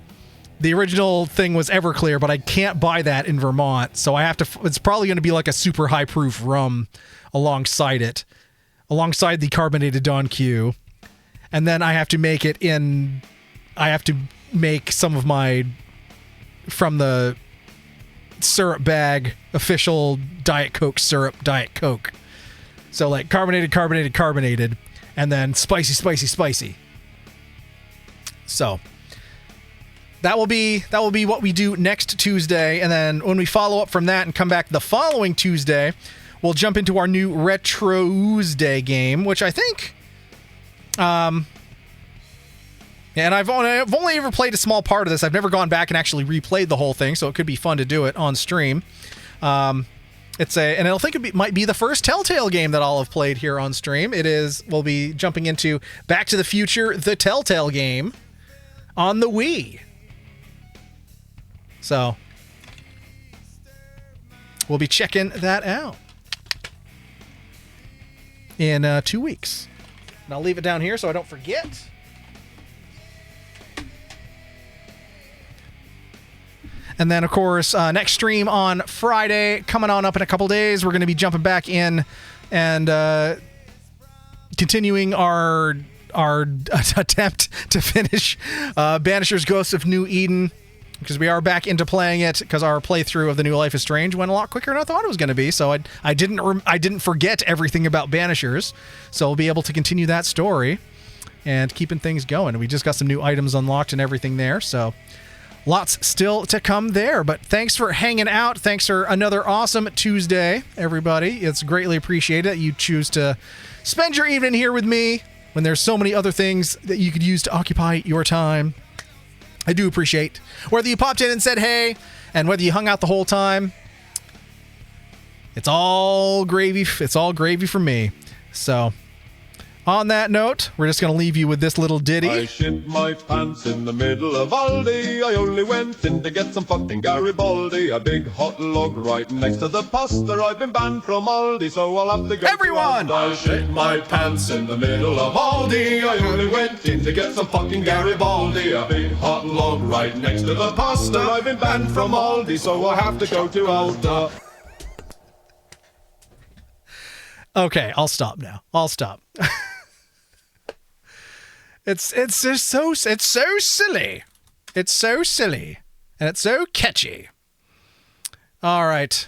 The original thing was Everclear, but I can't buy that in Vermont, so I have to. It's probably going to be like a super high proof rum alongside it, alongside the carbonated Don Q, and then I have to make it in. I have to make some of my from the syrup bag official Diet Coke syrup Diet Coke. So like carbonated, and then spicy. So. That will be what we do next Tuesday, and then when we follow up from that and come back the following Tuesday, we'll jump into our new Retro Tuesday game, which I think, and I've only ever played a small part of this. I've never gone back and actually replayed the whole thing, so it could be fun to do it on stream. And I think it might be the first Telltale game that I'll have played here on stream. We'll be jumping into Back to the Future, the Telltale game, on the Wii. So, we'll be checking that out in 2 weeks. And I'll leave it down here so I don't forget. And then, of course, next stream on Friday, coming on up in a couple days, we're going to be jumping back in and continuing our attempt to finish Banisher's Ghosts of New Eden, because we are back into playing it, because our playthrough of the new Life is Strange went a lot quicker than I thought it was going to be. So I didn't forget everything about Banishers, so we'll be able to continue that story and keeping things going. We just got some new items unlocked and everything there, so lots still to come there. But thanks for hanging out. Thanks for another awesome Tuesday, everybody. It's greatly appreciated that you choose to spend your evening here with me when there's so many other things that you could use to occupy your time. I do appreciate whether you popped in and said hey, and whether you hung out the whole time. It's all gravy. It's all gravy for me. So On that note, we're just going to leave you with this little ditty. I shit my pants in the middle of Aldi. I only went in to get some fucking Garibaldi. A big hot log right next to the pasta. I've been banned from Aldi, so I'll have to go. Everyone! To Asda. I shit my pants in the middle of Aldi. I only went in to get some fucking Garibaldi. A big hot log right next to the pasta. I've been banned from Aldi, so I have to go to Asda. Okay, I'll stop now. I'll stop. It's just so silly. It's so silly. And it's so catchy. All right.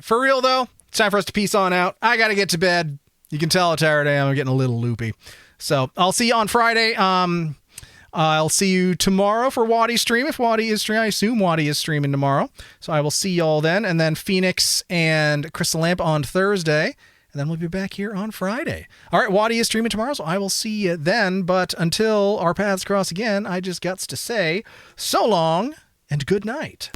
For real though, it's time for us to peace on out. I gotta get to bed. You can tell how tired I am. I'm getting a little loopy. So I'll see you on Friday. I'll see you tomorrow for Waddy's stream. If Waddy is streaming, I assume Waddy is streaming tomorrow. So I will see y'all then. And then Phoenix and Crystal Lamp on Thursday. And then we'll be back here on Friday. All right, Waddy is streaming tomorrow, so I will see you then. But until our paths cross again, I just got to say so long and good night.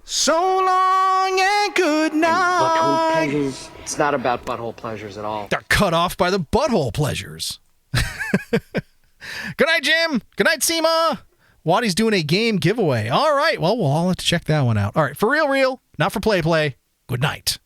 So long and good night. Butthole pleasures. It's not about butthole pleasures at all. Got cut off by the butthole pleasures. Good night, Jim. Good night, Seema. Waddy's doing a game giveaway. All right, well, we'll all have to check that one out. All right, for real, not for play. Good night.